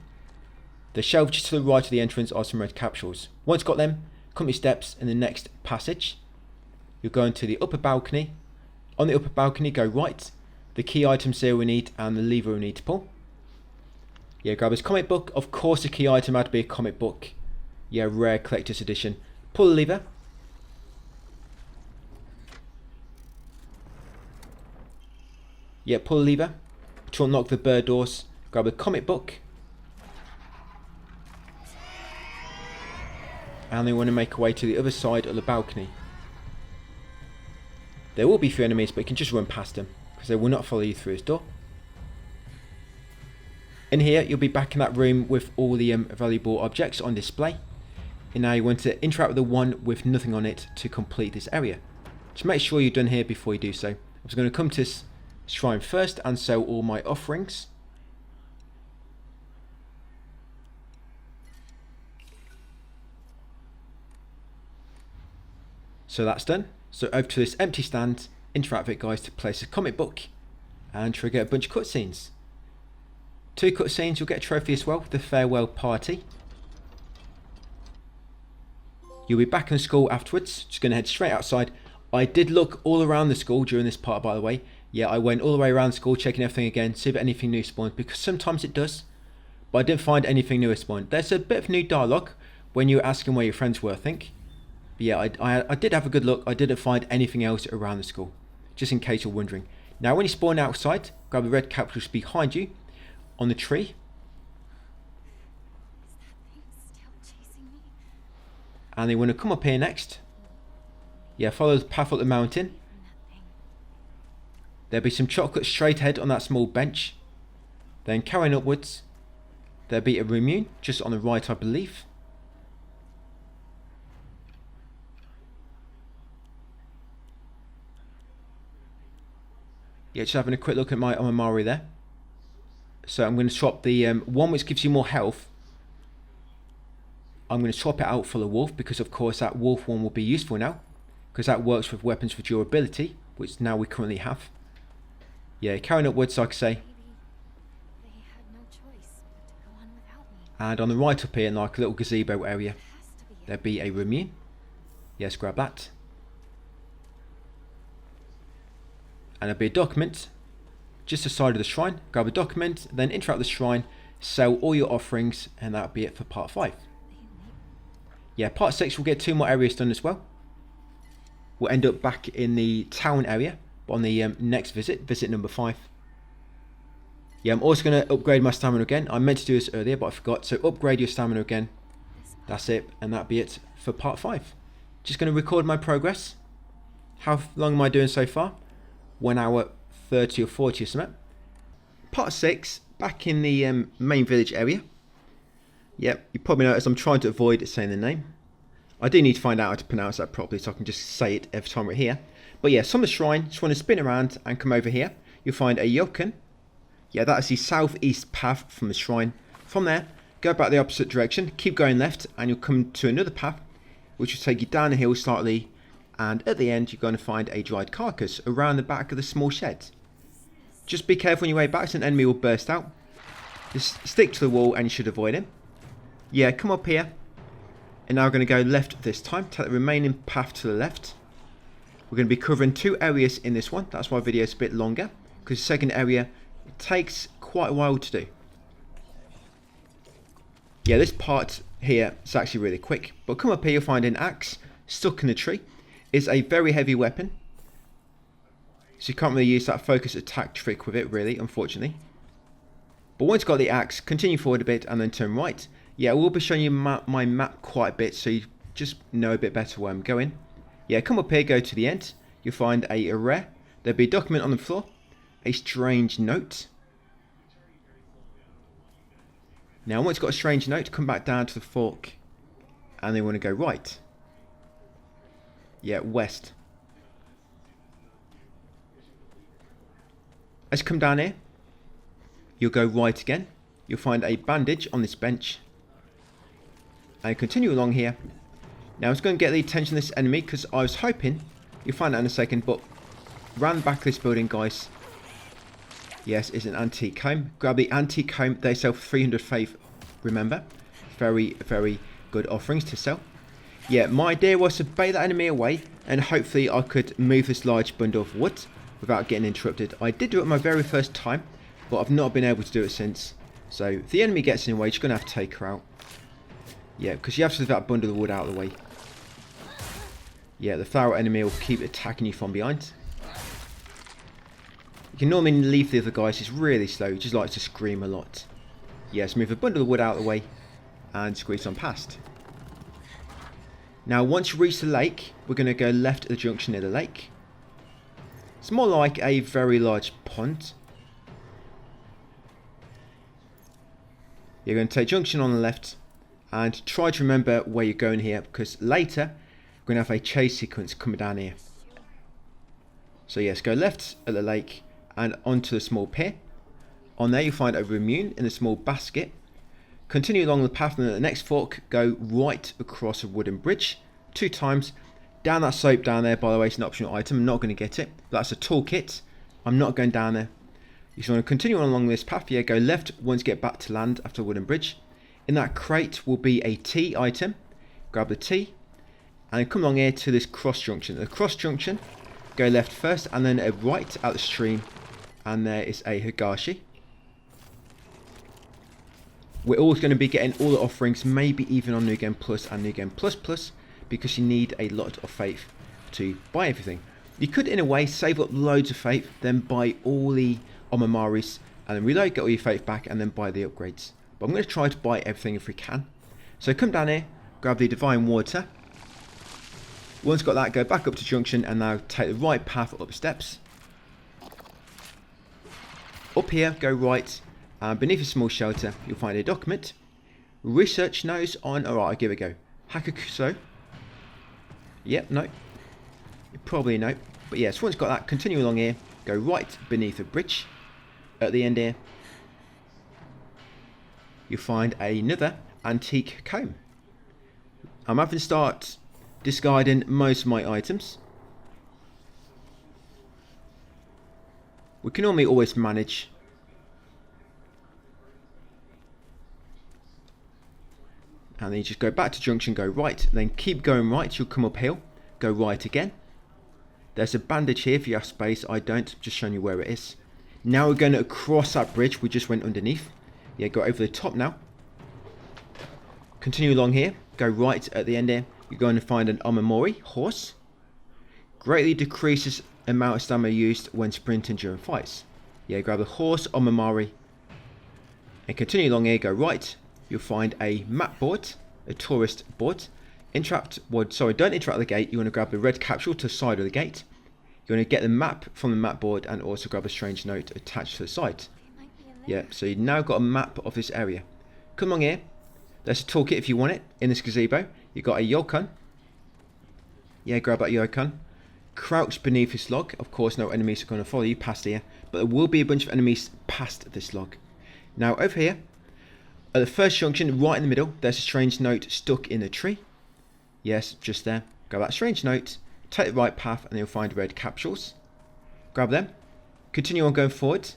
The shelf just to the right of the entrance are some red capsules. Once got them, come your steps in the next passage. You'll go into the upper balcony. On the upper balcony, go right. The key items here we need, and the lever we need to pull. Yeah, grab this comic book. Of course the key item had to be a comic book. Yeah, rare collector's edition. Pull the lever. Yeah, pull the lever to unlock the bird doors. Grab the comic book. And they want to make our way to the other side of the balcony. There will be 3 enemies, but you can just run past them, because they will not follow you through this door. In here, you'll be back in that room with all the valuable objects on display. And now you want to interact with the one with nothing on it to complete this area. Just make sure you're done here before you do so. I was going to come to this shrine first and sell all my offerings. So that's done. So over to this empty stand, interact with it, guys, to place a comic book and trigger a bunch of cutscenes. 2 cutscenes, you'll get a trophy as well, the farewell party. You'll be back in school afterwards, just going to head straight outside. I did look all around the school during this part, by the way. Yeah, I went all the way around the school, checking everything again, see if anything new spawned, because sometimes it does. But I didn't find anything new spawned. There's a bit of new dialogue when you were asking where your friends were, I think. But yeah, I did have a good look. I didn't find anything else around the school, just in case you're wondering. Now when you spawn outside, grab the red capsules behind you on the tree. And they want to come up here next. Yeah, follow the path up the mountain. There'll be some chocolate straight ahead on that small bench. Then carrying upwards, there'll be a Remune just on the right, I believe. Yeah, just having a quick look at my Omamari there. So I'm going to swap the one which gives you more health. I'm going to swap it out for the wolf, because of course that wolf one will be useful now, because that works with weapons for durability, which now we currently have. Yeah, carrying upwards, like I say. And on the right up here, in like a little gazebo area, there'll be a Remune. Yes, grab that. And there'll be a document just the side of the shrine, grab a document, then interact with the shrine, sell all your offerings, and that'll be it for part 5. Yeah, part 6 we'll get 2 more areas done as well. We'll end up back in the town area on the next visit number 5. Yeah, I'm also going to upgrade my stamina again. I meant to do this earlier, but I forgot. So upgrade your stamina again. That's it, and that'll be it for part 5. Just going to record my progress. How long am I doing so far? 1 hour 30 or 40 or something. Part 6, back in the main village area. Yep, you probably noticed I'm trying to avoid saying the name. I do need to find out how to pronounce that properly so I can just say it every time we're here. But yeah, from the shrine, just want to spin around and come over here. You'll find a yoken. Yeah, that is the southeast path from the shrine. From there, go back the opposite direction, keep going left, and you'll come to another path, which will take you down the hill slightly, and at the end, you're going to find a dried carcass around the back of the small shed. Just be careful on your way back, so an enemy will burst out. Just stick to the wall, and you should avoid him. Yeah, come up here, and now we're going to go left this time. Take the remaining path to the left. We're going to be covering 2 areas in this one. That's why the video is a bit longer, because the second area takes quite a while to do. Yeah, this part here is actually really quick, but come up here, you'll find an axe stuck in the tree. It's a very heavy weapon, so you can't really use that focus attack trick with it, really, unfortunately. But once you've got the axe, continue forward a bit and then turn right. Yeah, I will be showing you my map quite a bit, so you just know a bit better where I'm going. Yeah, come up here, go to the end, you'll find a rare. There'll be a document on the floor, a strange note. Now once you've got a strange note, come back down to the fork and then want to go right. Yeah, west. As you come down here, you'll go right again. You'll find a bandage on this bench and continue along here. Now it's going to get the attention of this enemy because I was hoping, you'll find out in a second, but round the back of this building, guys, yes, is an antique comb. Grab the antique comb. They sell for 300 faith, remember. Very, very good offerings to sell. Yeah, my idea was to bait that enemy away, and hopefully I could move this large bundle of wood without getting interrupted. I did do it my very first time, but I've not been able to do it since. So if the enemy gets in the way, you're just going to have to take her out. Yeah, because you have to leave that bundle of wood out of the way. Yeah, the thorough enemy will keep attacking you from behind. You can normally leave the other guys, he's really slow, he just likes to scream a lot. Yes, move a bundle of wood out of the way and squeeze on past. Now once you reach the lake, we're going to go left at the junction near the lake. It's more like a very large pond. You're going to take junction on the left and try to remember where you're going here, because later we're going to have a chase sequence coming down here. So yes, go left at the lake and onto the small pier. On there you'll find a Remune in a small basket. Continue along the path and at the next fork go right across a wooden bridge 2 times. Down that slope down there, by the way, it's an optional item. I'm not going to get it. That's a toolkit. I'm not going down there. You just want to continue on along this path. Yeah, go left once you get back to land after the wooden bridge. In that crate will be a tea item. Grab the tea and come along here to this cross junction. At the cross junction, go left first and then a right out the stream, and there is a Higashi. We're always going to be getting all the offerings, maybe even on New Game Plus and New Game Plus Plus, because you need a lot of faith to buy everything. You could, in a way, save up loads of faith, then buy all the Omamaris, and then reload, get all your faith back, and then buy the upgrades. But I'm going to try to buy everything if we can. So come down here, grab the Divine Water. Once got that, go back up to junction, and now take the right path up the steps. Up here, go right. Beneath a small shelter, you'll find a document. Research knows on... Alright, I'll give it a go. Hakukuso. Yep, no. Probably no. But yes, once got that, continue along here. Go right beneath a bridge. At the end here, you'll find another antique comb. I'm having to start discarding most of my items. We can normally always manage. And then you just go back to junction, go right, then keep going right, you'll come uphill, go right again. There's a bandage here if you have space, I don't, just showing you where it is. Now we're going to cross that bridge we just went underneath. Yeah, go over the top now. Continue along here. Go right at the end here. You're going to find an Omamori horse. Greatly decreases amount of stamina used when sprinting during fights. Yeah, grab the horse Omamori. And continue along here. Go right. You'll find a map board. A tourist board. Don't interact with the gate. You want to grab the red capsule to the side of the gate. You want to get the map from the map board and also grab a strange note attached to the side. Yeah, so you've now got a map of this area. Come on here. There's a toolkit if you want it. In this gazebo, you've got a Yokon. Yeah, grab that Yokon. Crouch beneath this log. Of course, no enemies are going to follow you past here, but there will be a bunch of enemies past this log. Now, over here, at the first junction, right in the middle, there's a strange note stuck in a tree. Yes, just there. Grab that strange note. Take the right path and you'll find red capsules. Grab them. Continue on going forward.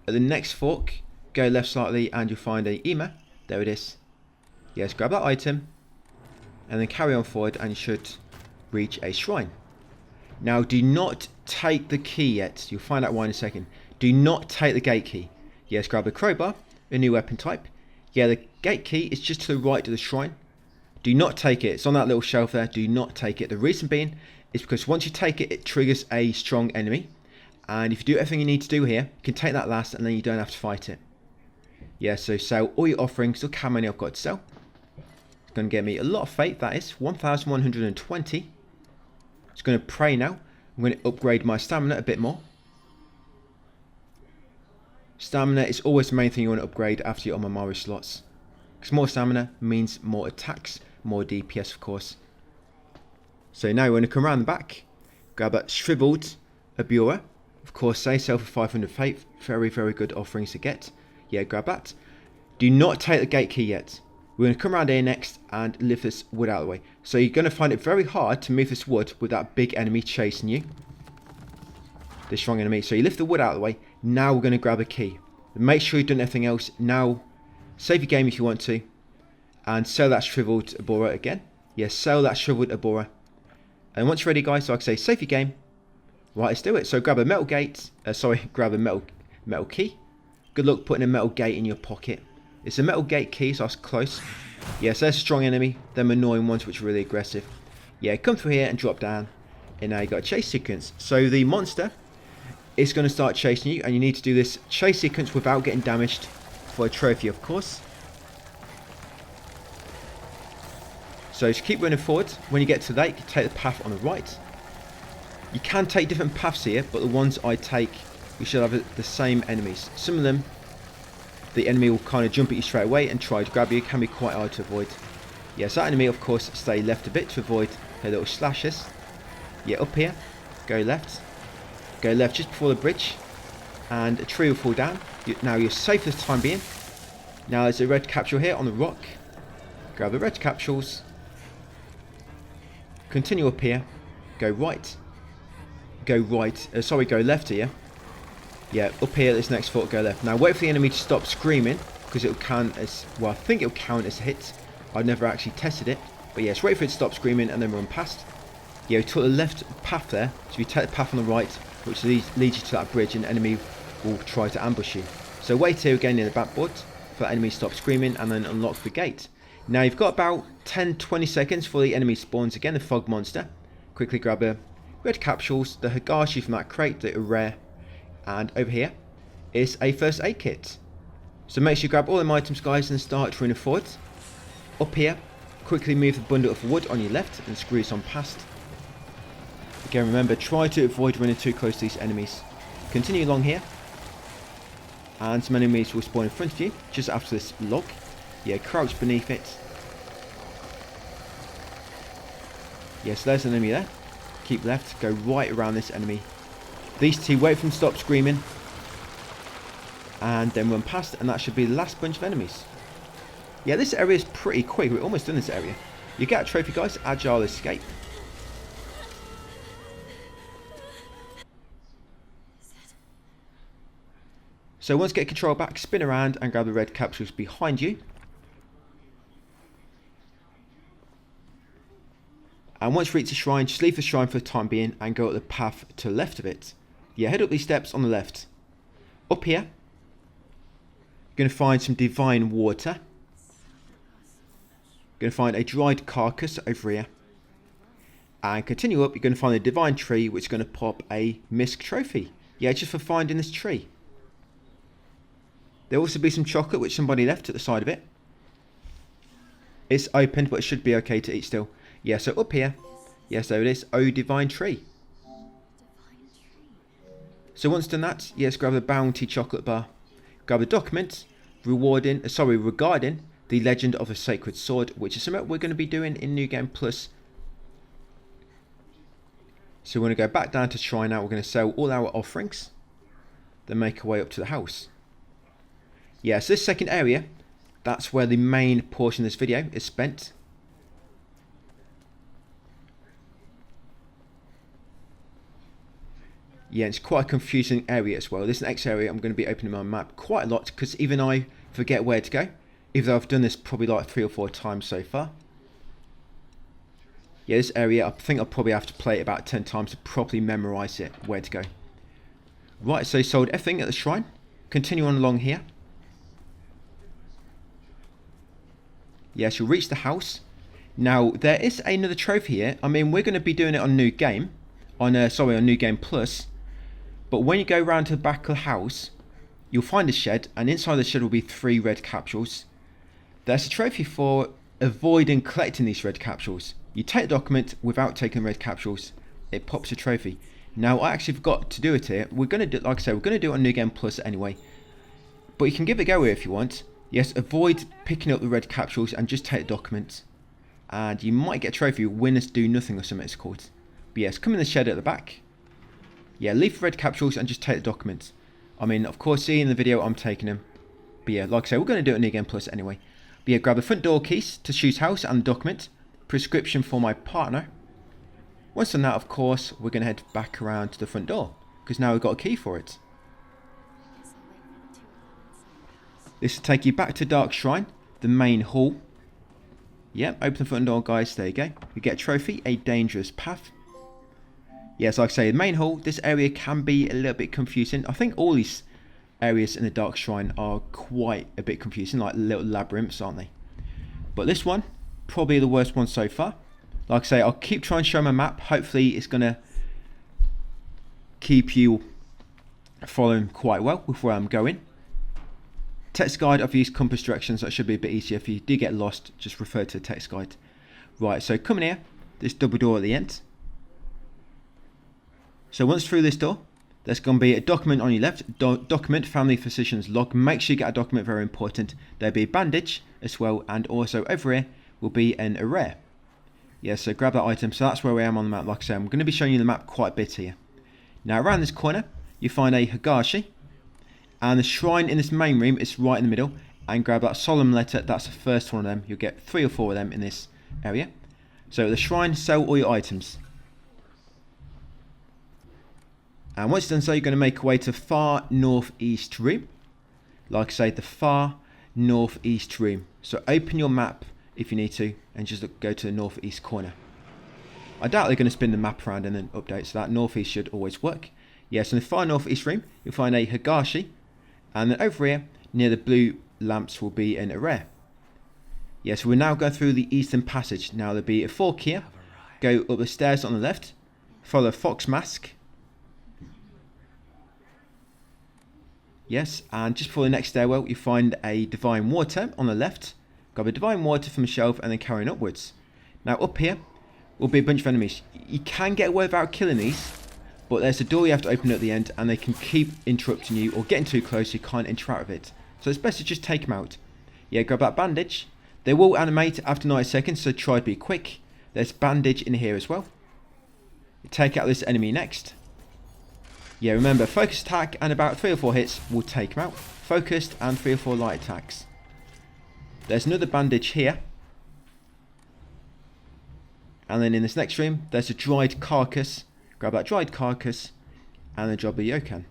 At the next fork, go left slightly and you'll find a Ema. There it is. Yes, grab that item. And then carry on forward and you should reach a shrine. Now do not take the key yet. You'll find out why in a second. Do not take the gate key. Yes, grab the crowbar, a new weapon type. Yeah, the gate key is just to the right of the shrine. Do not take it. It's on that little shelf there. Do not take it. The reason being is because once you take it, it triggers a strong enemy. And if you do everything you need to do here, you can take that last and then you don't have to fight it. Yeah, so sell all your offerings. Look how many I've got to sell. It's going to get me a lot of faith, that is. 1,120. It's going to pray now. I'm going to upgrade my stamina a bit more. Stamina is always the main thing you want to upgrade after your Omamori slots. Because more stamina means more attacks, more DPS of course. So now we're going to come around the back, grab that shriveled Abura. Of course, say sell for 500 faith. Very, very good offerings to get. Yeah, grab that. Do not take the gate key yet. We're going to come around here next and lift this wood out of the way. So you're going to find it very hard to move this wood with that big enemy chasing you. The strong enemy. So you lift the wood out of the way. Now we're going to grab a key. Make sure you've done everything else. Now, save your game if you want to. And sell that shriveled Abura again. Yes, sell that shriveled Abura. And once you're ready, guys, like I say, save your game. Right, let's do it. So grab a metal gate. Grab a metal key. Good luck putting a metal gate in your pocket. It's a metal gate key, so that's close. Yes, there's a strong enemy. Them annoying ones, which are really aggressive. Yeah, come through here and drop down. And now you got a chase sequence. So the monster is going to start chasing you, and you need to do this chase sequence without getting damaged for a trophy, of course. So just keep running forward. When you get to that, you can take the path on the right. You can take different paths here, but the ones I take, you should have the same enemies. Some of them, the enemy will kind of jump at you straight away and try to grab you. It can be quite hard to avoid. Yes, that enemy, of course, stay left a bit to avoid her little slashes. Yeah, up here, go left. Go left just before the bridge, and a tree will fall down. Now you're safe for the time being. Now there's a red capsule here on the rock. Grab the red capsules. Continue up here. Go right. Go left here. Yeah, up here, this next foot, go left. Now wait for the enemy to stop screaming, because it'll count as, well, I think it'll count as a hit. I've never actually tested it. But yes, wait for it to stop screaming and then run past. Yeah, we took the left path there. So if you take the path on the right, which leads you to that bridge, and the enemy will try to ambush you. So wait here again near the backboard for that enemy to stop screaming and then unlock the gate. Now you've got about 10-20 seconds for the enemy spawns again, the fog monster. Quickly grab the red capsules, the Higashi from that crate that are rare. And over here is a first aid kit. So make sure you grab all them items, guys, and start running forward. Up here, quickly move the bundle of wood on your left and screw this on past. Again, remember, try to avoid running too close to these enemies. Continue along here. And some enemies will spawn in front of you, just after this log. Yeah, crouch beneath it. Yes, there's an enemy there. Keep left, go right around this enemy. These two, wait for them to stop screaming. And then run past, and that should be the last bunch of enemies. Yeah, this area is pretty quick. We're almost done this area. You get a trophy, guys, Agile Escape. So once you get control back, spin around and grab the red capsules behind you. And once you reach the shrine, just leave the shrine for the time being and go up the path to the left of it. Yeah, head up these steps on the left. Up here, you're going to find some divine water. You're going to find a dried carcass over here. And continue up, you're going to find a divine tree, which is going to pop a misc trophy. Yeah, just for finding this tree. There'll also be some chocolate, which somebody left at the side of it. It's opened, but it should be okay to eat still. Yeah, so up here. Yes, there it is. Oh, divine tree. So once done that, yes, grab the bounty chocolate bar. Grab the document regarding the legend of a sacred sword, which is something we're going to be doing in New Game Plus. So we're going to go back down to Shrine now. We're going to sell all our offerings. Then make our way up to the house. Yeah, so this second area, that's where the main portion of this video is spent. Yeah, it's quite a confusing area as well. This next area, I'm going to be opening my map quite a lot because even I forget where to go. Even though I've done this probably like 3 or 4 times so far. Yeah, this area, I think I'll probably have to play it about 10 times to properly memorise it, where to go. Right, so sold everything at the shrine. Continue on along here. Yes, you'll reach the house. Now, there is another trophy here. I mean, we're going to be doing it on New Game. On New Game Plus. But when you go round to the back of the house, you'll find a shed. And inside the shed will be 3 red capsules. There's a trophy for avoiding collecting these red capsules. You take the document without taking the red capsules. It pops a trophy. Now, I actually forgot to do it here. We're going to do, like I said, we're going to do it on New Game Plus anyway. But you can give it a go here if you want. Yes, avoid picking up the red capsules and just take the document. And you might get a trophy. Winners do nothing or something it's called. But yes, come in the shed at the back. Yeah, leave the red capsules and just take the document. I mean, of course, see in the video I'm taking them. But yeah, like I said, we're going to do it on New Game Plus anyway. But yeah, grab the front door keys to Shoe's house and the document. Prescription for my partner. Once done that, of course, we're going to head back around to the front door. Because now we've got a key for it. This will take you back to Dark Shrine, the main hall. Yep, open the front door, guys. There you go. You get a trophy, a dangerous path. Yes, like I say, the main hall, this area can be a little bit confusing. I think all these areas in the Dark Shrine are quite a bit confusing, like little labyrinths, aren't they? But this one, probably the worst one so far. Like I say, I'll keep trying to show my map. Hopefully it's going to keep you following quite well with where I'm going. Text guide, I've used compass directions, so it should be a bit easier. If you do get lost, just refer to the text guide. Right, so coming here, this double door at the end. So once through this door, there's going to be a document on your left. Document, family physician's log. Make sure you get a document, very important. There'll be a bandage as well, and also over here will be an array. Yeah, so grab that item. So that's where I am on the map. Like I say, I'm going to be showing you the map quite a bit here. Now around this corner, you find a Higashi. And the shrine in this main room is right in the middle. And grab that solemn letter. That's the first one of them. You'll get 3 or 4 of them in this area. So at the shrine, sell all your items. And once you've done so, you're going to make your way to far northeast room. Like I say, the far northeast room. So open your map if you need to, and just go to the northeast corner. I doubt they're going to spin the map around and then update, so that northeast should always work. Yes, in the far northeast room, you'll find a Higashi, and then over here, near the blue lamps, will be an array. Yes, so we're now going through the eastern passage. Now there'll be a fork here. Go up the stairs on the left, follow Fox Mask. Yes, and just before the next stairwell, you find a divine water on the left. Grab a divine water from the shelf and then carrying upwards. Now up here will be a bunch of enemies. You can get away without killing these, but there's a door you have to open at the end, and they can keep interrupting you or getting too close, so you can't interact with it. So it's best to just take them out. Yeah, grab that bandage. They will animate after 90 seconds, so try to be quick. There's bandage in here as well. You take out this enemy next. Yeah, remember, focus attack and about 3 or 4 hits will take him out. Focused and 3 or 4 light attacks. There's another bandage here. And then in this next room, there's a dried carcass. Grab that dried carcass and the job of Yokan.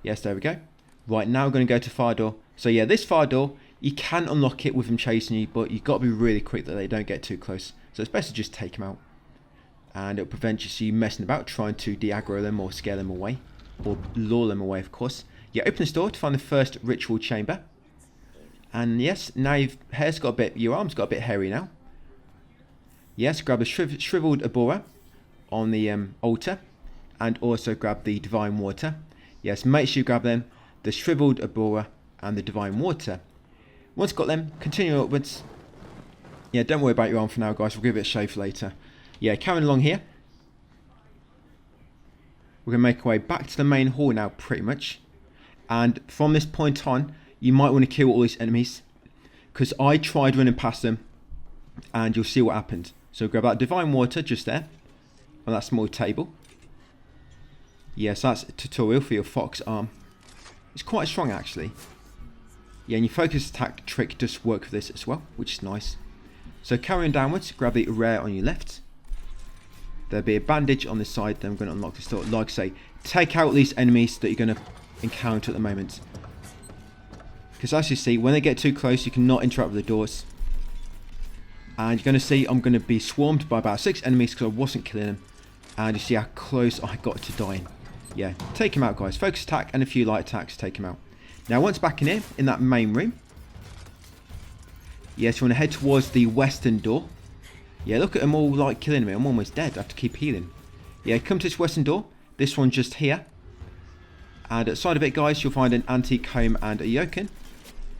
Yes, there we go. Right, now we're going to go to far door. So yeah, this far door, you can unlock it with them chasing you, but you've got to be really quick that they don't get too close. So it's best to just take them out. And it'll prevent you messing about trying to de-aggro them or scare them away. or lure them away, of course. Yeah, open this door to find the first ritual chamber. And yes, now your arm's got a bit hairy now. Yes, grab the shriveled Abora on the altar, and also grab the divine water. Yes, make sure you grab them, the shriveled Abora and the divine water. Once got them, continue upwards. Yeah, don't worry about your arm for now, guys. We'll give it a shave later. Yeah, carrying along here. We're going to make our way back to the main hall now, pretty much. And from this point on, you might want to kill all these enemies, because I tried running past them, and you'll see what happened. So grab that divine water just there, on that small table. Yes, that's a tutorial for your fox arm. It's quite strong, actually. Yeah, and your focus attack trick does work for this as well, which is nice. So carrying downwards, grab the rare on your left. There'll be a bandage on this side. Then I'm going to unlock this door. Like I say, take out these enemies that you're going to encounter at the moment. Because as you see, when they get too close, you cannot interact with the doors. And you're going to see I'm going to be swarmed by about 6 enemies because I wasn't killing them. And you see how close I got to dying. Yeah, take him out, guys. Focus attack and a few light attacks, take him out. Now, once back in here, in that main room. Yes, you want to head towards the western door. Yeah, look at them all like killing me. I'm almost dead. I have to keep healing. Yeah, come to this western door. This one just here. And outside of it, guys, you'll find an antique comb and a yoken.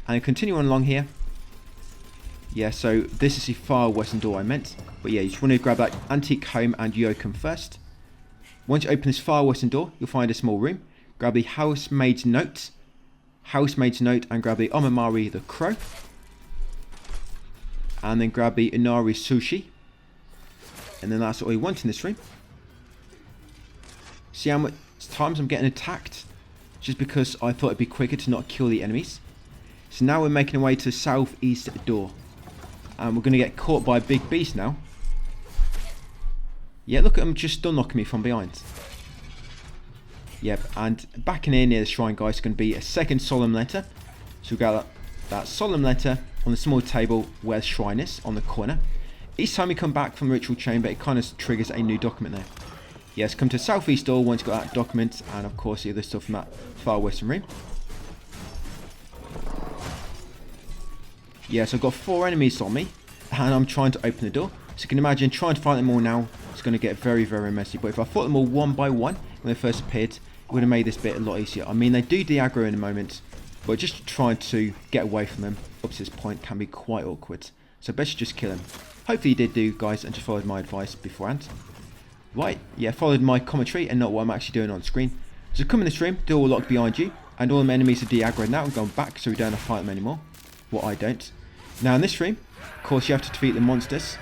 And continue on along here. Yeah, so this is the far western door I meant. But yeah, you just want to grab that antique comb and yoken first. Once you open this far western door, you'll find a small room. Grab the housemaid's note. And grab the Omamari the crow. And then grab the Inari sushi. And then that's all you want in this room. See how much times I'm getting attacked? Just because I thought it'd be quicker to not kill the enemies. So now we're making our way to the southeast door. And we're going to get caught by a big beast now. Yeah, look at them just still knocking me from behind. Yep, and back in here near the shrine, guys, is going to be a second solemn letter. So we've got that solemn letter on the small table where the shrine is, on the corner. Each time you come back from the ritual chamber, it kind of triggers a new document there. Yes, come to the southeast door once you've got that document, and of course the other stuff from that far western room. Yes, I've got 4 enemies on me, and I'm trying to open the door. So you can imagine trying to fight them all now, it's going to get very, very messy. But if I fought them all one by one when they first appeared, it would have made this bit a lot easier. I mean, they do de-aggro in a moment, but just trying to get away from them up to this point can be quite awkward. So best just kill them. Hopefully you did do, guys, and just followed my advice beforehand. Right, yeah, followed my commentary and not what I'm actually doing on screen. So come in this room, door will lock behind you, and all the enemies are de-aggroed now and gone back, so we don't have to fight them anymore. What I don't. Now in this room, of course you have to defeat the monsters.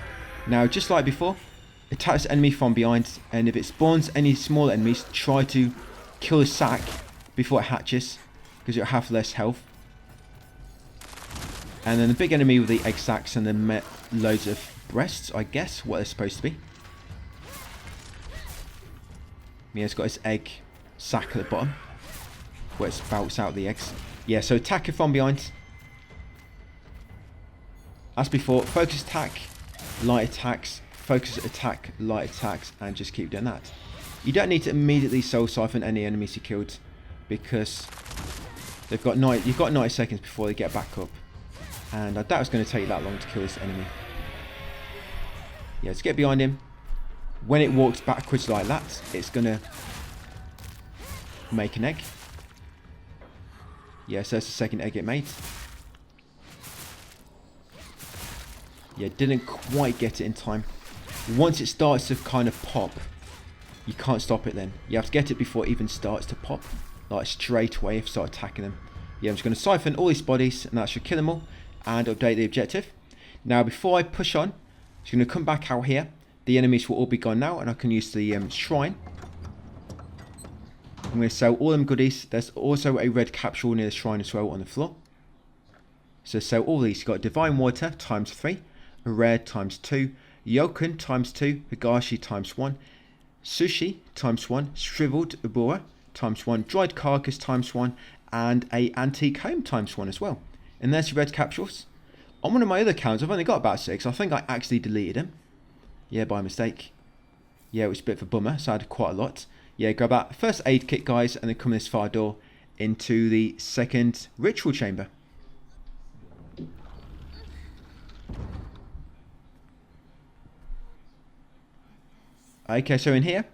Now just like before, attack this enemy from behind, and if it spawns any small enemies, try to kill the sack before it hatches, because it'll have less health. And then the big enemy with the egg sacs and then loads of breasts, I guess, what they're supposed to be. Yeah, it's got its egg sac at the bottom, where it spouts out the eggs. Yeah, so attack it from behind. As before, focus attack, light attacks, focus attack, light attacks, and just keep doing that. You don't need to immediately soul siphon any enemies you killed, because you've got 90 seconds before they get back up. And I doubt it's going to take you that long to kill this enemy. Yeah, let's get behind him. When it walks backwards like that, it's going to make an egg. Yeah, so that's the second egg it made. Yeah, didn't quite get it in time. Once it starts to kind of pop, you can't stop it then. You have to get it before it even starts to pop. Like straight away if you start attacking them. Yeah, I'm just going to siphon all these bodies, and that should kill them all. And update the objective. Now before I push on, I'm just going to come back out here. The enemies will all be gone now, and I can use the shrine. I'm going to sell all them goodies. There's also a red capsule near the shrine as well on the floor. So sell all these. You've got divine water times 3, a rare times 2, yoken times 2, higashi times 1, sushi times 1, shriveled ubura times 1, dried carcass times 1, and a antique home times 1 as well. And there's your red capsules. On one of my other accounts, I've only got about 6. I think I actually deleted them. Yeah, by mistake. Yeah, it was a bit of a bummer, so I had quite a lot. Yeah, grab that first aid kit, guys, and then come in this fire door into the second ritual chamber. Okay, so in here,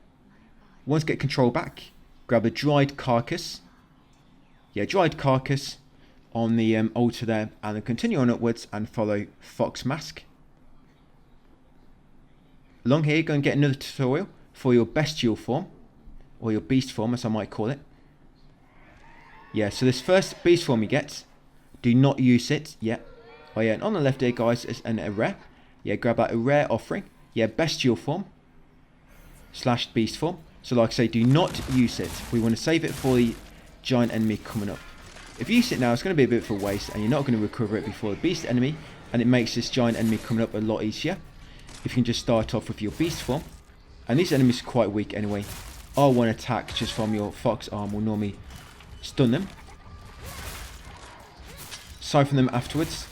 once get control back, grab a dried carcass. Yeah, dried carcass on the altar there, and then continue on upwards and follow Fox Mask. Along here, go and get another tutorial for your bestial form, or your beast form as I might call it. Yeah, so this first beast form you get, do not use it yet. Oh yeah, and on the left here, guys, is a rare. Yeah, grab that, a rare offering. Yeah, bestial form / beast form. So like I say, do not use it. We want to save it for the giant enemy coming up. If you use it now, it's going to be a bit of a waste, and you're not going to recover it before the beast enemy, and it makes this giant enemy coming up a lot easier if you can just start off with your beast form. And these enemies are quite weak anyway. R1 attack just from your fox arm will normally stun them. Siphon them afterwards.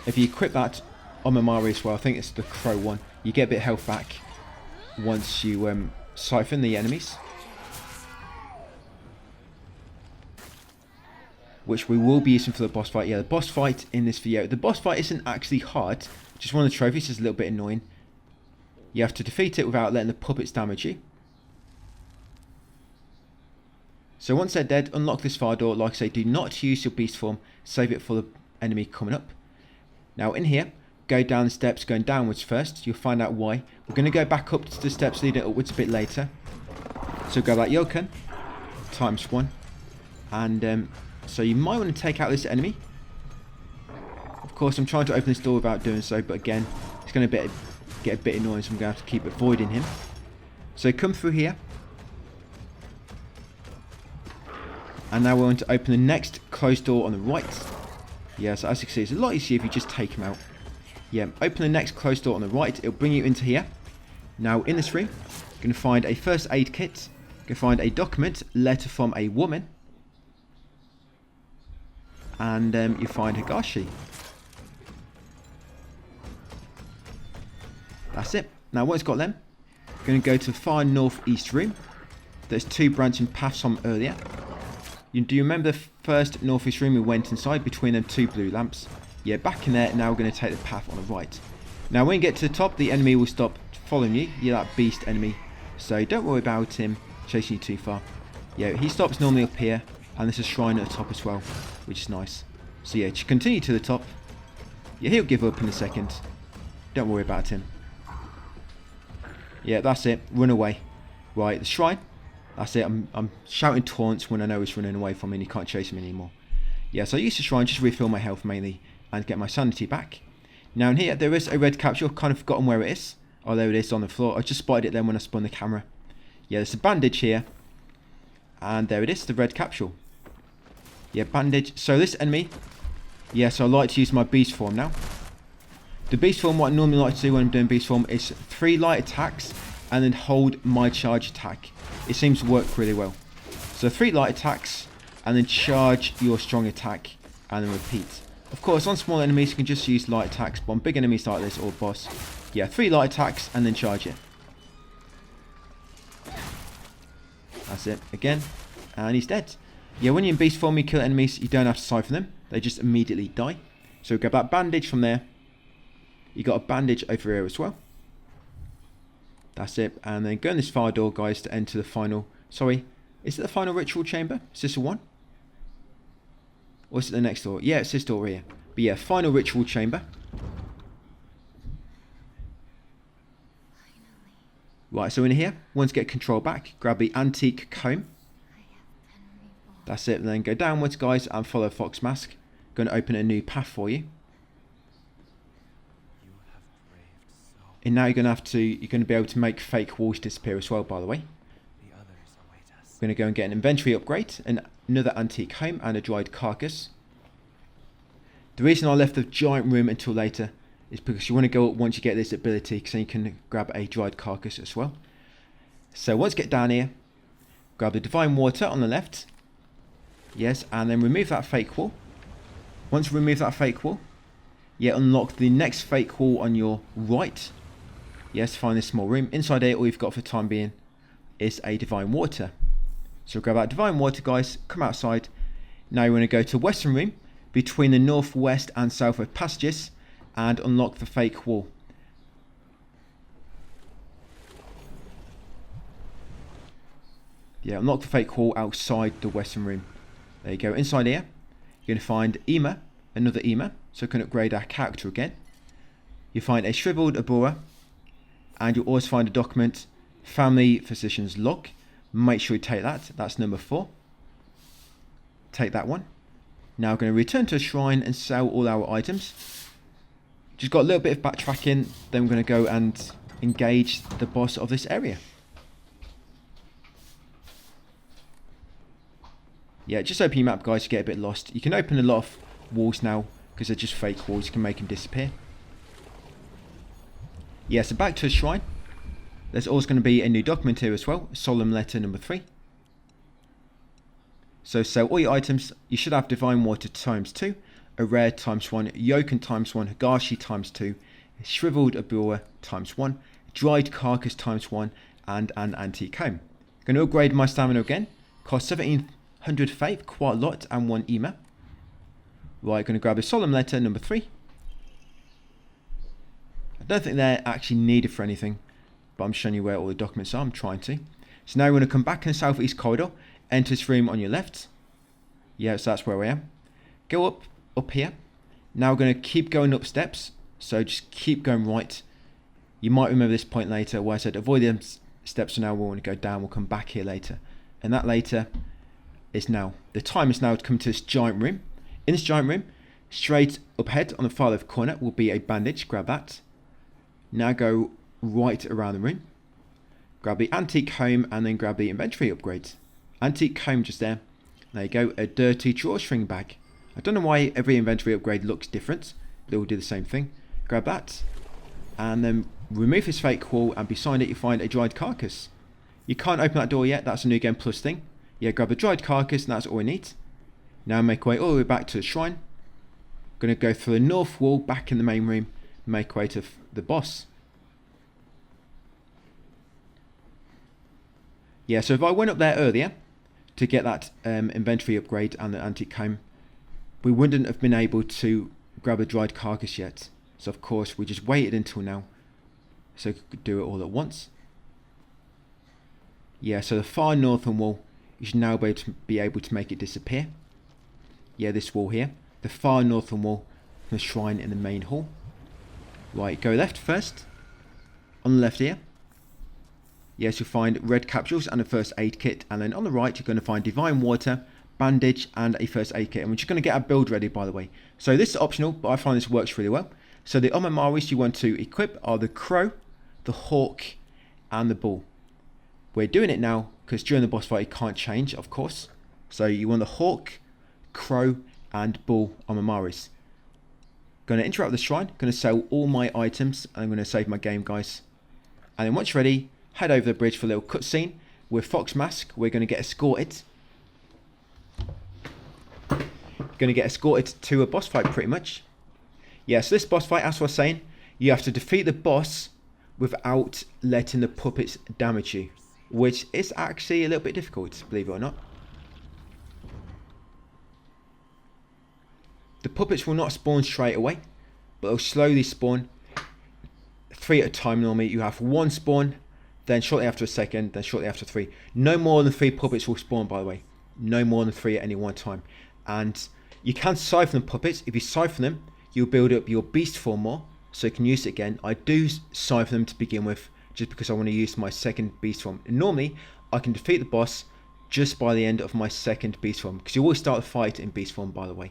If you equip that on Mamari as well, I think it's the crow one, you get a bit of health back once you siphon the enemies, which we will be using for the boss fight. Yeah, the boss fight in this video, the boss fight isn't actually hard, just one of the trophies is a little bit annoying. You have to defeat it without letting the puppets damage you. So once they're dead, unlock this fire door. Like I say, do not use your beast form, save it for the enemy coming up. Now in here, go down the steps, going downwards first. You'll find out why. We're going to go back up to the steps leading upwards a bit later. So grab that Yoken, ×1. And so you might want to take out this enemy. Of course, I'm trying to open this door without doing so, but again, it's going to get a bit annoying, so I'm going to have to keep avoiding him. So come through here. And now we're going to open the next closed door on the right. Yeah, so as you can see, it's a lot easier if you just take him out. Yeah, open the next closed door on the right. It'll bring you into here. Now, in this room, you're going to find a first aid kit. You're going to find a document, letter from a woman. And you find Higashi. That's it. Now, once got them, you're going to go to the far northeast room. There's 2 branching paths from earlier. Do you remember the first northeast room we went inside between them 2 blue lamps? Yeah, back in there. Now we're going to take the path on the right. Now when you get to the top, the enemy will stop following you. Yeah, that beast enemy. So don't worry about him chasing you too far. Yeah, he stops normally up here. And there's a shrine at the top as well, which is nice. So yeah, continue to the top. Yeah, he'll give up in a second. Don't worry about him. Yeah, that's it. Run away. Right, the shrine. That's it. I'm shouting taunts when I know he's running away from me and he can't chase me anymore. Yeah, so I use the shrine just to refill my health mainly and get my sanity back. Now in here, there is a red capsule. I've kind of forgotten where it is. Oh, there it is on the floor. I just spotted it then when I spun the camera. Yeah, there's a bandage here. And there it is, the red capsule. Yeah, bandage. So this enemy, yeah, so I like to use my beast form now. The beast form, what I normally like to do when I'm doing beast form is 3 light attacks and then hold my charge attack. It seems to work really well. So 3 light attacks and then charge your strong attack and then repeat. Of course, on small enemies you can just use light attacks, but on big enemies like this or boss, yeah, 3 light attacks and then charge it. That's it, again, and he's dead. Yeah, when you're in beast form, you kill enemies, you don't have to siphon them, they just immediately die. So we grab that bandage from there. You got a bandage over here as well. That's it, and then go in this fire door, guys, to enter the final, sorry, is it the final ritual chamber? Is this the one? Or is it the next door? Yeah, it's this door here. But yeah, final ritual chamber. Right, so in here, once get control back, grab the antique comb. That's it, and then go downwards, guys, and follow Fox Mask. Going to open a new path for you. And now you're going to be able to make fake walls disappear as well, by the way. We're going to go and get an inventory upgrade, another antique home, and a dried carcass. The reason I left the giant room until later is because you want to go up once you get this ability, because then you can grab a dried carcass as well. So once you get down here, grab the divine water on the left. Yes, and then remove that fake wall. Once you remove that fake wall, yeah, unlock the next fake wall on your right. Yes, find this small room. Inside here, all you've got for the time being is a Divine Water. So we'll grab out Divine Water, guys, come outside. Now you want to go to Western Room between the northwest and southwest passages and unlock the fake wall. Yeah, unlock the fake wall outside the Western Room. There you go. Inside here, you're going to find Ema, another Ema, so we can upgrade our character again. You find a shriveled Abora, and you'll always find a document, Family Physician's Log. Make sure you take that. That's number 4. Take that one. Now we're going to return to a shrine and sell all our items. Just got a little bit of backtracking, then we're going to go and engage the boss of this area. Yeah, just open your map, guys, to get a bit lost. You can open a lot of walls now because they're just fake walls. You can make them disappear. Yeah, so back to the shrine. There's also going to be a new document here as well. Solemn letter number 3. So sell all your items. You should have Divine Water ×2, a rare ×1, Yoken ×1, Higashi ×2, Shriveled Abura ×1, Dried Carcass ×1, and an Antique Comb. Going to upgrade my stamina again. Cost 1700 faith, quite a lot, and 1 Ema. Right, going to grab a Solemn letter number 3. I don't think they're actually needed for anything, but I'm showing you where all the documents are. I'm trying to. So now we're going to come back in the southeast corridor. Enter this room on your left. Yeah, so that's where I am. Go up here. Now we're going to keep going up steps. So just keep going right. You might remember this point later where I said avoid them steps for now. We'll want to go down. We'll come back here later. And that later is now. The time is now to come to this giant room. In this giant room, straight up ahead on the far left corner will be a bandage. Grab that. Now go right around the room. Grab the Antique Comb and then grab the inventory upgrades. Antique Comb just there. There you go, a dirty drawstring bag. I don't know why every inventory upgrade looks different, but it will do the same thing. Grab that, and then remove this fake wall, and beside it you find a dried carcass. You can't open that door yet, that's a new game plus thing. Yeah, grab the dried carcass, and that's all we need. Now make our way all the way back to the shrine. Going to go through the north wall, back in the main room, make our way to the boss. Yeah, so if I went up there earlier to get that inventory upgrade and the Antique Comb, we wouldn't have been able to grab a dried carcass yet. So of course we just waited until now so we could do it all at once. Yeah, so the far northern wall, you should now be able to make it disappear. Yeah, this wall here, the far northern wall, the shrine in the main hall. Right, go left first. On the left here, yes, you'll find red capsules and a first aid kit, and then on the right you're going to find Divine Water, bandage, and a first aid kit. And we're just going to get our build ready, by the way. So this is optional, but I find this works really well. So the Omamaris you want to equip are the Crow, the Hawk, and the Bull. We're doing it now because during the boss fight it can't change, of course. So you want the Hawk, Crow, and Bull Omamaris. Going to interrupt the shrine, going to sell all my items, and I'm going to save my game, guys. And then once you're ready, head over the bridge for a little cutscene with Fox Mask. We're going to get escorted. Going to get escorted to a boss fight, pretty much. Yeah, so this boss fight, as I was saying, you have to defeat the boss without letting the puppets damage you, which is actually a little bit difficult, believe it or not. The puppets will not spawn straight away, but they'll slowly spawn 3 at a time. Normally you have 1 spawn, then shortly after a second, then shortly after 3. No more than 3 puppets will spawn, by the way. No more than 3 at any one time. And you can siphon the puppets. If you siphon them, you'll build up your beast form more, so you can use it again. I do siphon them to begin with, just because I want to use my second beast form. And normally, I can defeat the boss just by the end of my second beast form, because you will start a fight in beast form, by the way.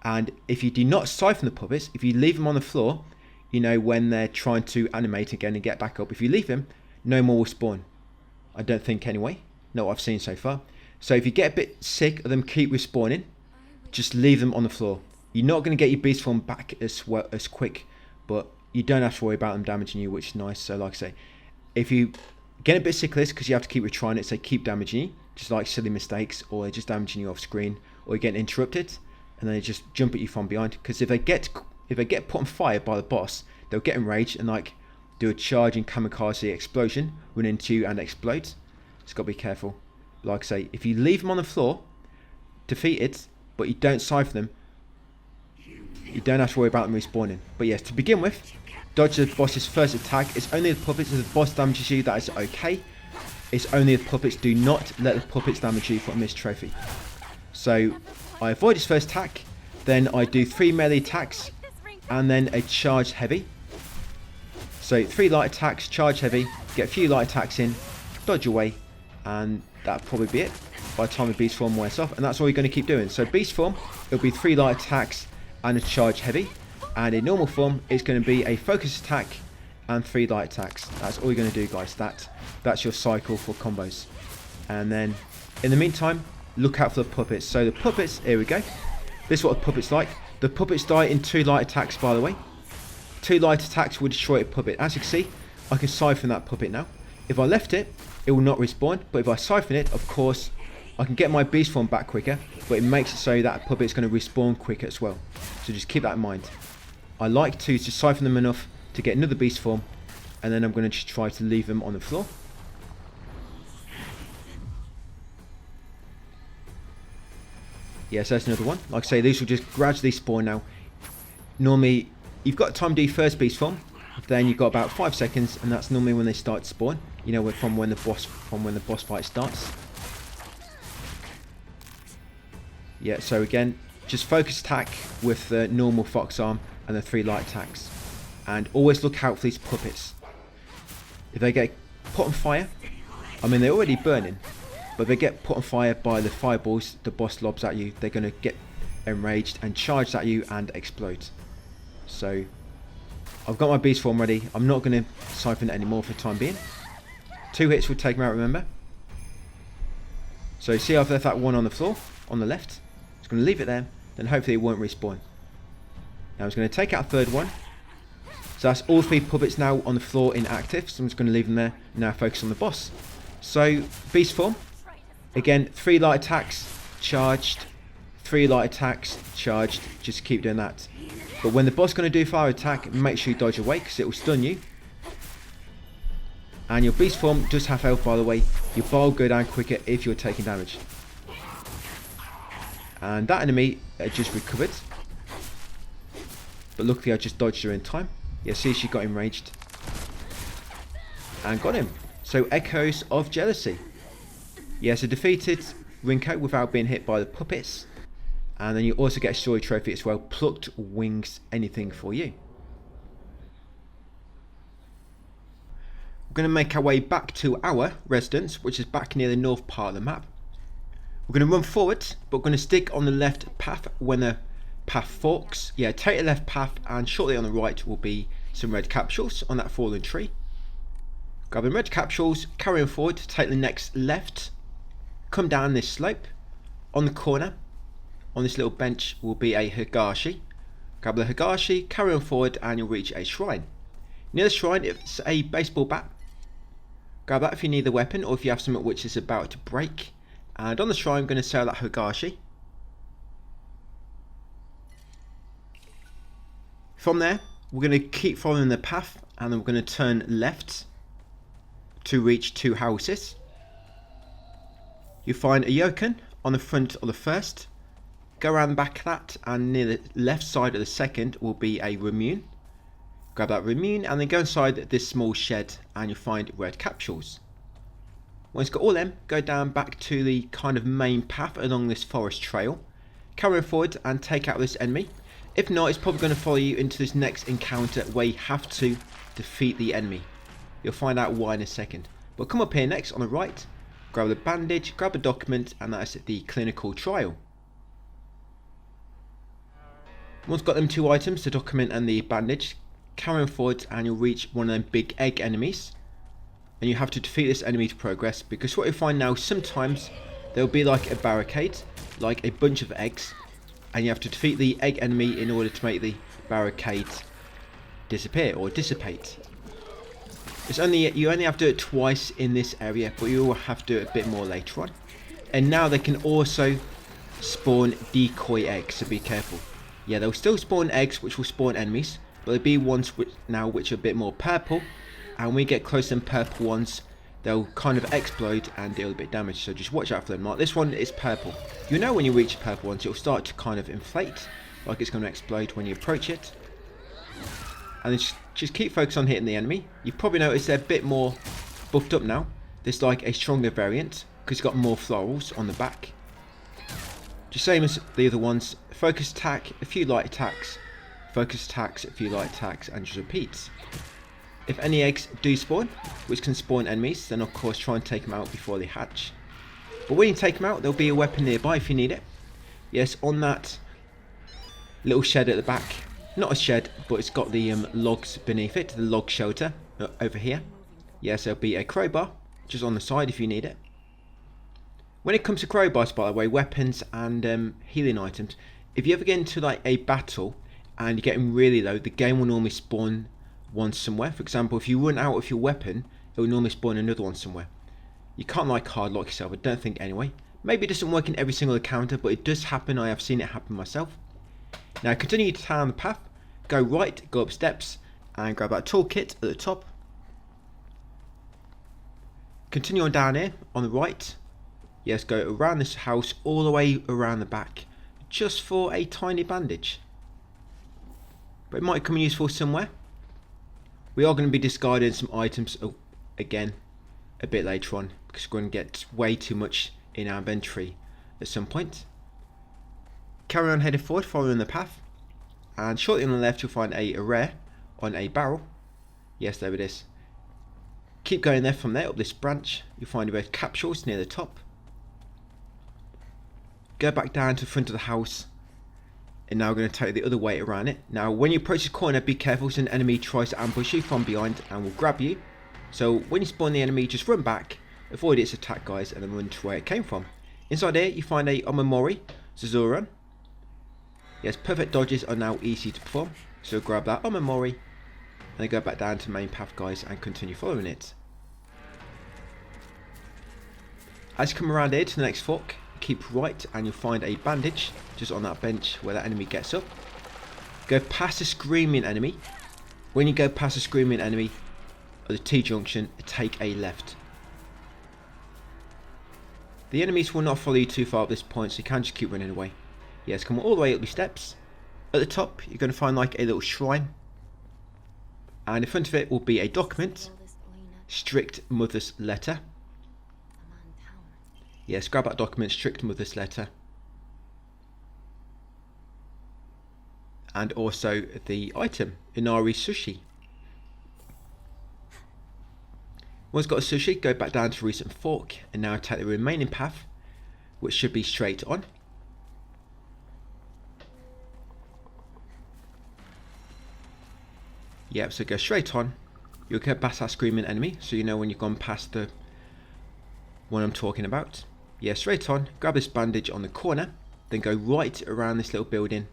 And if you do not siphon the puppets, if you leave them on the floor, you know, when they're trying to animate again and get back up, if you leave them, no more will spawn. I don't think anyway. Not what I've seen so far. So if you get a bit sick of them keep respawning, just leave them on the floor. You're not going to get your beast form back as quick, but you don't have to worry about them damaging you, which is nice. So like I say, if you get a bit sick of this because you have to keep retrying it, so they keep damaging you, just like silly mistakes, or they're just damaging you off screen, or you're getting interrupted, and then they just jump at you from behind. Because if they get put on fire by the boss, they'll get enraged and like do a charging kamikaze explosion, run into you and explode. Just got to be careful. Like I say, if you leave them on the floor, defeated, but you don't siphon them, you don't have to worry about them respawning. But yes, to begin with, dodge the boss's first attack. It's only the puppets. If the boss damages you, that is okay. It's only the puppets. Do not let the puppets damage you from this trophy. So I avoid his first attack, then I do 3 melee attacks, and then a charge heavy. So 3 light attacks, charge heavy, get a few light attacks in, dodge away, and that'll probably be it by the time the beast form wears off. And that's all you're going to keep doing. So beast form, it'll be 3 light attacks and a charge heavy, and in normal form it's going to be a focus attack and 3 light attacks. That's all you're going to do, guys. That's your cycle for combos. And then in the meantime, look out for the puppets. So the puppets, here we go. This is what the puppets like. The puppets die in 2 light attacks, by the way. 2 light attacks will destroy a puppet. As you can see, I can siphon that puppet now. If I left it, it will not respawn. But if I siphon it, of course, I can get my beast form back quicker. But it makes it so that puppet's going to respawn quicker as well. So just keep that in mind. I like to just siphon them enough to get another beast form. And then I'm going to just try to leave them on the floor. Yes, there's another one. Like I say, these will just gradually spawn now. Normally, you've got time to do first beast form, then you've got about 5 seconds, and that's normally when they start to spawn. You know, from when the boss fight starts. Yeah. So again, just focus attack with the normal fox arm and the 3 light attacks, and always look out for these puppets. If they get put on fire, I mean they're already burning. But if they get put on fire by the fireballs the boss lobs at you, they're going to get enraged and charge at you and explode. So I've got my beast form ready. I'm not going to siphon it anymore for the time being. 2 hits will take me out, remember. So see, I've left that one on the floor, on the left. Just going to leave it there, then hopefully it won't respawn. Now I'm just going to take out a 3rd one. So that's all 3 puppets now on the floor inactive. So I'm just going to leave them there. Now focus on the boss. So beast form. Again, 3 light attacks, charged, 3 light attacks, charged. Just keep doing that. But when the boss is going to do fire attack, make sure you dodge away because it will stun you. And your beast form does have health, by the way. Your bar will go down quicker if you're taking damage. And that enemy just recovered. But luckily I just dodged her in time. Yeah, see, she got enraged. And got him. So Echoes of Jealousy. Yeah, so defeated Rinko without being hit by the puppets. And then you also get a story trophy as well. Plucked wings, anything for you. We're going to make our way back to our residence, which is back near the north part of the map. We're going to run forward, but we're going to stick on the left path when the path forks. Yeah, take the left path, and shortly on the right will be some red capsules on that fallen tree. Grab the red capsules, carry on forward, take the next left. Come down this slope. On the corner, on this little bench, will be a Higashi. Grab the Higashi, carry on forward, and you'll reach a shrine. Near the shrine, it's a baseball bat. Grab that if you need the weapon, or if you have something which is about to break. And on the shrine, I'm going to sell that Higashi. From there, we're going to keep following the path, and then we're going to turn left to reach 2 houses. You find a Yoken on the front of the first. Go around the back of that, and near the left side of the second will be a Remune. Grab that Remune and then go inside this small shed and you'll find red capsules. Once you've got all them, go down back to the kind of main path along this forest trail. Carry on forward and take out this enemy. If not, it's probably going to follow you into this next encounter where you have to defeat the enemy. You'll find out why in a second. But come up here next on the right. Grab the bandage, grab a document, and that's the clinical trial. Once you've got them 2 items, the document and the bandage, carry on forward and you'll reach one of them big egg enemies. And you have to defeat this enemy to progress, because what you'll find now, sometimes there'll be like a barricade, like a bunch of eggs, and you have to defeat the egg enemy in order to make the barricade disappear or dissipate. You only have to do it twice in this area, but you will have to do it a bit more later on. And now they can also spawn decoy eggs, so be careful. Yeah, they'll still spawn eggs which will spawn enemies, but there'll be ones which are a bit more purple, and when we get close to them purple ones, they'll kind of explode and deal a bit of damage, so just watch out for them. Like this one is purple. You know when you reach the purple ones, it'll start to kind of inflate, like it's going to explode when you approach it. And then just keep focused on hitting the enemy. You've probably noticed they're a bit more buffed up now. There's like a stronger variant, because it's got more florals on the back. Just same as the other ones. Focus attack, a few light attacks. Focus attacks, a few light attacks, and just repeats. If any eggs do spawn, which can spawn enemies, then of course try and take them out before they hatch. But when you take them out, there'll be a weapon nearby if you need it. Yes, on that little shed at the back. Not a shed, but it's got the logs beneath it, the log shelter over here. Yes, there'll be a crowbar just on the side if you need it. When it comes to crowbars, by the way, weapons and healing items, if you ever get into like a battle and you're getting really low, the game will normally spawn one somewhere. For example, if you run out of your weapon, it will normally spawn another one somewhere. You can't like hard lock yourself, I don't think anyway. Maybe it doesn't work in every single encounter, but it does happen. I have seen it happen myself. Now continue down the path, go right, go up steps, and grab that toolkit at the top. Continue on down here, on the right. Yes, go around this house, all the way around the back, just for a tiny bandage. But it might come useful somewhere. We are going to be discarding some items again a bit later on, because we're going to get way too much in our inventory at some point. Carry on heading forward, following the path, and shortly on the left you'll find a rare on a barrel. Yes, there it is. Keep going there. From there up this branch you'll find a red capsules near the top. Go back down to the front of the house, and now we're going to take the other way around it. Now when you approach the corner, be careful, so an enemy tries to ambush you from behind and will grab you. So when you spawn the enemy, just run back, avoid its attack guys, and then run to where it came from. Inside here you find a Omamori Zuzuran. Yes, perfect dodges are now easy to perform, so grab that Omamori and then go back down to the main path guys and continue following it. As you come around here to the next fork, keep right and you'll find a bandage just on that bench where that enemy gets up. Go past the screaming enemy. When you go past the screaming enemy at the T-junction, take a left. The enemies will not follow you too far at this point, so you can just keep running away. Yes, come all the way up the steps. At the top you're going to find like a little shrine, and in front of it will be a document, Strict Mother's Letter. Yes, grab that document, Strict Mother's Letter. And also the item, Inari Sushi. Once got a sushi, go back down to recent fork and now take the remaining path, which should be straight on. Yep, so go straight on. You'll get past that screaming enemy, so you know when you've gone past the one I'm talking about. Yeah, straight on, grab this bandage on the corner, then go right around this little building.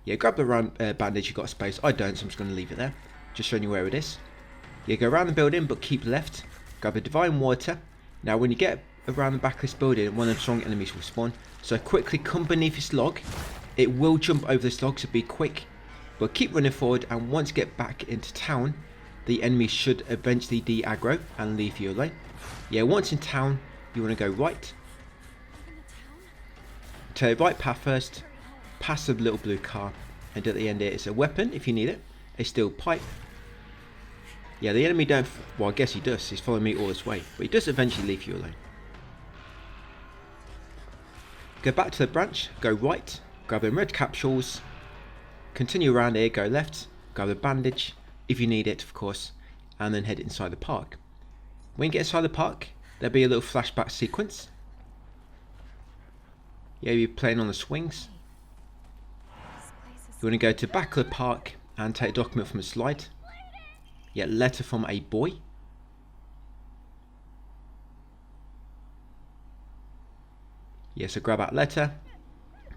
Yeah, grab the bandage, you've got space. I don't, so I'm just going to leave it there. Just showing you where it is. Yeah, go around the building, but keep left. Grab a Divine Water. Now, when you get around the back of this building, one of the strong enemies will spawn. So quickly come beneath this log. It will jump over this log, so be quick. But keep running forward, and once you get back into town, the enemy should eventually de-aggro and leave you alone. Yeah, once in town, you want to go right. Take the right path first, past the little blue car, and at the end here is a weapon if you need it, a steel pipe. Yeah, the enemy don't, well I guess he does, he's following me all this way, but he does eventually leave you alone. Go back to the branch, go right, grab the red capsules, continue around here, go left, grab the bandage, if you need it of course, and then head inside the park. When you get inside the park, there'll be a little flashback sequence. Yeah, you're playing on the swings. You want to go to back of the park and take a document from a slide. Yeah, letter from a boy. Yeah, so grab that letter,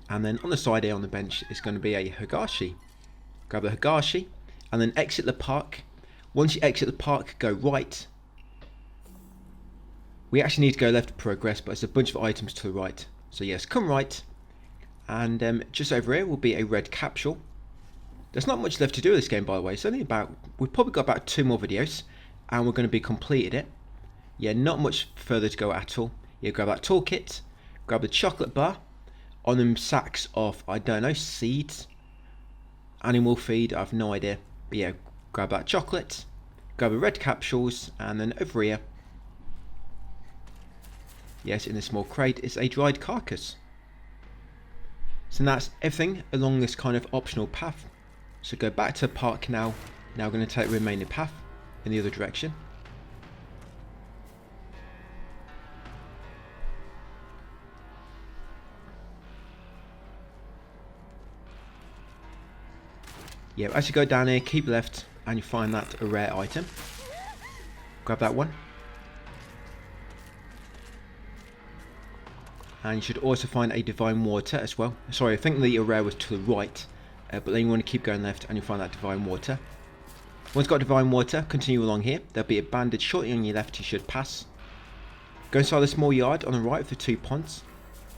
and then on the side here on the bench is going to be a Higashi. Grab the Higashi and then exit the park. Once you exit the park, go right. We actually need to go left to progress, but there's a bunch of items to the right. So yes, come right, and just over here will be a red capsule. There's not much left to do with this game, by the way. It's only about, we've probably got about 2 more videos, and we're going to be completed it. Yeah, not much further to go at all. Yeah, grab that toolkit, grab the chocolate bar, on them sacks of, I don't know, seeds, animal feed, I have no idea. But yeah, grab that chocolate, grab the red capsules, and then over here, yes, in a small crate is a dried carcass. So that's everything along this kind of optional path. So go back to the park now. Now we're going to take the remaining path in the other direction. Yeah, as you go down here, keep left and you find that a rare item. Grab that one. And you should also find a divine water as well. Sorry, I think the rare was to the right, but then you want to keep going left and you'll find that divine water. Once you've got divine water, continue along here. There'll be a bandage shortly on your left you should pass. Go inside the small yard on the right with the 2 ponds.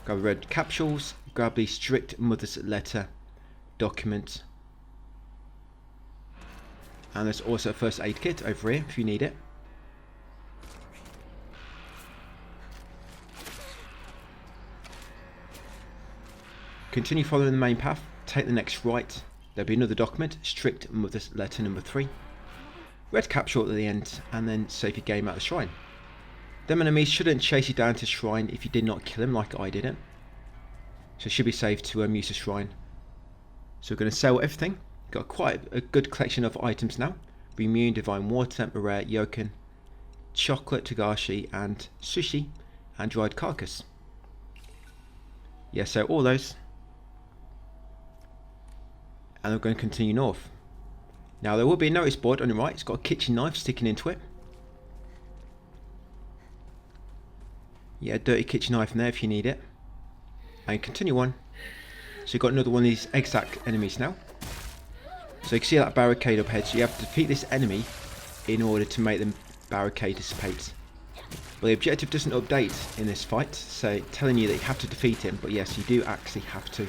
Grab the red capsules, grab the strict mother's letter document. And there's also a first aid kit over here if you need it. Continue following the main path, take the next right. There'll be another document, strict mother's letter number 3. Red capsule at the end, and then save your game at the shrine. Them enemies shouldn't chase you down to the shrine if you did not kill them like I didn't. So it should be safe to use the shrine. So we're going to sell everything. Got quite a good collection of items now. Immune, divine water, rare yoken, chocolate, tagashi, and sushi, and dried carcass. Yeah, so all those. And we're going to continue north. Now there will be a notice board on the right. It's got a kitchen knife sticking into it. Yeah, a dirty kitchen knife in there if you need it. And continue on. So you've got another one of these exact enemies now. So you can see that barricade up ahead. So you have to defeat this enemy in order to make the barricade dissipate. Well, the objective doesn't update in this fight, so telling you that you have to defeat him, but yes, you do actually have to.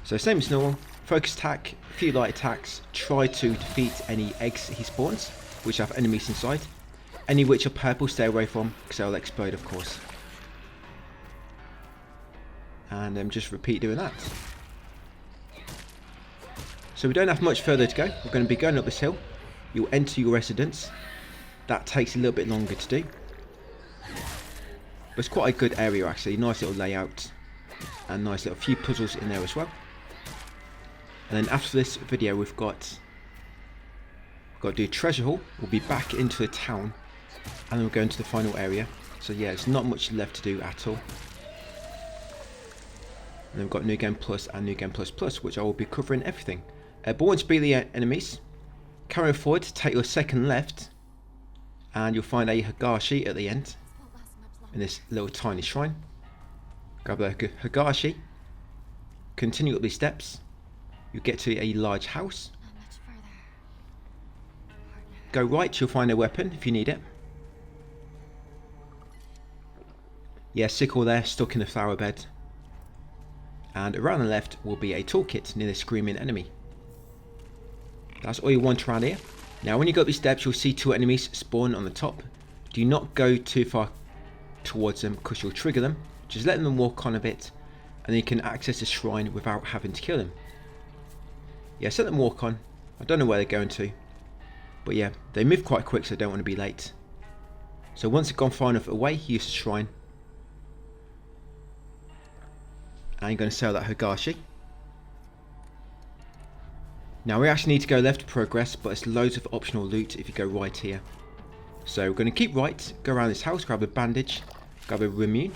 So same as normal, focus attack, a few light attacks, try to defeat any eggs he spawns, which have enemies inside. Any which are purple, stay away from, because they'll explode of course. And just repeat doing that. So we don't have much further to go. We're going to be going up this hill. You'll enter your residence. That takes a little bit longer to do. But it's quite a good area actually. Nice little layout. And nice little few puzzles in there as well. And then after this video we've got to do treasure haul. We'll be back into the town. And then we'll go into the final area. So yeah, there's not much left to do at all. And then we've got New Game Plus and New Game Plus Plus, which I will be covering everything. But once you beat the enemies, carry forward, take your second left, and you'll find a Hagashi at the end, in this little tiny shrine. Grab the Hagashi, continue up these steps, you'll get to a large house. Go right, you'll find a weapon if you need it. Yeah, sickle there, stuck in the flower bed. And around the left will be a toolkit near the screaming enemy. That's all you want around here. Now when you go up these steps you'll see 2 enemies spawn on the top. Do not go too far towards them because you'll trigger them. Just let them walk on a bit and then you can access the shrine without having to kill them. Yeah, let them walk on. I don't know where they're going to. But yeah, they move quite quick so I don't want to be late. So once they've gone far enough away, use the shrine. And you're going to sell that Hagashi. Now we actually need to go left to progress, but there's loads of optional loot if you go right here. So we're going to keep right, go around this house, grab a bandage, grab a immune,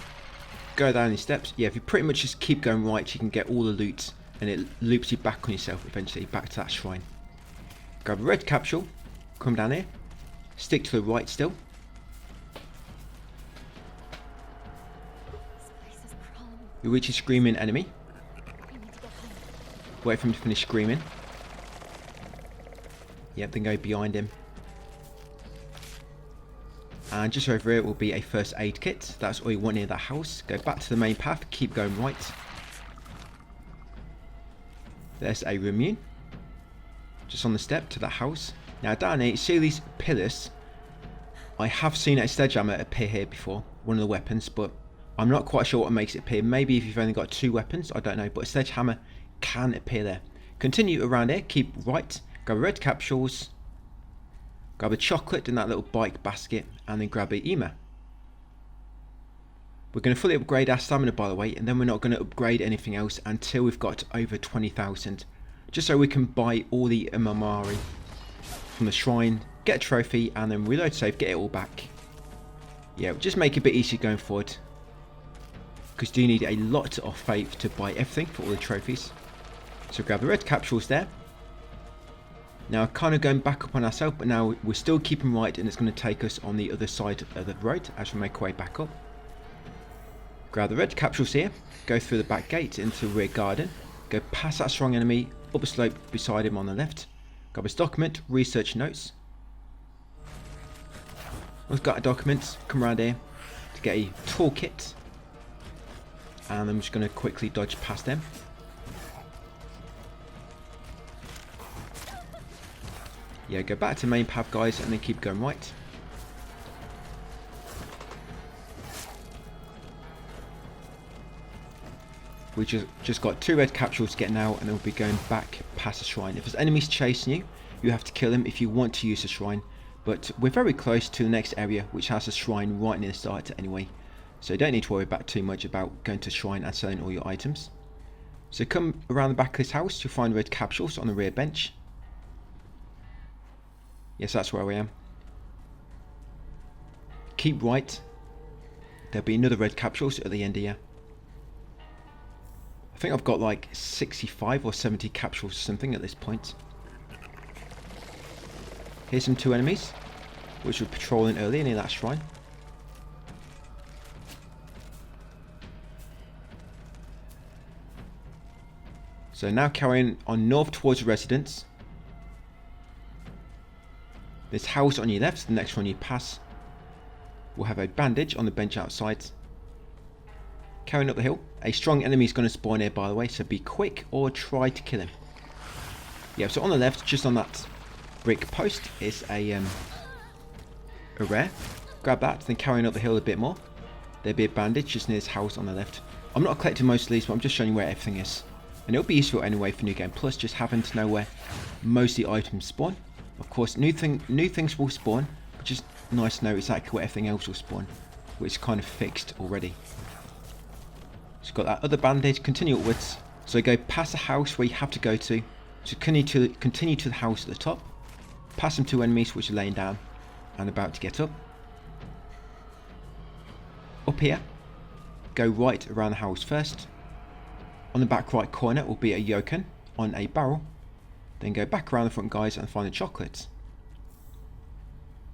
go down these steps. Yeah, if you pretty much just keep going right, you can get all the loot, and it loops you back on yourself eventually, back to that shrine. Grab a red capsule, come down here, stick to the right still. You reach a screaming enemy. Wait for him to finish screaming. Yep, then go behind him. And just over here will be a first aid kit. That's all you want near that house. Go back to the main path, keep going right. There's a immune. Just on the step to that house. Now down here, you see these pillars? I have seen a sledgehammer appear here before, one of the weapons, but I'm not quite sure what makes it appear. Maybe if you've only got 2 weapons, I don't know, but a sledgehammer can appear there. Continue around here, keep right, grab red capsules, grab a chocolate in that little bike basket, and then grab a ema. We're going to fully upgrade our stamina, by the way, and then we're not going to upgrade anything else until we've got over 20,000. Just so we can buy all the Imamari from the shrine, get a trophy, and then reload save, get it all back. Yeah, just make it a bit easier going forward. Because you do need a lot of faith to buy everything for all the trophies. So grab the red capsules there. Now kind of going back up on ourselves, but now we're still keeping right, and it's going to take us on the other side of the road as we make our way back up. Grab the red capsules here, go through the back gate into the rear garden, go past that strong enemy, up a slope beside him on the left, grab his document, research notes. We've got a document, come around here to get a toolkit, and I'm just going to quickly dodge past them. Yeah, go back to main path, guys, and then keep going right. We just got 2 red capsules to get now, and then we'll be going back past the shrine. If there's enemies chasing you, you have to kill them if you want to use the shrine. But we're very close to the next area, which has a shrine right near the start anyway. So you don't need to worry about too much about going to the shrine and selling all your items. So come around the back of this house, you'll find red capsules on the rear bench. Yes, that's where I am. Keep right. There'll be another red capsules at the end here. I think I've got like 65 or 70 capsules or something at this point. Here's some 2 enemies, which were patrolling earlier near that shrine. So now carrying on north towards the residence. This house on your left, the next one you pass, will have a bandage on the bench outside. Carrying up the hill, a strong enemy is going to spawn here, by the way, so be quick or try to kill him. Yeah, so on the left, just on that brick post, is a rare. Grab that, then carrying up the hill a bit more. There'll be a bandage just near this house on the left. I'm not collecting most of these, but I'm just showing you where everything is. And it'll be useful anyway for New Game Plus, just having to know where most of the items spawn. Of course, new things will spawn, which is nice to know exactly where everything else will spawn, which is kind of fixed already. So got that other bandage, continue upwards. So go past the house where you have to go to. So continue to the house at the top. Past some 2 enemies which are laying down and about to get up. Up here, go right around the house first. On the back right corner will be a yoken on a barrel. Then go back around the front, guys, and find the chocolates.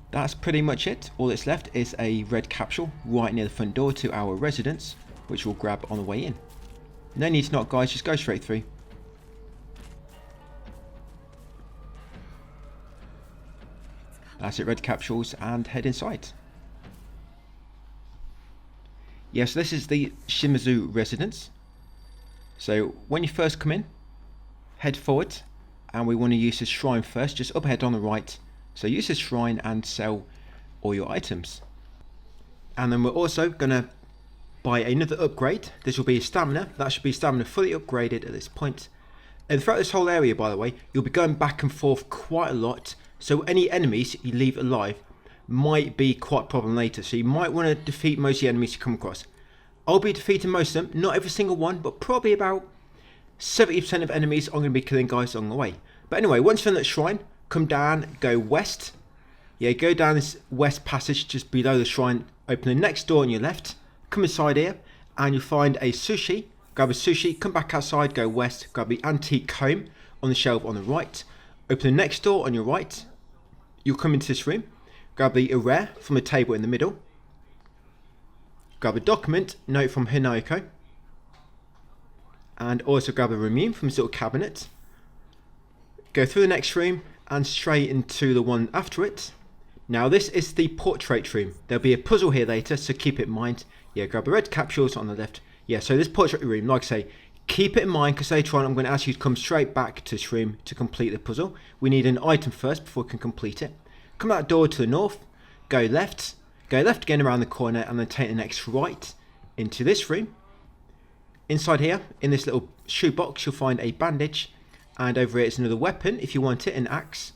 That's pretty much it. All that's left is a red capsule right near the front door to our residence, which we'll grab on the way in. No need to knock, guys, just go straight through. That's it, red capsules, and head inside. Yes, this is the Shimizu residence. So when you first come in, head forward, and we want to use the shrine first, just up ahead on the right. So use the shrine and sell all your items. And then we're also going to buy another upgrade. This will be stamina. That should be stamina fully upgraded at this point. And throughout this whole area, by the way, you'll be going back and forth quite a lot. So any enemies you leave alive might be quite a problem later. So you might want to defeat most of the enemies you come across. I'll be defeating most of them, not every single one, but probably about 70% of enemies I'm going to be killing, guys, along the way. But anyway, once you're in that shrine, come down, go west. Yeah, go down this west passage just below the shrine, open the next door on your left, come inside here, and you'll find a sushi. Grab a sushi, come back outside, go west, grab the antique comb on the shelf on the right, open the next door on your right. You'll come into this room, grab the rare from the table in the middle, grab a document, note from Hinayako, and also grab a remune from this little cabinet. Go through the next room and straight into the one after it. Now this is the portrait room. There'll be a puzzle here later, so keep it in mind. Yeah, grab the red capsules on the left. Yeah, so this portrait room, like I say, Keep it in mind because later on I'm going to ask you to come straight back to this room to complete the puzzle. We need an item first before we can complete it. Come out door to the north, go left again around the corner, and then take the next right into this room. Inside here, in this little shoebox, you'll find a bandage, and over here is another weapon if you want it, an axe.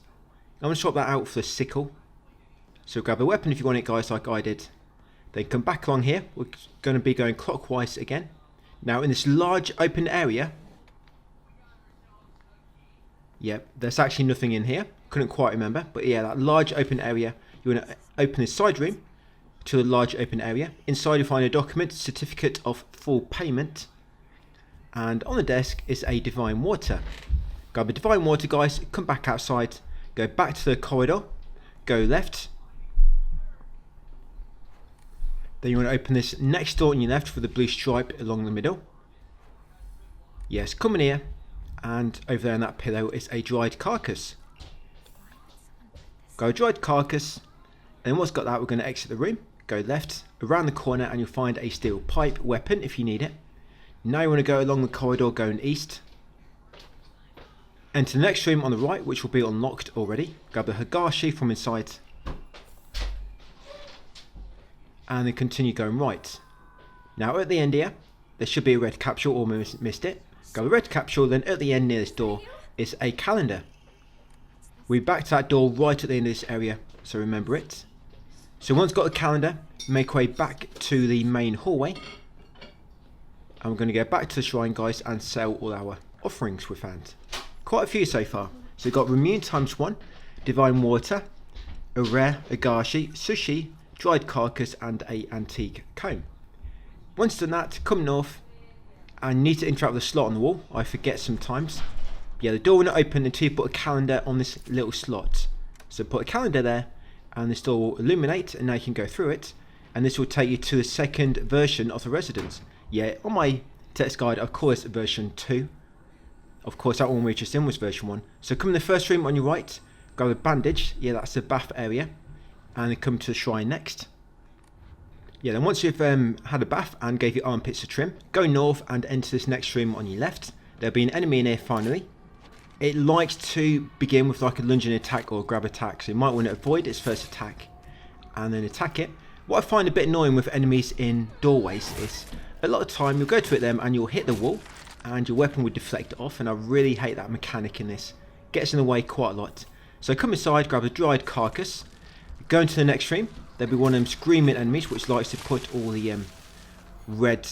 I'm going to swap that out for the sickle. So grab a weapon if you want it, guys, like I did. Then come back along here. We're going to be going clockwise again. Now in this large open area, yep, there's actually nothing in here. Couldn't quite remember, but yeah, that large open area. You want to open this side room to a large open area. Inside you find a document, certificate of full payment, and on the desk is a divine water. Grab a divine water, guys. Come back outside. Go back to the corridor. Go left. Then you want to open this next door on your left with the blue stripe along the middle. Yes, come in here, and over there on that pillow is a dried carcass. Go dried carcass, and once got that, we're going to exit the room. Go left, around the corner, and you'll find a steel pipe weapon if you need it. Now you want to go along the corridor going east. Enter the next room on the right, which will be unlocked already. Grab the Higashi from inside. And then continue going right. Now at the end here, there should be a red capsule, or missed it. Grab a red capsule, then at the end near this door is a calendar. We're back to that door right at the end of this area, so remember it. So once got the calendar, make our way back to the main hallway. And we're going to go back to the shrine, guys, and sell all our offerings we found. Quite a few so far. So we've got Remune ×1, Divine Water, a rare Higashi, Sushi, dried carcass, and a antique comb. Once done that, come north, and you need to interact with the slot on the wall. I forget sometimes. Yeah, the door will not open until you put a calendar on this little slot. So put a calendar there, and this door will illuminate, and now you can go through it, and this will take you to the second version of the residence. Yeah, on my text guide I call this version 2. Of course that one we just in was version 1. So come in the first room on your right, grab a bandage. Yeah, that's the bath area. And then come to the shrine next. Yeah, then once you've had a bath and gave your armpits a trim, go north and enter this next room on your left. There'll be an enemy in here finally. It likes to begin with like a lunging attack or a grab attack, so you might want to avoid its first attack and then attack it. What I find a bit annoying with enemies in doorways is a lot of time you'll go to hit them and you'll hit the wall and your weapon will deflect off, and I really hate that mechanic in this. Gets in the way quite a lot. So come inside, grab a dried carcass. Go into the next room. There'll be one of them screaming enemies which likes to put all the red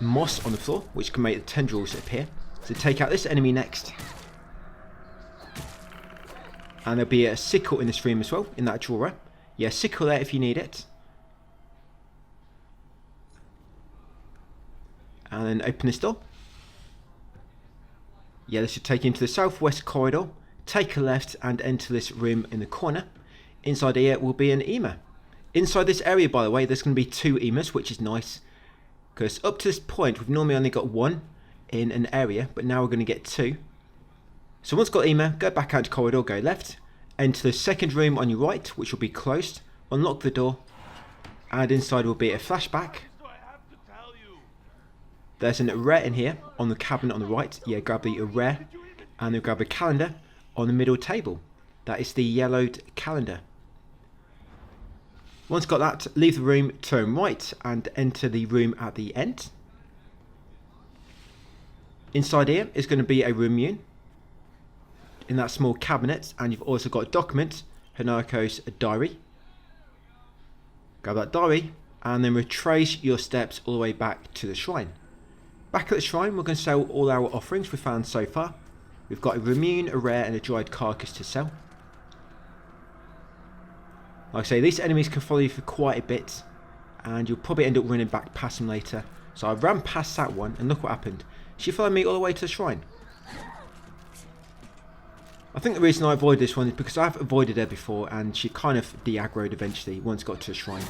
moss on the floor, which can make the tendrils appear. So take out this enemy next. And there'll be a sickle in this room as well, in that drawer. Yeah, sickle there if you need it. And then open this door. Yeah, this should take you into the southwest corridor. Take a left and enter this room in the corner. Inside here will be an EMA. Inside this area, by the way, there's going to be 2 EMAs, which is nice. Because up to this point, we've normally only got 1 in an area, but now we're going to get 2. So once got EMA, go back out to corridor, go left. Enter the second room on your right, which will be closed. Unlock the door. And inside will be a flashback. There's an rare in here on the cabinet on the right. Yeah, grab the rare. And then grab a calendar on the middle table. That is the yellowed calendar. Once got that, leave the room, turn right, and enter the room at the end. Inside here is going to be a Remune in that small cabinet, and you've also got a document, Hanako's diary. Grab that diary, and then retrace your steps all the way back to the shrine. Back at the shrine, we're going to sell all our offerings we found so far. We've got a Remune, a rare, and a dried carcass to sell. Like I say, these enemies can follow you for quite a bit, and you'll probably end up running back past them later. So I ran past that one, and look what happened. She followed me all the way to the shrine. I think the reason I avoided this one is because I've avoided her before, and she kind of de-aggroed eventually once got to the shrine.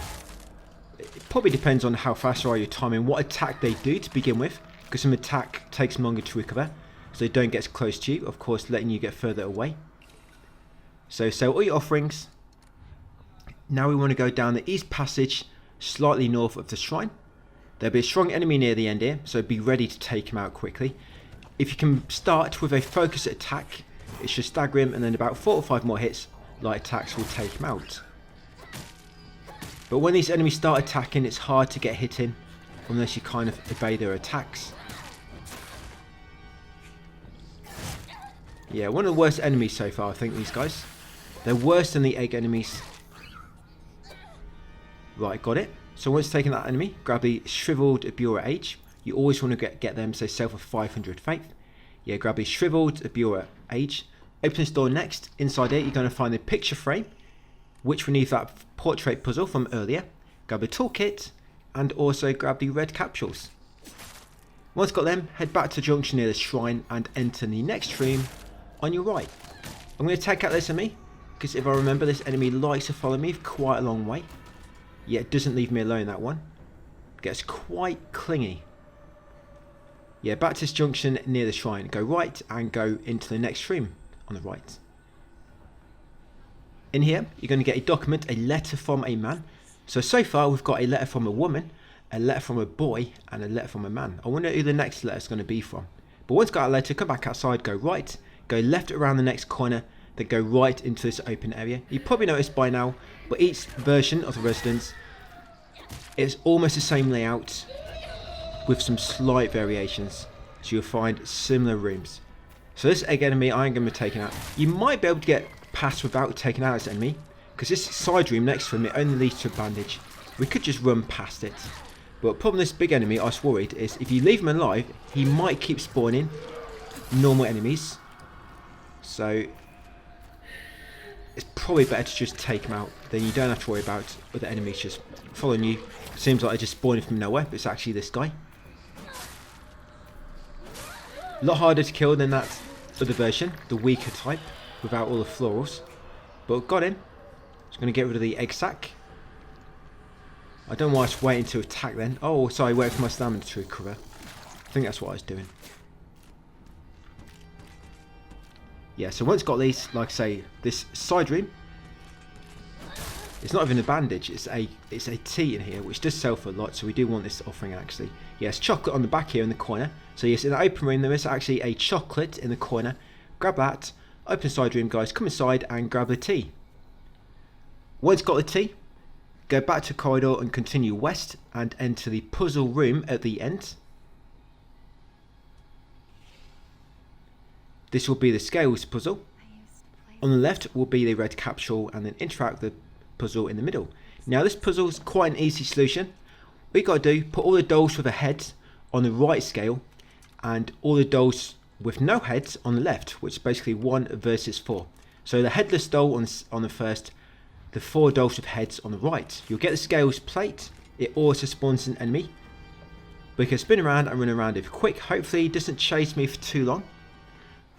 It probably depends on how fast you are your timing, what attack they do to begin with, because some attack takes them longer to recover, so they don't get as close to you, of course letting you get further away. So sell all your offerings. Now we want to go down the east passage, slightly north of the shrine. There'll be a strong enemy near the end here, so be ready to take him out quickly. If you can start with a focused attack, it should stagger him, and then about 4 or 5 more hits, light attacks will take him out. But when these enemies start attacking, it's hard to get hit in unless you kind of evade their attacks. Yeah, one of the worst enemies so far, I think, these guys. They're worse than the egg enemies. Right, got it. So once taking that enemy, grab the Shriveled Abura Age. You always want to get them, say, self of 500 faith. Yeah, grab the Shriveled Abura Age. Open this door next. Inside it, you're going to find the picture frame, which renews that portrait puzzle from earlier. Grab the toolkit, and also grab the red capsules. Once got them, head back to the junction near the shrine and enter the next room on your right. I'm going to take out this enemy, because if I remember, this enemy likes to follow me for quite a long way. Yeah, it doesn't leave me alone, that one. Gets quite clingy. Yeah, back to this junction near the shrine. Go right and go into the next room on the right. In here, you're going to get a document, a letter from a man. So far, we've got a letter from a woman, a letter from a boy, and a letter from a man. I wonder who the next letter is going to be from. But once got a letter, come back outside, go right, go left around the next corner, then go right into this open area. You probably noticed by now, but each version of the residence is almost the same layout with some slight variations. So you'll find similar rooms. So this egg enemy, I am going to be taking out. You might be able to get past without taking out this enemy, because this side room next to him, it only leads to a bandage. We could just run past it. But the problem with this big enemy, I was worried, is if you leave him alive, he might keep spawning normal enemies. So it's probably better to just take him out. Then you don't have to worry about other enemies just following you. Seems like they're just spawning from nowhere, but it's actually this guy. A lot harder to kill than that other version, the weaker type, without all the florals. But got him. Just going to get rid of the egg sack. I don't know why I was waiting to attack then. Oh, sorry, wait for my stamina to recover. I think that's what I was doing. Yeah, so once got these, like I say, this side room, it's not even a bandage, it's a tea in here, which does sell for a lot, so we do want this offering actually. Yes, chocolate on the back here in the corner. So yes, in the open room there is actually a chocolate in the corner. Grab that, open side room guys, come inside and grab the tea. Once got the tea, go back to the corridor and continue west and enter the puzzle room at the end. This will be the scales puzzle. On the left will be the red capsule, and then interact with the puzzle in the middle. Now this puzzle is quite an easy solution. What you got to do, put all the dolls with a head on the right scale, and all the dolls with no heads on the left, which is basically 1 versus 4. So the headless doll on the first, the 4 dolls with heads on the right. You'll get the scales plate. It also spawns an enemy. We can spin around and run around it quick. Hopefully it doesn't chase me for too long.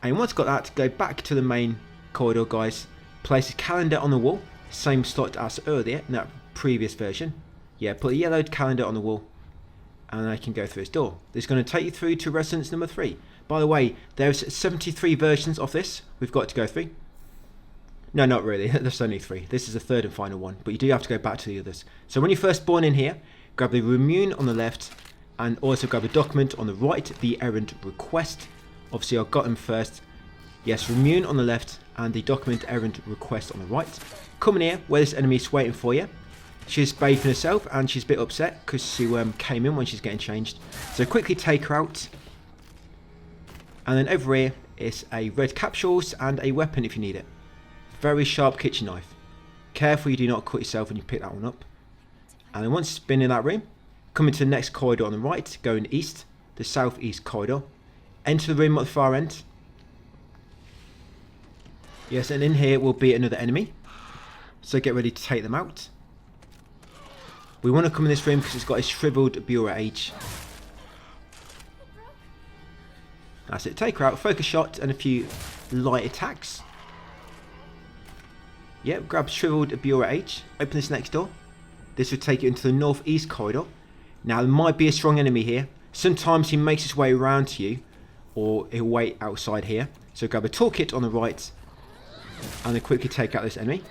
And once got that, go back to the main corridor guys. Place a calendar on the wall. Same slot as earlier in that previous version. Yeah, put a yellowed calendar on the wall. And I can go through this door. This is going to take you through to residence number 3. By the way, there's 73 versions of this we've got to go through. No, not really. There's only 3. This is the third and final one. But you do have to go back to the others. So when you first spawn in here, grab the Remune on the left. And also grab the document on the right, the errand request. Obviously, I've got them first. Yes, Remune on the left and the document errand request on the right. Come in here where this enemy is waiting for you. She's bathing herself and she's a bit upset because she came in when she's getting changed. So quickly take her out. And then over here is a red capsules and a weapon if you need it. Very sharp kitchen knife. Careful you do not cut yourself when you pick that one up. And then once you've been in that room, come into the next corridor on the right, going east, the southeast corridor. Enter the room at the far end. Yes, and in here will be another enemy. So get ready to take them out. We want to come in this room because it's got a shriveled Bureau Age. That's it. Take her out. Focus shot and a few light attacks. Yep, grab shriveled Bureau Age. Open this next door. This will take you into the northeast corridor. Now there might be a strong enemy here. Sometimes he makes his way around to you, or he'll wait outside here. So grab a toolkit on the right and then quickly take out this enemy.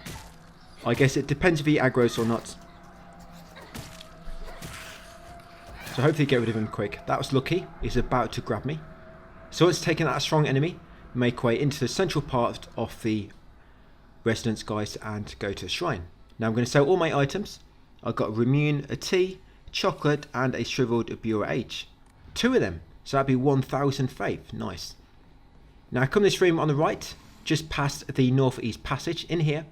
I guess it depends if he aggroes or not. So hopefully get rid of him quick. That was lucky. He's about to grab me. So once taken out a strong enemy, make way into the central part of the residence, guys, and go to the shrine. Now I'm going to sell all my items. I've got a Remune, a tea, chocolate, and a shriveled Bureau H. 2 of them. So that'd be 1,000 faith. Nice. Now I come to this room on the right, just past the northeast passage. In here,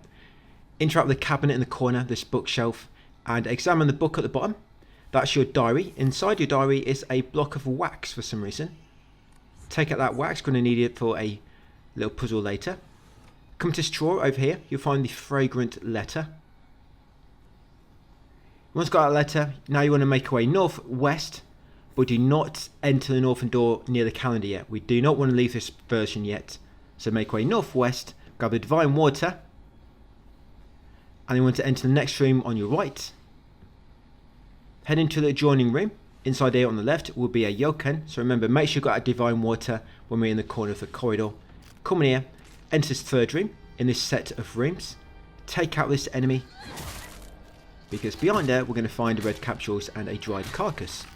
interact with the cabinet in the corner, this bookshelf, and examine the book at the bottom. That's your diary. Inside your diary is a block of wax for some reason. Take out that wax, going to need it for a little puzzle later. Come to this drawer over here, you'll find the fragrant letter. Once you've got that letter, now you want to make your way northwest, but do not enter the northern door near the calendar yet. We do not want to leave this version yet. So make your way northwest, grab the divine water, and you want to enter the next room on your right. Head into the adjoining room. Inside here on the left will be a yoken. So remember, make sure you've got a divine water when we're in the corner of the corridor. Come in here, enter this third room in this set of rooms. Take out this enemy, because behind there we're going to find red capsules and a dried carcass.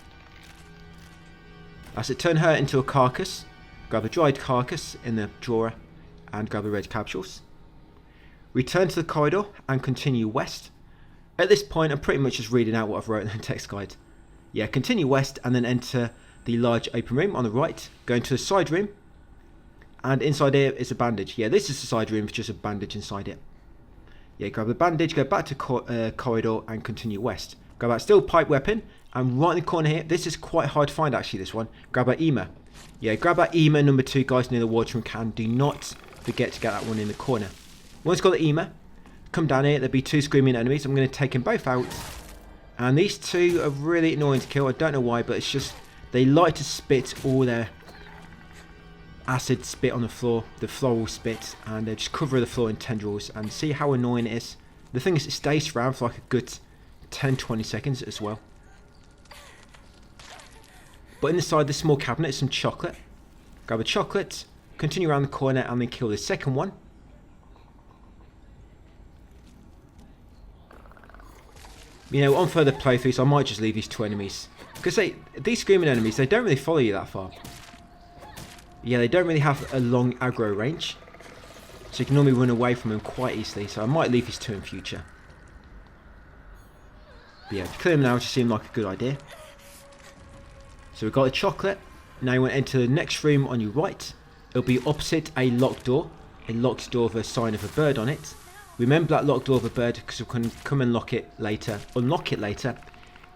As it turn her into a carcass, grab a dried carcass in the drawer and grab the red capsules. Return to the corridor and continue west. At this point I'm pretty much just reading out what I've wrote in the text guide. Yeah, continue west and then enter the large open room on the right. Go into the side room, and inside here is a bandage. Yeah, this is the side room with just a bandage inside it. Yeah, grab the bandage, go back to corridor and continue west. Grab that steel pipe weapon, and right in the corner here, this is quite hard to find actually, this one. Grab that EMA. Yeah, grab that EMA number 2, guys, near the watering can. Do not forget to get that one in the corner. Once you've got the EMA, come down here, there'll be 2 screaming enemies. I'm going to take them both out. And these 2 are really annoying to kill. I don't know why, but it's just they like to spit all their acid spit on the floral spit, and they just cover the floor in tendrils, and see how annoying it is. The thing is, it stays around for like a good 10-20 seconds as well. But inside this small cabinet is some chocolate. Grab a chocolate, continue around the corner, and then kill the second one. You know, on further playthroughs, I might just leave these 2 enemies. Because these screaming enemies, they don't really follow you that far. Yeah, they don't really have a long aggro range. So you can normally run away from them quite easily. So I might leave these 2 in future. But yeah, to clear them now, it just seemed like a good idea. So we've got the chocolate. Now you want to enter the next room on your right. It'll be opposite a locked door. A locked door with a sign of a bird on it. Remember that locked door of a bird, because we can come and unlock it later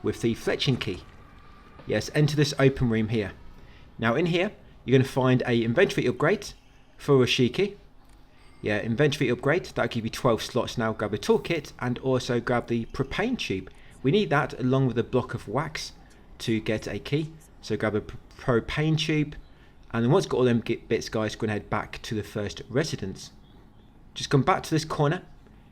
with the fletching key. Yes, enter this open room here. Now in here, you're going to find a inventory upgrade for Rashiki. Yeah, inventory upgrade, that'll give you 12 slots now. Grab a toolkit and also grab the propane tube. We need that along with a block of wax to get a key. So grab a propane tube, and then once you've got all them bits, guys, go and head back to the first residence. Just come back to this corner.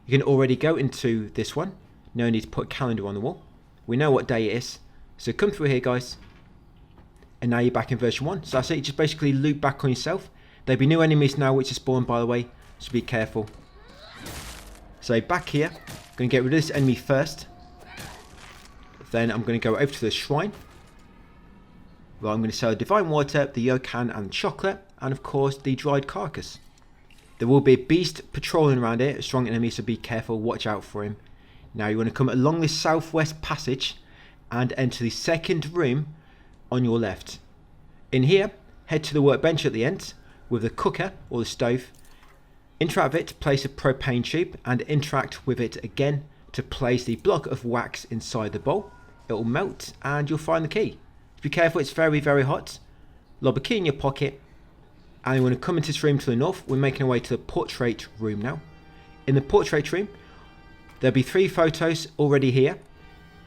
You can already go into this one. No need to put a calendar on the wall. We know what day it is. So come through here, guys. And now you're back in version 1. So that's it. You just basically loop back on yourself. There'll be new enemies now which are spawned, by the way. So be careful. So back here. I'm going to get rid of this enemy first. Then I'm going to go over to the shrine. Well, I'm going to sell the divine water, the yokan and chocolate. And of course the dried carcass. There will be a beast patrolling around here, a strong enemy, so be careful, watch out for him. Now you want to come along this southwest passage and enter the second room on your left. In here, head to the workbench at the end with the cooker or the stove. Interact with it, place a propane tube, and interact with it again to place the block of wax inside the bowl. It will melt and you'll find the key. Be careful, it's very, very hot. Lob a key in your pocket. And you want to come into this room to the north. We're making our way to the portrait room now. In the portrait room, there'll be 3 photos already here.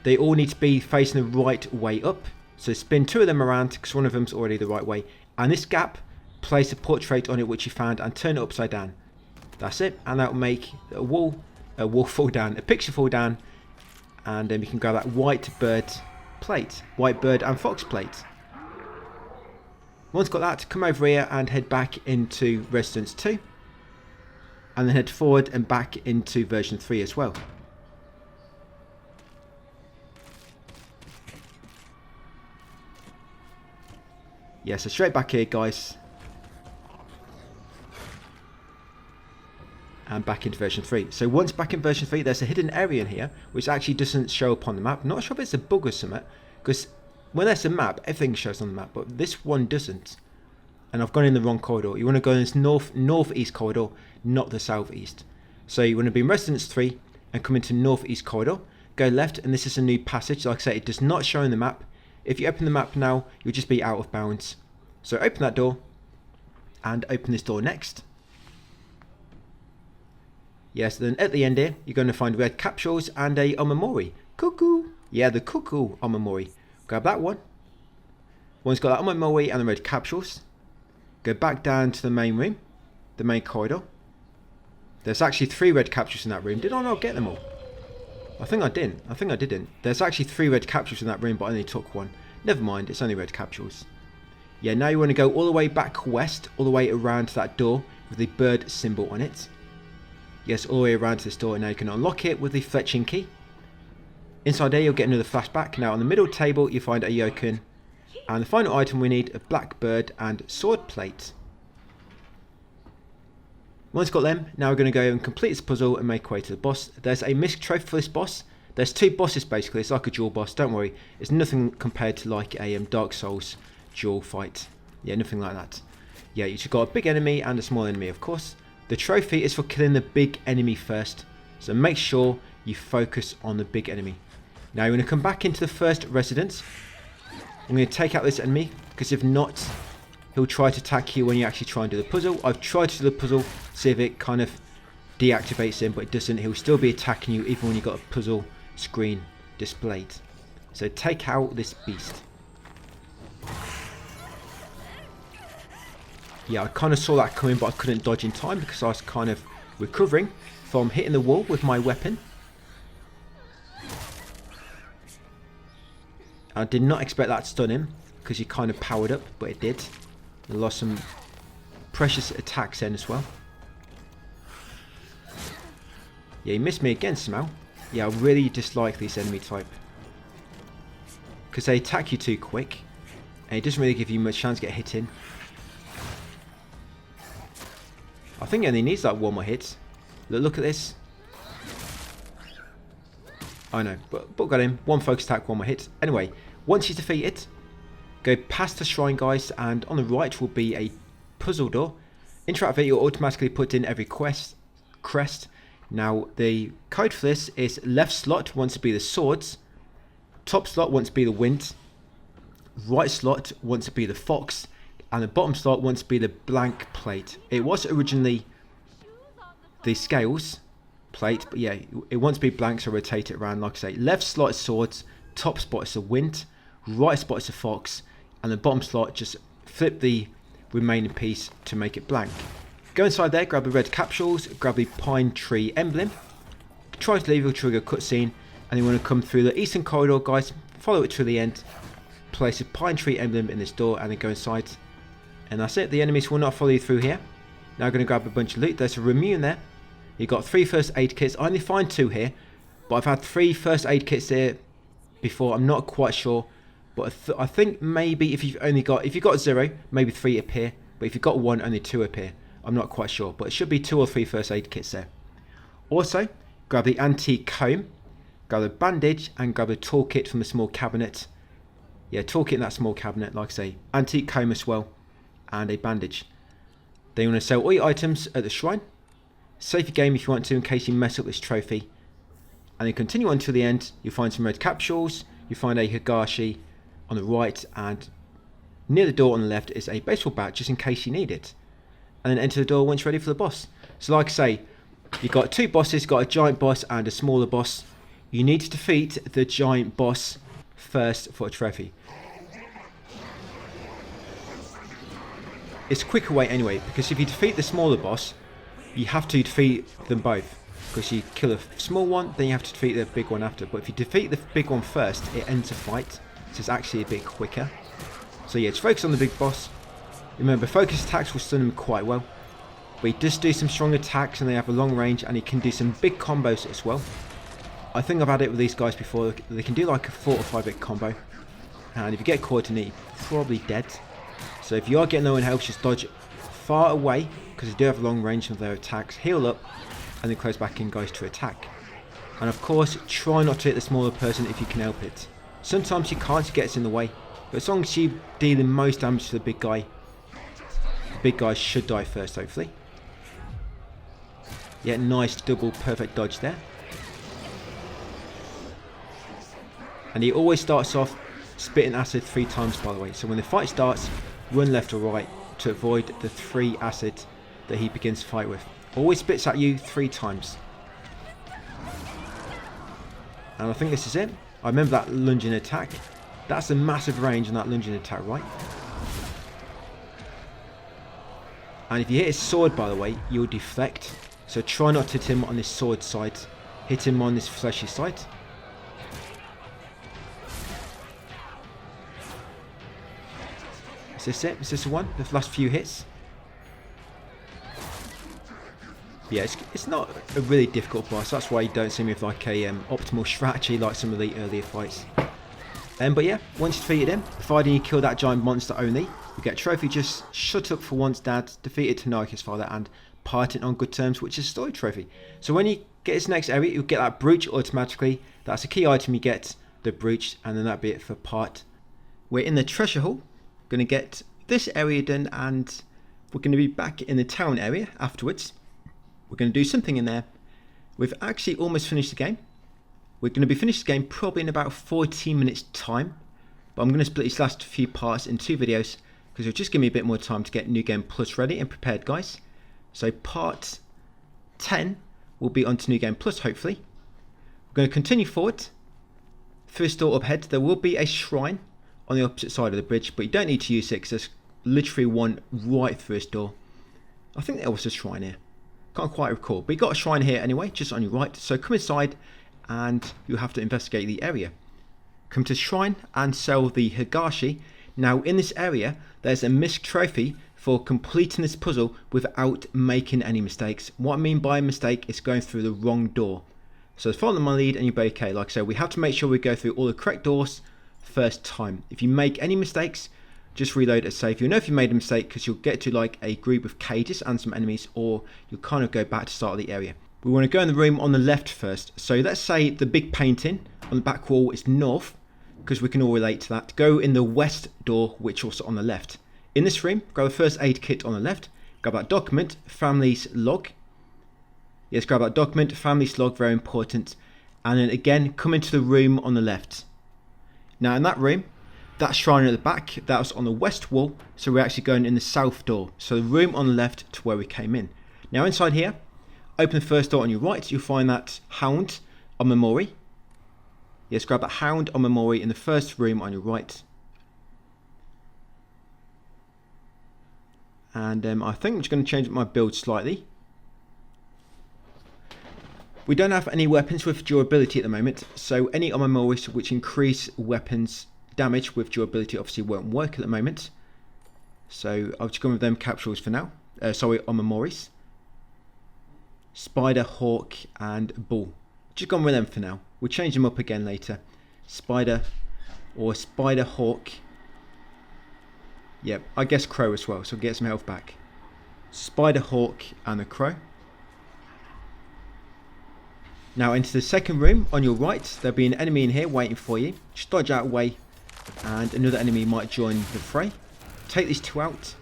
They all need to be facing the right way up. So spin 2 of them around, because one of them's already the right way. And this gap, place a portrait on it which you found and turn it upside down. That's it. And that will make a wall fall down, a picture fall down. And then you can grab that white bird plate, white bird and fox plate. Once got that, come over here and head back into Residence 2. And then head forward and back into version 3 as well. Yeah, so straight back here, guys. And back into version 3. So once back in version 3, there's a hidden area in here, which actually doesn't show up on the map. Not sure if it's a bug or something, because when there's a map, everything shows on the map, but this one doesn't. And I've gone in the wrong corridor. You want to go in this northeast corridor, not the southeast. So you want to be in Residence 3 and come into northeast corridor. Go left, and this is a new passage. Like I say, it does not show in the map. If you open the map now, you'll just be out of bounds. So open that door, and open this door next. Yes, then at the end here, you're going to find red capsules and a omamori. Cuckoo! Yeah, the cuckoo omamori. Grab that one. Once got that omamori and the red capsules, go back down to the main room, the main corridor. There's actually 3 red capsules in that room. Did I not get them all? I think I didn't. I think I didn't. There's actually 3 red capsules in that room, but I only took 1. Never mind, it's only red capsules. Yeah, now you want to go all the way back west, all the way around to that door with the bird symbol on it. Yes, all the way around to this door, and now you can unlock it with the fetching key. Inside there, you'll get another flashback. Now on the middle table, you find a yokun. And the final item we need, a black bird and sword plate. Once got them, now we're going to go and complete this puzzle and make our way to the boss. There's a missed trophy for this boss. There's 2 bosses basically. It's like a dual boss. Don't worry, it's nothing compared to like a Dark Souls dual fight. Yeah, nothing like that. Yeah, you've got a big enemy and a small enemy, of course. The trophy is for killing the big enemy first, so make sure you focus on the big enemy. Now you're going to come back into the first residence. I'm going to take out this enemy, because if not, he'll try to attack you when you actually try and do the puzzle. I've tried to do the puzzle, see if it kind of deactivates him, but it doesn't. He'll still be attacking you even when you've got a puzzle screen displayed. So take out this beast. Yeah, I kind of saw that coming, but I couldn't dodge in time because I was kind of recovering from hitting the wall with my weapon. I did not expect that to stun him because he kind of powered up, but it did. I lost some precious attacks then as well. Yeah, he missed me again somehow. Yeah, I really dislike this enemy type, because they attack you too quick, and it doesn't really give you much chance to get hit in. I think he only needs like 1 more hit. Look at this. I know, but got him. 1 focus attack, 1 more hit. Anyway, once he's defeated, go past the shrine, guys, and on the right will be a puzzle door. Interact with it, you'll automatically put in every crest. Now, the code for this is left slot wants to be the swords, top slot wants to be the wind, right slot wants to be the fox, and the bottom slot wants to be the blank plate. It was originally the scales plate, but yeah, it wants to be blank, so rotate it around. Like I say, left slot is swords, top spot is the wind, right spot is the fox, and the bottom slot just flip the remaining piece to make it blank. Go inside there, grab the red capsules, grab the pine tree emblem, try to leave, will trigger a cutscene, and you want to come through the eastern corridor, guys, follow it to the end, place a pine tree emblem in this door, and then go inside. And that's it, the enemies will not follow you through here. Now I'm going to grab a bunch of loot. There's a Remune there. You've got 3 first aid kits. I only find 2 here, but I've had 3 first aid kits here before. I'm not quite sure, but I think maybe if you've got 0, maybe 3 appear, but if you've got 1, only 2 appear. I'm not quite sure, but it should be 2 or 3 first aid kits there. Also, grab the antique comb, grab the bandage, and grab the toolkit from the small cabinet. Yeah, toolkit in that small cabinet, like I say, antique comb as well, and a bandage. Then you want to sell all your items at the shrine. Save your game if you want to in case you mess up this trophy. And then continue on to the end. You'll find some red capsules. You find a Higashi on the right, and near the door on the left is a baseball bat just in case you need it. And then enter the door once you're ready for the boss. So like I say, you've got 2 bosses, got a giant boss and a smaller boss. You need to defeat the giant boss first for a trophy. It's a quicker way anyway, because if you defeat the smaller boss, you have to defeat them both. Because you kill a small one, then you have to defeat the big one after. But if you defeat the big one first, it ends the fight. So it's actually a bit quicker. So yeah, just focus on the big boss. Remember, focus attacks will stun him quite well. But he does do some strong attacks, and they have a long range, and he can do some big combos as well. I think I've had it with these guys before. They can do like a 4 or 5 bit combo. And if you get caught in it, you're probably dead. So if you are getting low on health, just dodge far away, because they do have long range of their attacks. Heal up, and then close back in, guys, to attack. And of course, try not to hit the smaller person if you can help it. Sometimes you can't, it gets in the way. But as long as you dealing most damage to the big guy should die first, hopefully. Yeah, nice double perfect dodge there. And he always starts off spitting acid 3 times, by the way. So when the fight starts, run left or right to avoid the 3 acid that he begins to fight with. Always spits at you 3 times. And I think this is it. I remember that lunging attack. That's a massive range on that lunging attack, right? And if you hit his sword, by the way, you'll deflect. So try not to hit him on this sword side. Hit him on this fleshy side. Is this it? Is this the one? The last few hits? Yeah, it's not a really difficult boss. That's why you don't see me with like a optimal strategy like some of the earlier fights. But yeah, once you defeated him, providing you kill that giant monster only, you get a trophy. Just shut up for once, Dad. Defeated Tanaka's father and parted on good terms, which is a story trophy. So when you get this next area, you'll get that brooch automatically. That's a key item you get, the brooch, and then that'll be it for part. We're in the treasure hall. Going to get this area done, and we're going to be back in the town area afterwards. We're going to do something in there. We've actually almost finished the game. We're going to be finished the game probably in about 14 minutes time, but I'm going to split these last few parts in 2 videos because it'll just give me a bit more time to get New Game Plus ready and prepared, guys. So part 10 will be onto New Game Plus, hopefully. We're going to continue forward. First door up ahead, there will be a shrine on the opposite side of the bridge, but you don't need to use it because there's literally one right first door. I think there was a shrine here. Can't quite recall, but you got a shrine here anyway, just on your right. So come inside and you have to investigate the area. Come to the shrine and sell the Higashi. Now in this area, there's a missed trophy for completing this puzzle without making any mistakes. What I mean by a mistake is going through the wrong door. So follow my lead and you'll be okay. Like I said, we have to make sure we go through all the correct doors first time. If you make any mistakes, just reload and save. You'll know if you made a mistake because you'll get to like a group of cages and some enemies, or you'll kind of go back to start of the area. We want to go in the room on the left first. So let's say the big painting on the back wall is north, because we can all relate to that. Go in the west door, which also on the left. In this room, grab the first aid kit on the left. Grab that document, family's log. Yes, grab that document, family's log, very important. And then again, come into the room on the left. Now in that room, that shrine at the back, that was on the west wall, so we're actually going in the south door. So the room on the left to where we came in. Now inside here, open the first door on your right, you'll find that hound on Memori. Yes, grab that hound on Memori in the first room on your right. And I think I'm just going to change my build slightly. We don't have any weapons with durability at the moment, so any on Memoris which increase weapons damage with durability obviously won't work at the moment. So I've just gone with them capsules for now. On Memoris. Spider, Hawk and Bull. Just gone with them for now. We'll change them up again later. Spider or Spider, Hawk. Yep, I guess Crow as well, so get some health back. Spider, Hawk and a Crow. Now into the second room on your right, there'll be an enemy in here waiting for you. Just dodge out of the way and another enemy might join the fray. Take these 2 out.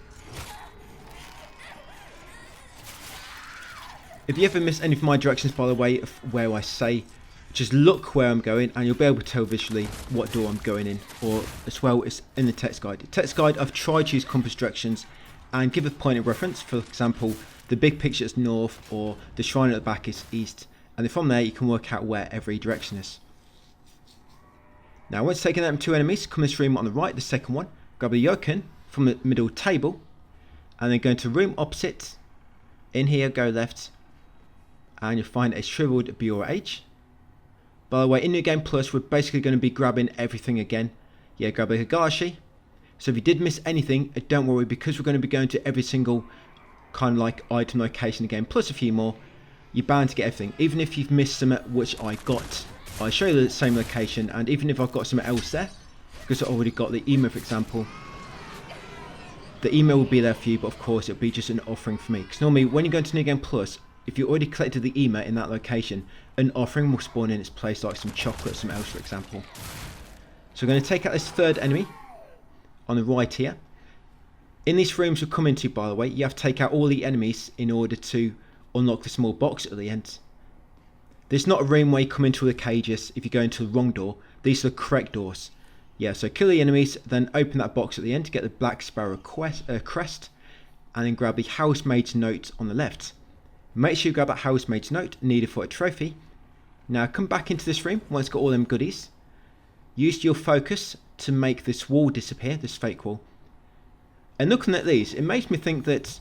If you ever miss any of my directions, by the way, of where I say, just look where I'm going and you'll be able to tell visually what door I'm going in, or as well as in the text guide. The text guide, I've tried to use compass directions and give a point of reference. For example, the big picture is north or the shrine at the back is east. And then from there you can work out where every direction is. Now once taking out 2 enemies, come this room on the right, the second one. Grab the Yoken from the middle table. And then go into room opposite. In here, go left. And you'll find a shriveled Bureau H. By the way, in New Game Plus, we're basically going to be grabbing everything again. Yeah, grab a Higashi. So if you did miss anything, don't worry, because we're going to be going to every single kind of like item location again, plus a few more. You're bound to get everything, even if you've missed some which I got. I show you the same location, and even if I've got something else there, because I already got the emo, for example, the email will be there for you, but of course it'll be just an offering for me. Because normally when you go into New Game Plus, if you already collected the email in that location, an offering will spawn in its place, like some chocolate, some else, for example. So we're going to take out this third enemy on the right here. In these rooms we'll come into, by the way, you have to take out all the enemies in order to unlock the small box at the end. There's not a room where you come into the cages if you go into the wrong door. These are the correct doors. Yeah, so kill the enemies, then open that box at the end to get the Black Sparrow crest, and then grab the Housemaid's Note on the left. Make sure you grab that Housemaid's Note, needed for a trophy. Now come back into this room once it's got all them goodies. Use your focus to make this wall disappear, this fake wall. And looking at these, it makes me think that,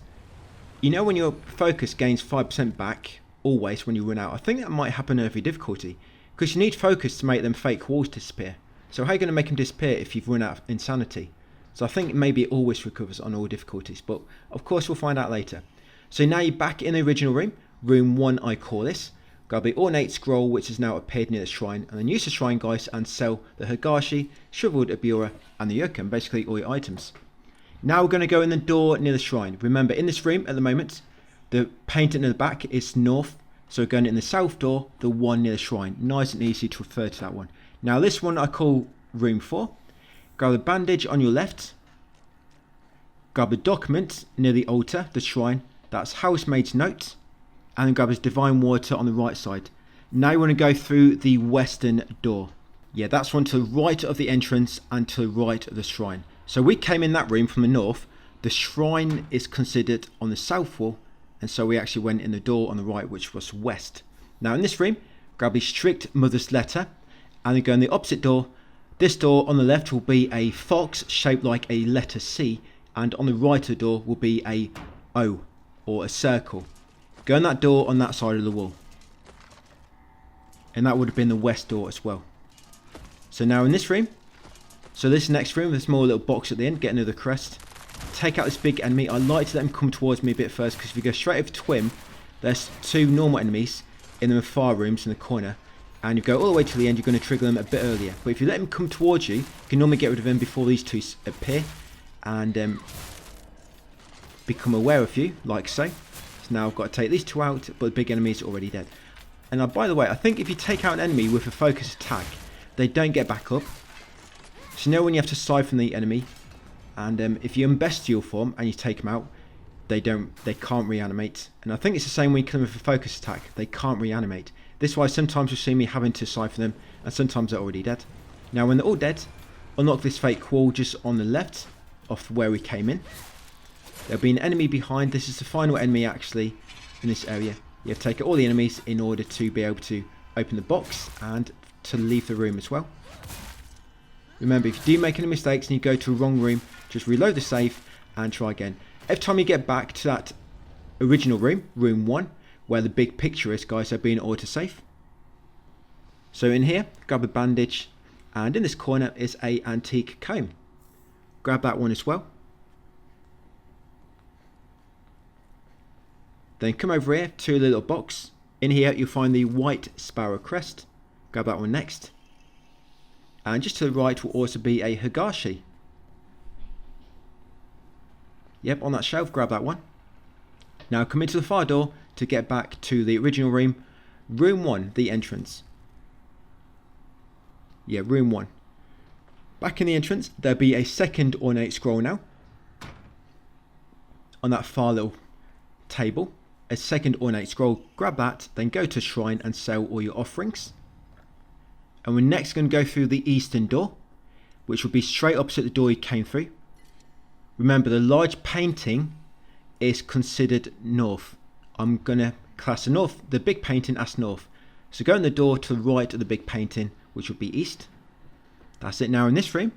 you know, when your focus gains 5% back, always when you run out, I think that might happen in every difficulty, because you need focus to make them fake walls disappear. So how are you going to make them disappear if you've run out of insanity? So I think maybe it always recovers on all difficulties, but of course we'll find out later. So now you're back in the original room, room 1 I call this. Grab the ornate scroll which has now appeared near the shrine, and then use the shrine guys and sell the Higashi, shriveled Abura and the Yoken, basically all your items. Now we're going to go in the door near the shrine. Remember, in this room at the moment, the painting in the back is north, so we're going in the south door, the one near the shrine. Nice and easy to refer to that one. Now this one I call room 4. Grab the bandage on your left. Grab the document near the altar, the shrine, that's Housemaid's Note. And then grab his Divine Water on the right side. Now you want to go through the western door. Yeah, that's one to the right of the entrance and to the right of the shrine. So we came in that room from the north. The shrine is considered on the south wall, and so we actually went in the door on the right, which was west. Now in this room, grab the Strict Mother's Letter, and then go in the opposite door. This door on the left will be a fox shaped like a letter C, and on the right of the door will be a O, or a circle. Go in that door on that side of the wall. And that would have been the west door as well. So now in this room, so this next room, there's more little box at the end, get another crest. Take out this big enemy. I like to let him come towards me a bit first, because if you go straight over to him, there's 2 normal enemies in the far rooms in the corner. And you go all the way to the end, you're going to trigger them a bit earlier. But if you let him come towards you, you can normally get rid of him before these 2 appear. And become aware of you, like so. Now I've got to take these 2 out, but the big enemy is already dead. And by the way, I think if you take out an enemy with a focus attack, they don't get back up. So you know when you have to siphon the enemy, and if you unbestial form and you take them out, they can't reanimate. And I think it's the same when you kill them with a focus attack, they can't reanimate. This is why sometimes you'll see me having to siphon them, and sometimes they're already dead. Now when they're all dead, unlock this fake wall just on the left of where we came in. There'll be an enemy behind. This is the final enemy actually in this area. You have to take out all the enemies in order to be able to open the box and to leave the room as well. Remember, if you do make any mistakes and you go to a wrong room, just reload the save and try again. Every time you get back to that original room, room 1, where the big picture is, guys, there'll be an autosave. So in here, grab a bandage, and in this corner is a antique comb. Grab that one as well. Then come over here to a little box. In here you'll find the white sparrow crest. Grab that one next. And just to the right will also be a Higashi. Yep, on that shelf, grab that one. Now come into the far door to get back to the original room. Room 1, the entrance. Yeah, room 1. Back in the entrance, there'll be a second ornate scroll now. On that far little table. A second ornate scroll, grab that, then go to shrine and sell all your offerings. And we're next going to go through the eastern door, which will be straight opposite the door you came through. Remember, the large painting is considered north. I'm going to class the north, the big painting as north. So go in the door to the right of the big painting, which will be east. That's it. Now in this room,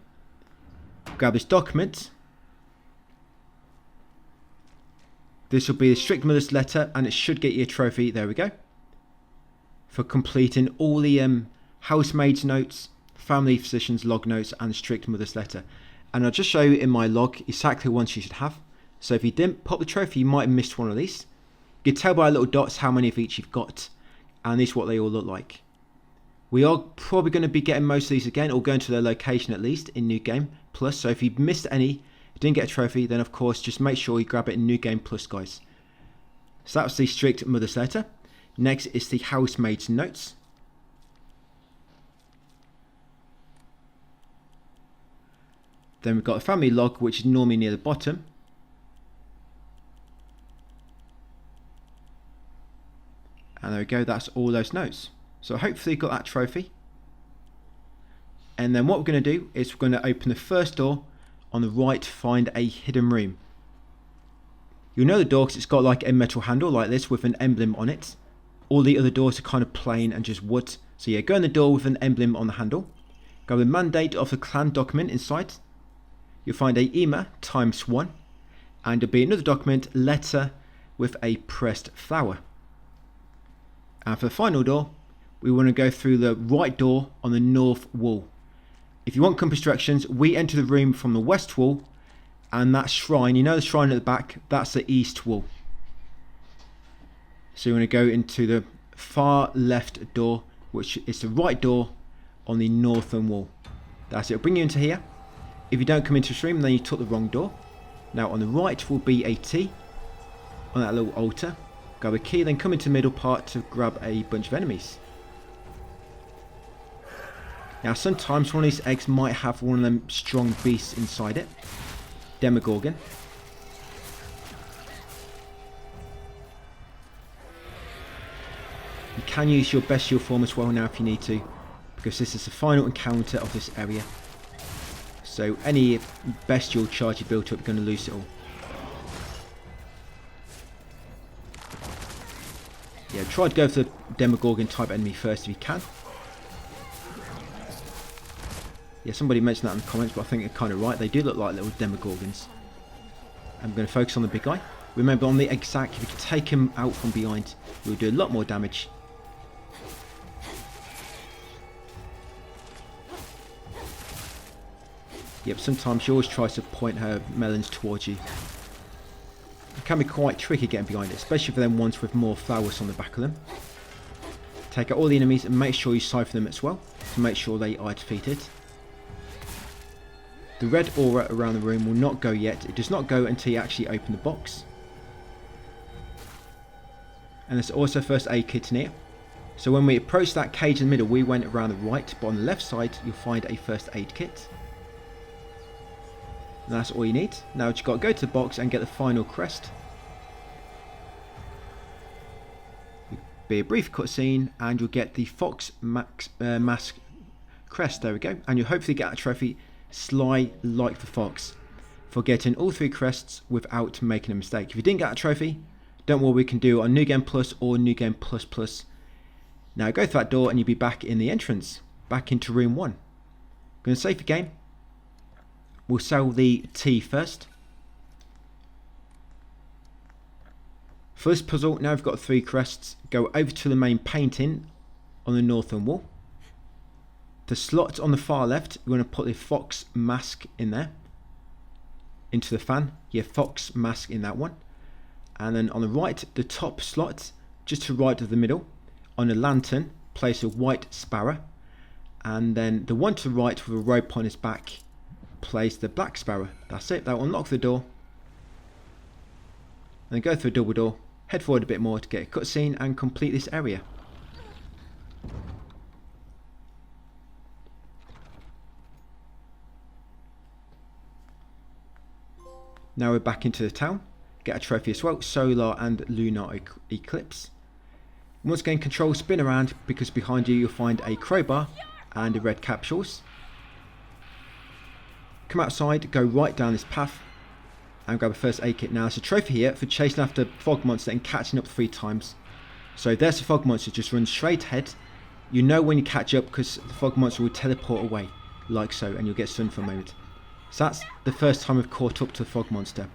grab this document. This will be the Strict Mother's Letter, and it should get you a trophy. There we go. For completing all the Housemaid's Notes, Family Physician's Log Notes, and Strict Mother's Letter. And I'll just show you in my log exactly the ones you should have. So if you didn't pop the trophy, you might have missed one of these. You can tell by little dots how many of each you've got. And this is what they all look like. We are probably going to be getting most of these again, or going to their location at least in New Game Plus. So if you've missed any, it didn't get a trophy, then of course just make sure you grab it in New Game Plus, guys. So that was the strict mother's letter. Next is the housemaid's notes. Then we've got a family log, which is normally near the bottom. And there we go, that's all those notes. So hopefully you got that trophy. And then what we're going to do is we're going to open the first door on the right to find a hidden room. You'll know the door because it's got like a metal handle like this with an emblem on it. All the other doors are kind of plain and just wood. So yeah, go in the door with an emblem on the handle. Go with the mandate of the clan document inside. You'll find a EMA ×1. And there'll be another document, letter, with a pressed flower. And for the final door, we want to go through the right door on the north wall. If you want compass directions, we enter the room from the west wall, and that shrine, you know the shrine at the back, that's the east wall. So you want to go into the far left door, which is the right door on the northern wall. That's it, it'll bring you into here. If you don't come into this room, then you took the wrong door. Now on the right will be a T on that little altar. Grab a key, then come into the middle part to grab a bunch of enemies. Now sometimes one of these eggs might have one of them strong beasts inside it. Demogorgon. You can use your bestial form as well now if you need to, because this is the final encounter of this area. So any bestial charge you built up, you're going to lose it all. Yeah, try to go for the Demogorgon type enemy first if you can. Yeah, somebody mentioned that in the comments, but I think they're kind of right. They do look like little Demogorgons. I'm going to focus on the big guy. Remember, on the exact, if you can take him out from behind, you'll do a lot more damage. Yep, sometimes she always tries to point her melons towards you. It can be quite tricky getting behind it, especially for them ones with more flowers on the back of them. Take out all the enemies and make sure you siphon them as well, to make sure they are defeated. The red aura around the room will not go yet. It does not go until you actually open the box. And there's also a first aid kit in here. So when we approached that cage in the middle, we went around the right, but on the left side you'll find a first aid kit. And that's all you need. Now you've got to go to the box and get the final crest. It'll be a brief cutscene and you'll get the Fox Mask crest. There we go. And you'll hopefully get a trophy, Sly like the Fox, for getting all 3 crests without making a mistake. If you didn't get a trophy, don't worry, we can do it on New Game Plus or New Game Plus Plus. Now go through that door and you'll be back in the entrance, back into room 1. Going to save the game. We'll sell the tea first. For this puzzle, now we've got 3 crests, go over to the main painting on the northern wall. The slot on the far left, we're going to put the Fox Mask in there. Into the fan, yeah, Fox Mask in that one. And then on the right, the top slot, just to right of the middle, on the lantern, place a white sparrow. And then the one to the right with a rope on his back, place the black sparrow. That's it, that will unlock the door. And then go through a double door, head forward a bit more to get a cutscene and complete this area. Now we're back into the town, get a trophy as well, Solar and Lunar Eclipse. Once again, control spin around because behind you you'll find a crowbar and the red capsules. Come outside, go right down this path and grab a first aid kit. Now there's a trophy here for chasing after fog monster and catching up 3 times. So there's the fog monster, just run straight ahead. You know when you catch up because the fog monster will teleport away like so and you'll get stunned for a moment. So that's the first time we've caught up to the fog monster.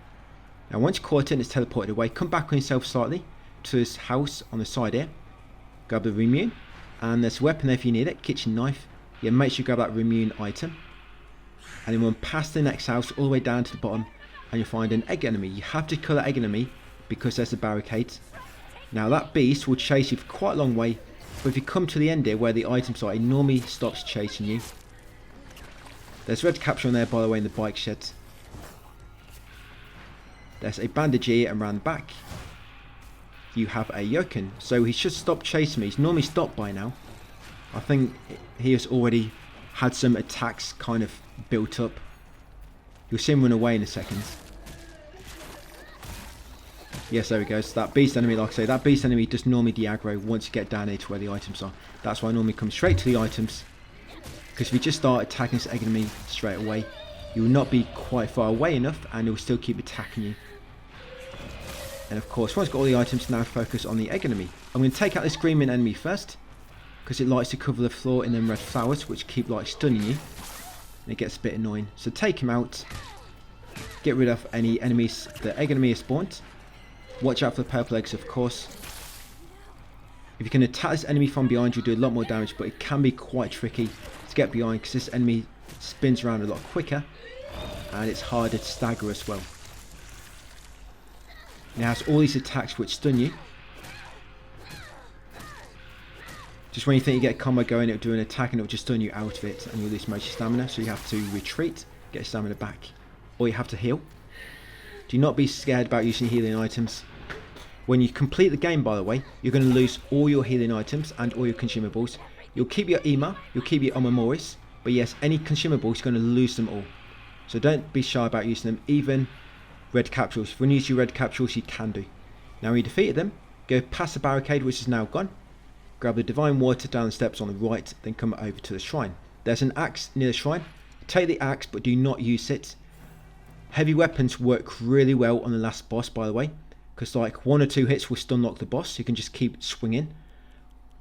Now once you're caught in, it's teleported away. Come back on yourself slightly to this house on the side here. Grab the Remune. And there's a weapon there if you need it. Kitchen knife. Yeah, make sure you grab that Remune item. And then run past the next house all the way down to the bottom. And you'll find an egg enemy. You have to kill that egg enemy because there's a barricade. Now that beast will chase you for quite a long way. But if you come to the end here where the items are, it normally stops chasing you. There's red capture on there, by the way, in the bike shed. There's a bandage here, and around the back you have a Yokin. So he should stop chasing me. He's normally stopped by now. I think he has already had some attacks kind of built up. You'll see him run away in a second. Yes, there we go. So that beast enemy, like I say, that beast enemy does normally de-aggro once you get down here to where the items are. That's why I normally come straight to the items. Because if you just start attacking this enemy straight away, you will not be quite far away enough and it will still keep attacking you. And of course, once you've got all the items, now focus on the egg enemy. I'm going to take out this green mint enemy first, because it likes to cover the floor in them red flowers, which keep like stunning you. And it gets a bit annoying. So take him out. Get rid of any enemies the egg enemy has spawned. Watch out for the purple eggs, of course. If you can attack this enemy from behind, you'll do a lot more damage, but it can be quite tricky to get behind because this enemy spins around a lot quicker and it's harder to stagger as well. It has all these attacks which stun you. Just when you think you get a combo going, it'll do an attack and it'll just stun you out of it and you'll lose most of your stamina, so you have to retreat, get your stamina back, or you have to heal. Do not be scared about using healing items. When you complete the game, by the way, you're going to lose all your healing items and all your consumables. You'll keep your EMA, you'll keep your Omomoris, but yes, any consumables, you're going to lose them all. So don't be shy about using them, even red capsules. If you want to use your red capsules, you can do. Now when you defeated them, go past the barricade, which is now gone. Grab the divine water down the steps on the right, then come over to the shrine. There's an axe near the shrine. Take the axe, but do not use it. Heavy weapons work really well on the last boss, by the way, because like 1 or 2 hits will stun lock the boss. You can just keep swinging.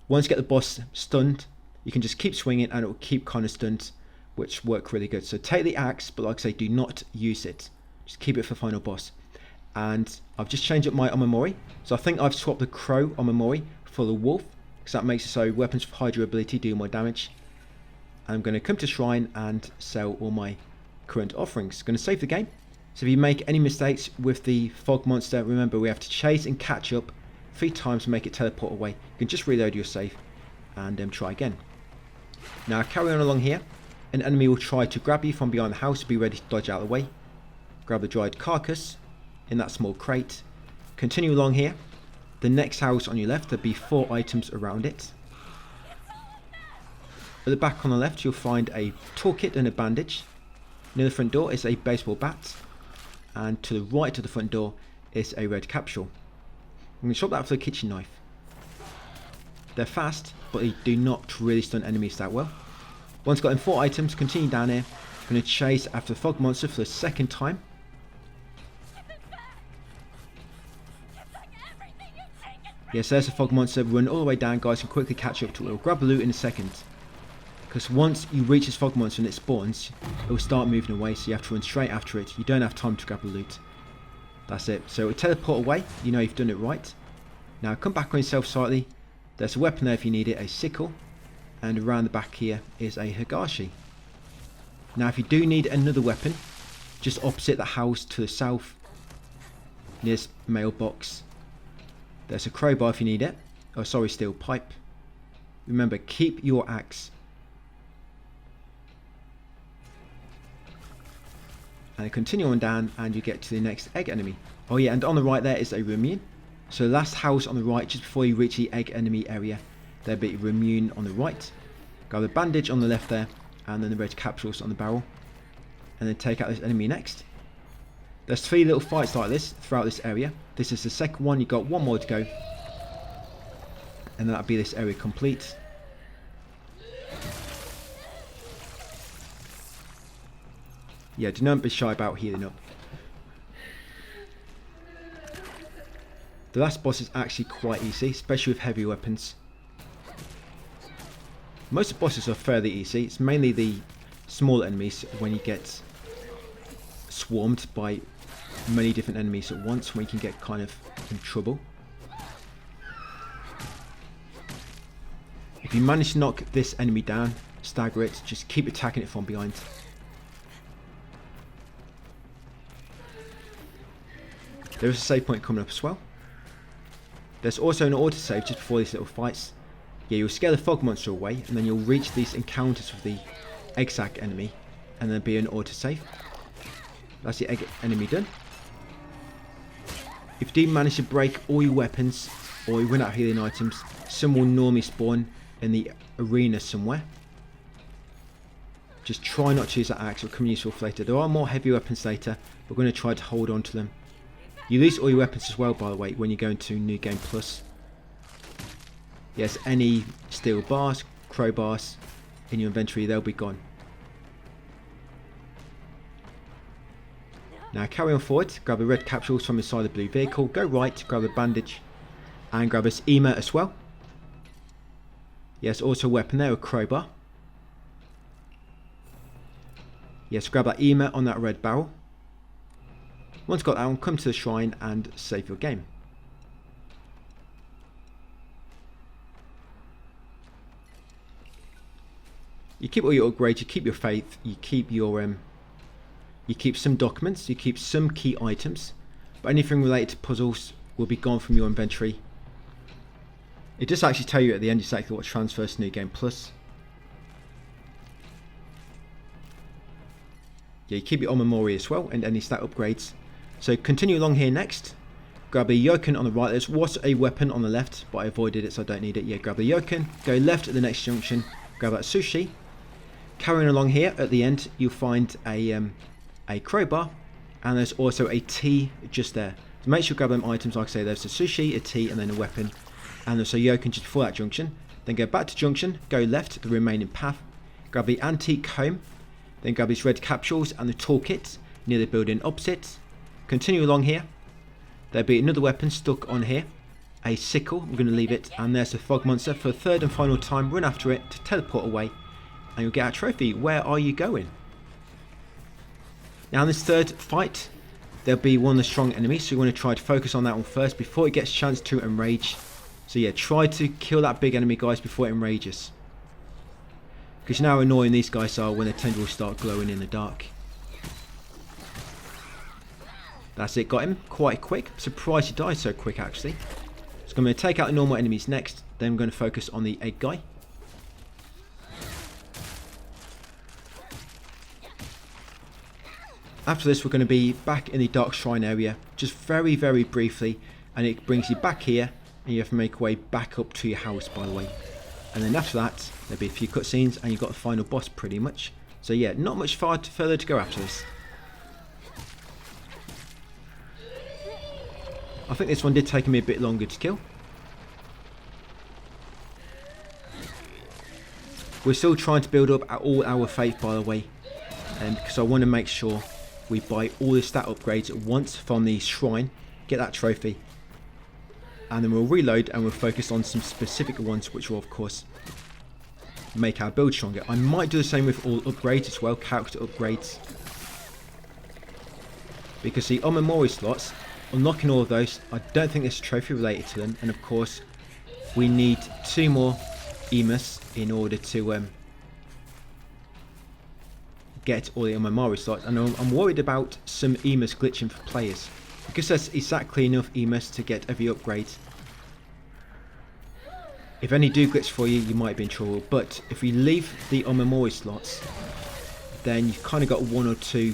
Once you get the boss stunned, you can just keep swinging and it will keep kind of stunned, which work really good. So take the axe, but like I say, do not use it. Just keep it for the final boss. And I've just changed up my Omamori. So I think I've swapped the crow Omamori for the wolf, because that makes it so weapons with high durability do more damage. I'm going to come to shrine and sell all my current offerings. Going to save the game. So if you make any mistakes with the fog monster, remember we have to chase and catch up 3 times to make it teleport away. You can just reload your save and try again. Now carry on along here. An enemy will try to grab you from behind the house. Be ready to dodge out of the way. Grab the dried carcass in that small crate. Continue along here. The next house on your left, there'll be 4 items around it. At the back on the left, you'll find a toolkit and a bandage. Near the front door is a baseball bat. And to the right of the front door is a red capsule. I'm going to swap that for the kitchen knife. They're fast, but they do not really stun enemies that well. Once got in 4 items, continue down here. I'm going to chase after the fog monster for the 2nd time. Yes, there's a fog monster. Run all the way down, guys, and quickly catch up to it. We'll grab the loot in a second. Because once you reach this fog monster and it spawns, it will start moving away, so you have to run straight after it. You don't have time to grab the loot. That's it. So it will teleport away. You know you've done it right. Now come back on yourself slightly. There's a weapon there if you need it, a sickle. And around the back here is a Higashi. Now if you do need another weapon, just opposite the house to the south, near this mailbox, there's a crowbar if you need it. Oh, sorry, steel pipe. Remember, keep your axe. And continue on down and you get to the next egg enemy. Oh yeah, and on the right there is a Remune. So the last house on the right, just before you reach the egg enemy area, there'll be a Remune on the right. Got the bandage on the left there, and then the red capsules on the barrel. And then take out this enemy next. There's 3 little fights like this throughout this area. This is the second one, you've got 1 more to go. And that'll be this area complete. Yeah, do not be shy about healing up. The last boss is actually quite easy, especially with heavy weapons. Most of the bosses are fairly easy. It's mainly the small enemies when you get swarmed by many different enemies at once, when you can get kind of in trouble. If you manage to knock this enemy down, stagger it, just keep attacking it from behind. There is a save point coming up as well. There's also an autosave just before these little fights. Yeah, you'll scare the fog monster away, and then you'll reach these encounters with the egg sack enemy, and then be an autosave. That's the egg enemy done. If you do manage to break all your weapons or you run out of healing items, some will normally spawn in the arena somewhere. Just try not to use that axe, it will come useful for later. There are more heavy weapons later, we're going to try to hold on to them. You lose all your weapons as well, by the way, when you go into New Game Plus. Yes, any steel bars, crowbars in your inventory, they'll be gone. Now carry on forward, grab the red capsules from inside the blue vehicle, go right, grab a bandage, and grab this EMA as well. Yes, also a weapon there, a crowbar. Yes, grab that EMA on that red barrel. Once got that one, come to the shrine and save your game. You keep all your upgrades, you keep your faith, you keep your you keep some documents, you keep some key items, but anything related to puzzles will be gone from your inventory. It does actually tell you at the end exactly what transfers to New Game Plus. Yeah, you keep your on memory as well and any stat upgrades. So continue along here next. Grab a yoken on the right. There was a weapon on the left, but I avoided it so I don't need it. Yeah, grab the yoken, go left at the next junction, grab that sushi. Carrying along here at the end, you'll find a crowbar, and there's also a tea just there. So make sure you grab them items. Like I say, there's a sushi, a tea, and then a weapon. And there's a yoken just before that junction. Then go back to junction, go left the remaining path, grab the antique comb, then grab these red capsules and the toolkit near the building opposite. Continue along here. There'll be another weapon stuck on here, a sickle. I'm going to leave it, and there's the fog monster. For a third and final time, run after it to teleport away, and you'll get a trophy. Where are you going? Now in this third fight, there'll be one of the strong enemies, so you want to try to focus on that one first before it gets a chance to enrage. So yeah, try to kill that big enemy, guys, before it enrages. Because you know how annoying these guys are when their tendrils start glowing in the dark. That's it, got him quite quick. Surprised he died so quick, actually. So I'm going to take out the normal enemies next, then I'm going to focus on the egg guy. After this, we're going to be back in the Dark Shrine area, just very, very briefly, and it brings you back here, and you have to make your way back up to your house, by the way. And then after that, there'll be a few cutscenes, and you've got the final boss pretty much. So yeah, not much further to go after this. I think this one did take me a bit longer to kill. We're still trying to build up all our faith, by the way, because I want to make sure we buy all the stat upgrades at once from the shrine, get that trophy, and then we'll reload and we'll focus on some specific ones which will of course make our build stronger. I might do the same with all upgrades as well, character upgrades, because the on-memory slots, unlocking all of those, I don't think there's a trophy related to them, and of course we need 2 more EMAs in order to get all the on-memory slots, and I'm worried about some EMAs glitching for players, because there's exactly enough EMAs to get every upgrade. If any do glitch for you, you might be in trouble, but if we leave the on-memory slots, then you've kind of got 1 or 2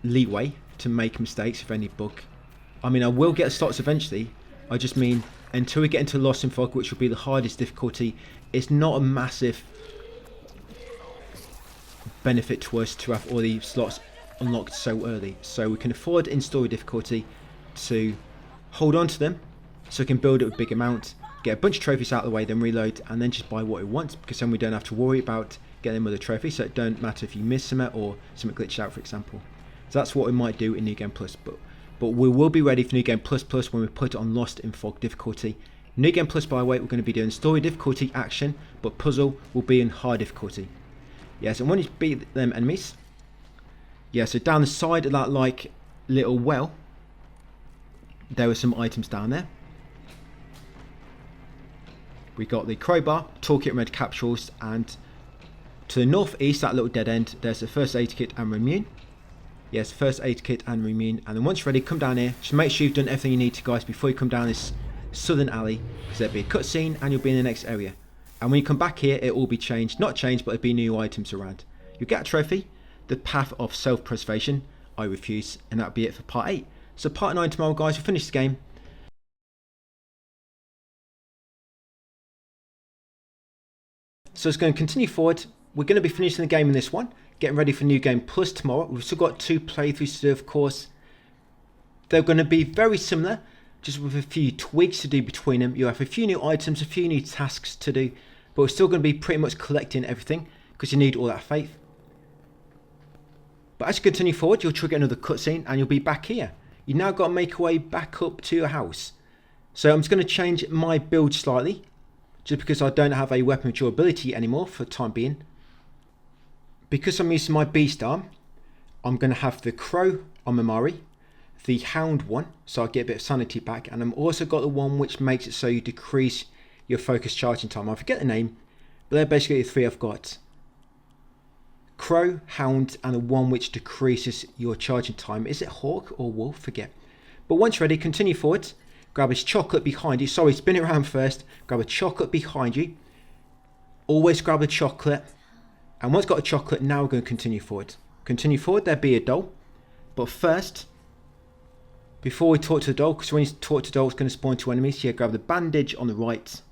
leeway to make mistakes if any bug. I mean, I will get slots eventually, I just mean until we get into Lost in Fog, which will be the hardest difficulty, it's not a massive benefit to us to have all the slots unlocked so early, so we can afford in story difficulty to hold on to them so we can build up a big amount, get a bunch of trophies out of the way, then reload, and then just buy what we want, because then we don't have to worry about getting another trophy, so it don't matter if you miss something or something glitched out, for example. So that's what we might do in New Game Plus, but we will be ready for New Game Plus when we put it on Lost in Fog difficulty. New Game Plus, by the way, we're going to be doing story difficulty action, but puzzle will be in hard difficulty. Yes, and when you beat them enemies, yeah, so down the side of that like little well, there were some items down there. We got the crowbar, toolkit, red capsules, and to the northeast, that little dead end, there's the first aid kit and immune. Yes, first aid kit and immune. And then once you're ready, come down here. Just make sure you've done everything you need to, guys, before you come down this southern alley, because there'll be a cutscene and you'll be in the next area. And when you come back here, it will be changed. Not changed, but there'll be new items around. You'll get a trophy, the path of self-preservation. I refuse, and that'll be it for part 8. So part 9 tomorrow, guys. We'll finish the game. So it's going to continue forward. We're going to be finishing the game in this one, getting ready for New Game Plus tomorrow. We've still got 2 playthroughs to do, of course. They're going to be very similar, just with a few tweaks to do between them. You'll have a few new items, a few new tasks to do, but we're still going to be pretty much collecting everything, because you need all that faith. But as you continue forward, you'll trigger another cutscene, and you'll be back here. You've now got to make your way back up to your house. So I'm just going to change my build slightly, just because I don't have a weapon with durability anymore for the time being. Because I'm using my beast arm, I'm going to have the crow on Mamari, the hound one, so I get a bit of sanity back, and I've also got the one which makes it so you decrease your focus charging time. I forget the name, but they're basically the 3 I've got. Crow, hound, and the one which decreases your charging time. Is it hawk or wolf? Forget. But once ready, continue forward. Grab his chocolate behind you. Sorry, spin it around first. Grab a chocolate behind you. Always grab a chocolate. And once got a chocolate, now we're going to continue forward. Continue forward, there'll be a doll. But first, before we talk to the doll, because when you talk to the doll, it's going to spawn 2 enemies. So yeah, grab the bandage on the right.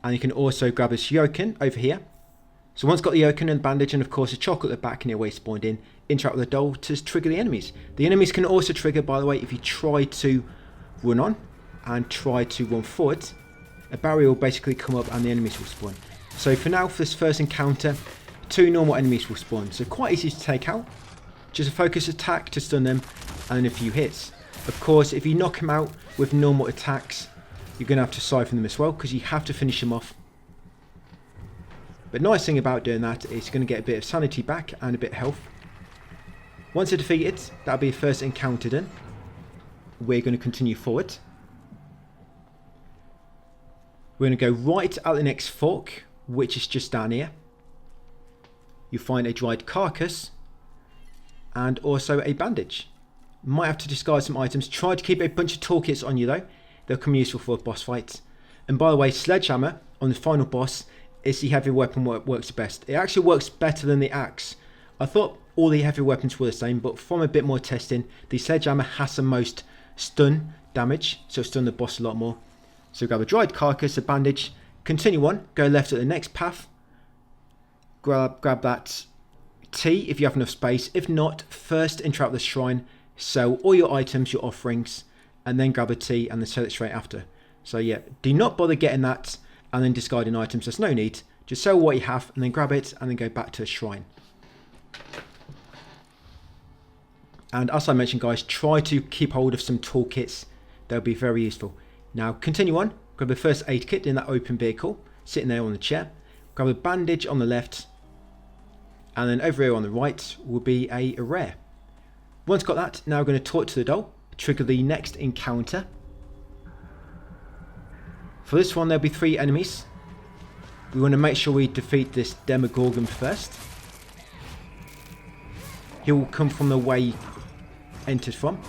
And you can also grab this yoken over here. So once got the yoken and the bandage and of course a chocolate at the back and your way spawned in, interact with the doll to trigger the enemies. The enemies can also trigger, by the way, if you try to run on and try to run forward, a barrier will basically come up and the enemies will spawn. So for now, for this first encounter, 2 normal enemies will spawn. So quite easy to take out. Just a focus attack to stun them and then a few hits. Of course, if you knock them out with normal attacks, you're going to have to siphon them as well, because you have to finish them off. But nice thing about doing that is you're going to get a bit of sanity back and a bit of health. Once they're defeated, that'll be the first encounter done. We're going to continue forward. We're going to go right at the next fork, which is just down here. You'll find a dried carcass and also a bandage. Might have to discard some items. Try to keep a bunch of toolkits on you though. They'll come useful for boss fights. And by the way, Sledgehammer on the final boss is the heavy weapon works best. It actually works better than the axe. I thought all the heavy weapons were the same, but from a bit more testing, the Sledgehammer has the most stun damage, so stun the boss a lot more. So grab a dried carcass, a bandage, continue on, go left at the next path, grab that tea if you have enough space. If not, first interact with the shrine, sell all your items, your offerings, and then grab a tea and then sell it straight after. So yeah, do not bother getting that and then discarding items. There's no need. Just sell what you have and then grab it and then go back to the shrine. And as I mentioned, guys, try to keep hold of some toolkits. They'll be very useful. Now continue on. Grab the first aid kit in that open vehicle, sitting there on the chair. Grab a bandage on the left, and then over here on the right will be a rare. Once got that, now we're going to talk to the doll. Trigger the next encounter. For this one, there'll be 3 enemies. We want to make sure we defeat this Demogorgon first. He will come from the way he entered from.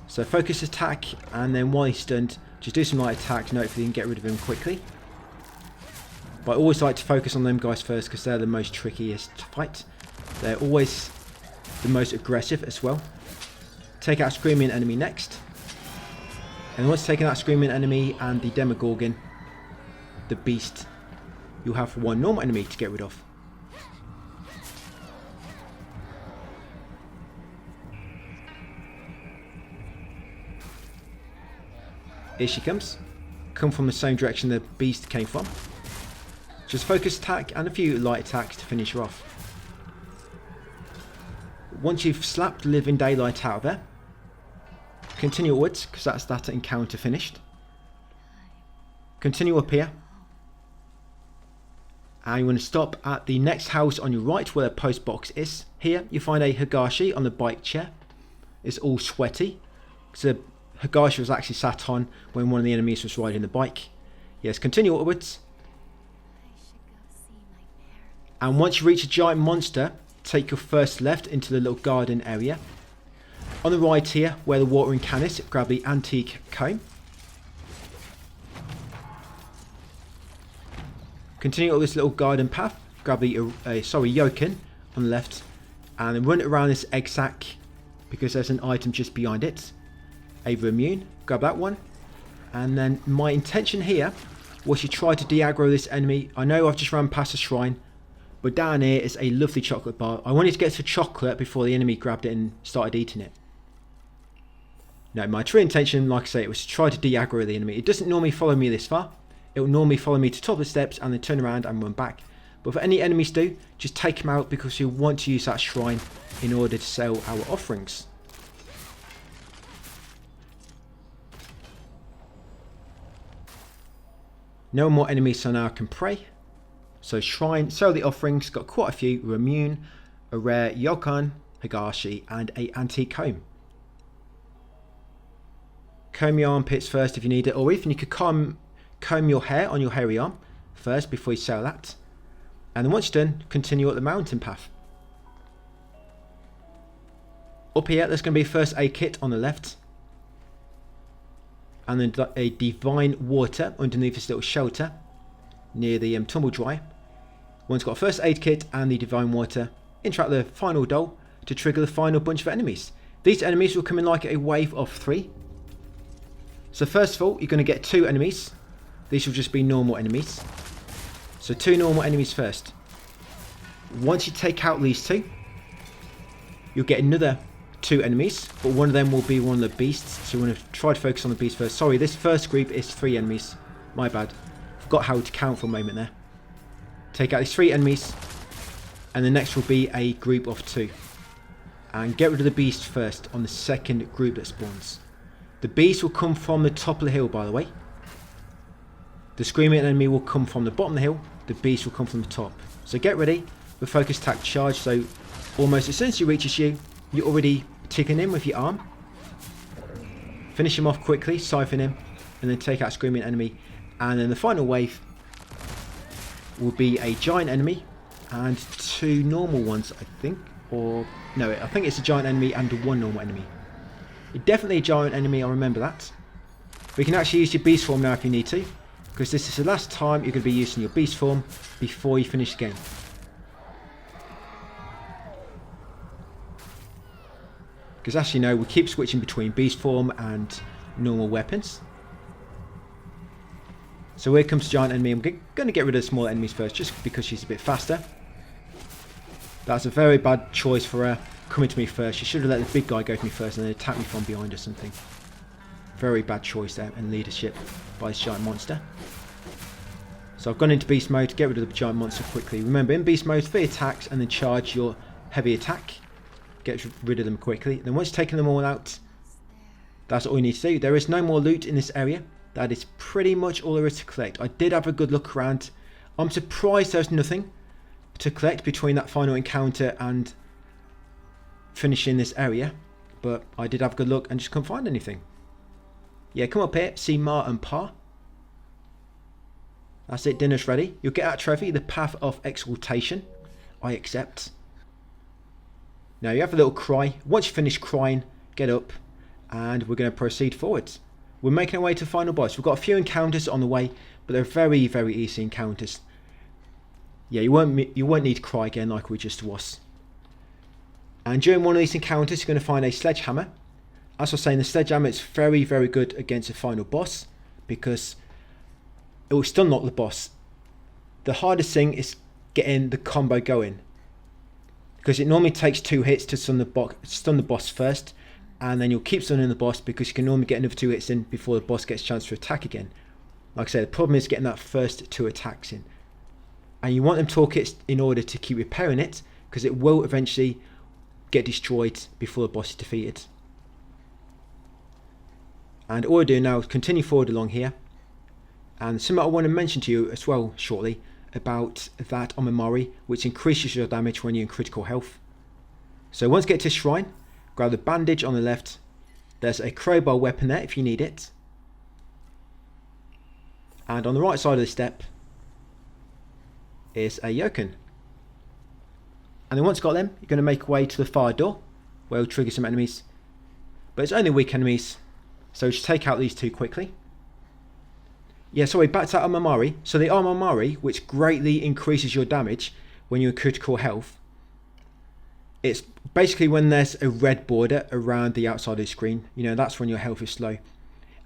So focus attack, and then while he's stunned, just do some light attacks, note if you can get rid of him quickly. But I always like to focus on them guys first, because they're the most trickiest to fight. They're always the most aggressive as well. Take out a screaming enemy next. And once taking out a screaming enemy and the Demogorgon, the beast, you'll have 1 normal enemy to get rid of. Here she comes. Come from the same direction the beast came from. Just focus attack and a few light attacks to finish her off. Once you've slapped Living Daylight out of her, continue upwards, because that's that encounter finished. Continue up here. And you want to stop at the next house on your right where the post box is. Here you find a Higashi on the bike chair. It's all sweaty. So Higashi was actually sat on when one of the enemies was riding the bike. Yes, continue upwards. And once you reach a giant monster, take your first left into the little garden area. On the right here, where the watering can is, grab the antique comb. Continue up this little garden path, grab the yoken on the left, And then run it around this egg sack because there's an item just behind it. Ava Immune, grab that one. And then my intention here was to try to de-aggro this enemy. I know I've just run past the shrine, but down here is a lovely chocolate bar. I wanted to get to chocolate before the enemy grabbed it and started eating it. No, my true intention, like I say, it was to try to de-aggro the enemy. It doesn't normally follow me this far. It will normally follow me to the top of the steps and then turn around and run back. But for any enemies do, just take them out because you want to use that shrine in order to sell our offerings. No more enemies, so now I can pray. So shrine, sell the offerings, got quite a few. We're immune, a rare Yokon, Higashi, and a antique comb. Comb your armpits first if you need it, or even you could comb your hair on your hairy arm first before you sell that. And then once you're done, continue up the mountain path. Up here, there's going to be a first aid kit on the left. And then a divine water underneath this little shelter near the tumble dry. One's got a first aid kit and the divine water. Interact the final doll to trigger the final bunch of enemies. These enemies will come in like a wave of 3. So first of all, you're going to get 2 enemies. These will just be normal enemies. So 2 normal enemies first. Once you take out these 2, you'll get another 2 enemies, but one of them will be one of the beasts. So we're going to try to focus on the beast first. Sorry, this first group is 3 enemies. My bad. Forgot how to count for a moment there. Take out these 3 enemies, and the next will be a group of 2. And get rid of the beast first on the second group that spawns. The beast will come from the top of the hill, by the way. The screaming enemy will come from the bottom of the hill. The beast will come from the top. So get ready with focus attack charge. So almost as soon as he reaches you, you're already ticking him with your arm. Finish him off quickly, siphon him, and then take out a screaming enemy. And then the final wave will be a giant enemy and 2 normal ones, I think. Or no, I think it's a giant enemy and 1 normal enemy. Definitely a giant enemy, I remember that. But you can actually use your beast form now if you need to, because this is the last time you're going to be using your beast form before you finish the game. Because as you know, we keep switching between beast form and normal weapons. So here comes the giant enemy. I'm going to get rid of the small enemies first, just because she's a bit faster. That's a very bad choice for her coming to me first. She should have let the big guy go to me first and then attack me from behind or something. Very bad choice there in leadership by this giant monster. So I've gone into beast mode to get rid of the giant monster quickly. Remember, in beast mode, 3 attacks and then charge your heavy attack. Get rid of them quickly. Then once you've taken them all out, that's all you need to do. There is no more loot in this area. That is pretty much all there is to collect. I did have a good look around. I'm surprised there's nothing to collect between that final encounter and finishing this area. But I did have a good look and just couldn't find anything. Yeah, come up here, see Ma and Pa. That's it, dinner's ready. You'll get that trophy, the Path of Exaltation. I accept. Now you have a little cry. Once you finish crying, get up and we're going to proceed forwards. We're making our way to the final boss. We've got a few encounters on the way, but they're very, very easy encounters. Yeah, you won't need to cry again like we just was. And during one of these encounters, you're going to find a sledgehammer. As I was saying, the sledgehammer is very, very good against the final boss because it will stun lock the boss. The hardest thing is getting the combo going, because it normally takes 2 hits to stun the boss first, and then you'll keep stunning the boss because you can normally get another 2 hits in before the boss gets a chance to attack again. Like I said, the problem is getting that first 2 attacks in. And you want them toolkits in order to keep repairing it, because it will eventually get destroyed before the boss is defeated. And all I do now is continue forward along here. And something I want to mention to you as well shortly about that Omamori, which increases your damage when you're in critical health. So once you get to shrine, grab the bandage on the left. There's a crowbar weapon there if you need it. And on the right side of the step is a Yokon. And then once you got them, you're going to make your way to the fire door, where it'll trigger some enemies. But it's only weak enemies, so just take out these 2 quickly. Yeah, sorry, back to that Omamori. So the Omamori, which greatly increases your damage when you're in critical health, It's basically when there's a red border around the outside of the screen, you know, that's when your health is low.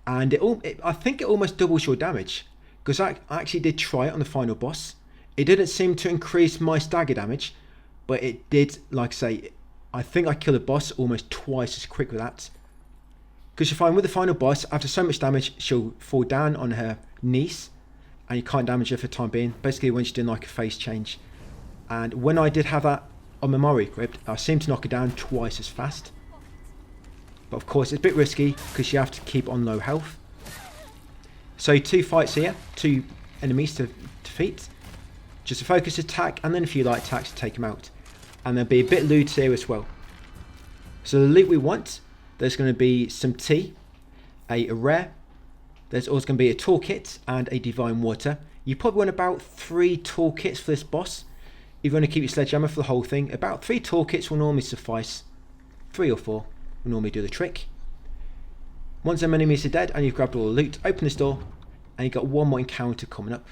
And I think it almost doubles your damage, because I actually did try it on the final boss. It didn't seem to increase my stagger damage, but it did, like I say, I think I killed a boss almost twice as quick with that. Because you find with the final boss, after so much damage, she'll fall down on her knees, and you can't damage her for the time being, basically when she's doing like a face change. And when I did have that on my Mori equipped, I seemed to knock her down twice as fast. But of course it's a bit risky because you have to keep on low health. So 2 fights here, 2 enemies to defeat. Just a focus attack and then a few light attacks to take them out. And there'll be a bit of loot here as well. So the loot we want, there's going to be some tea, a rare, there's also going to be a toolkit and a divine water. You probably want about 3 toolkits for this boss. If you want to keep your sledgehammer for the whole thing, about 3 toolkits will normally suffice. 3 or 4 will normally do the trick. Once them enemies are dead and you've grabbed all the loot, open this door and you've got one more encounter coming up.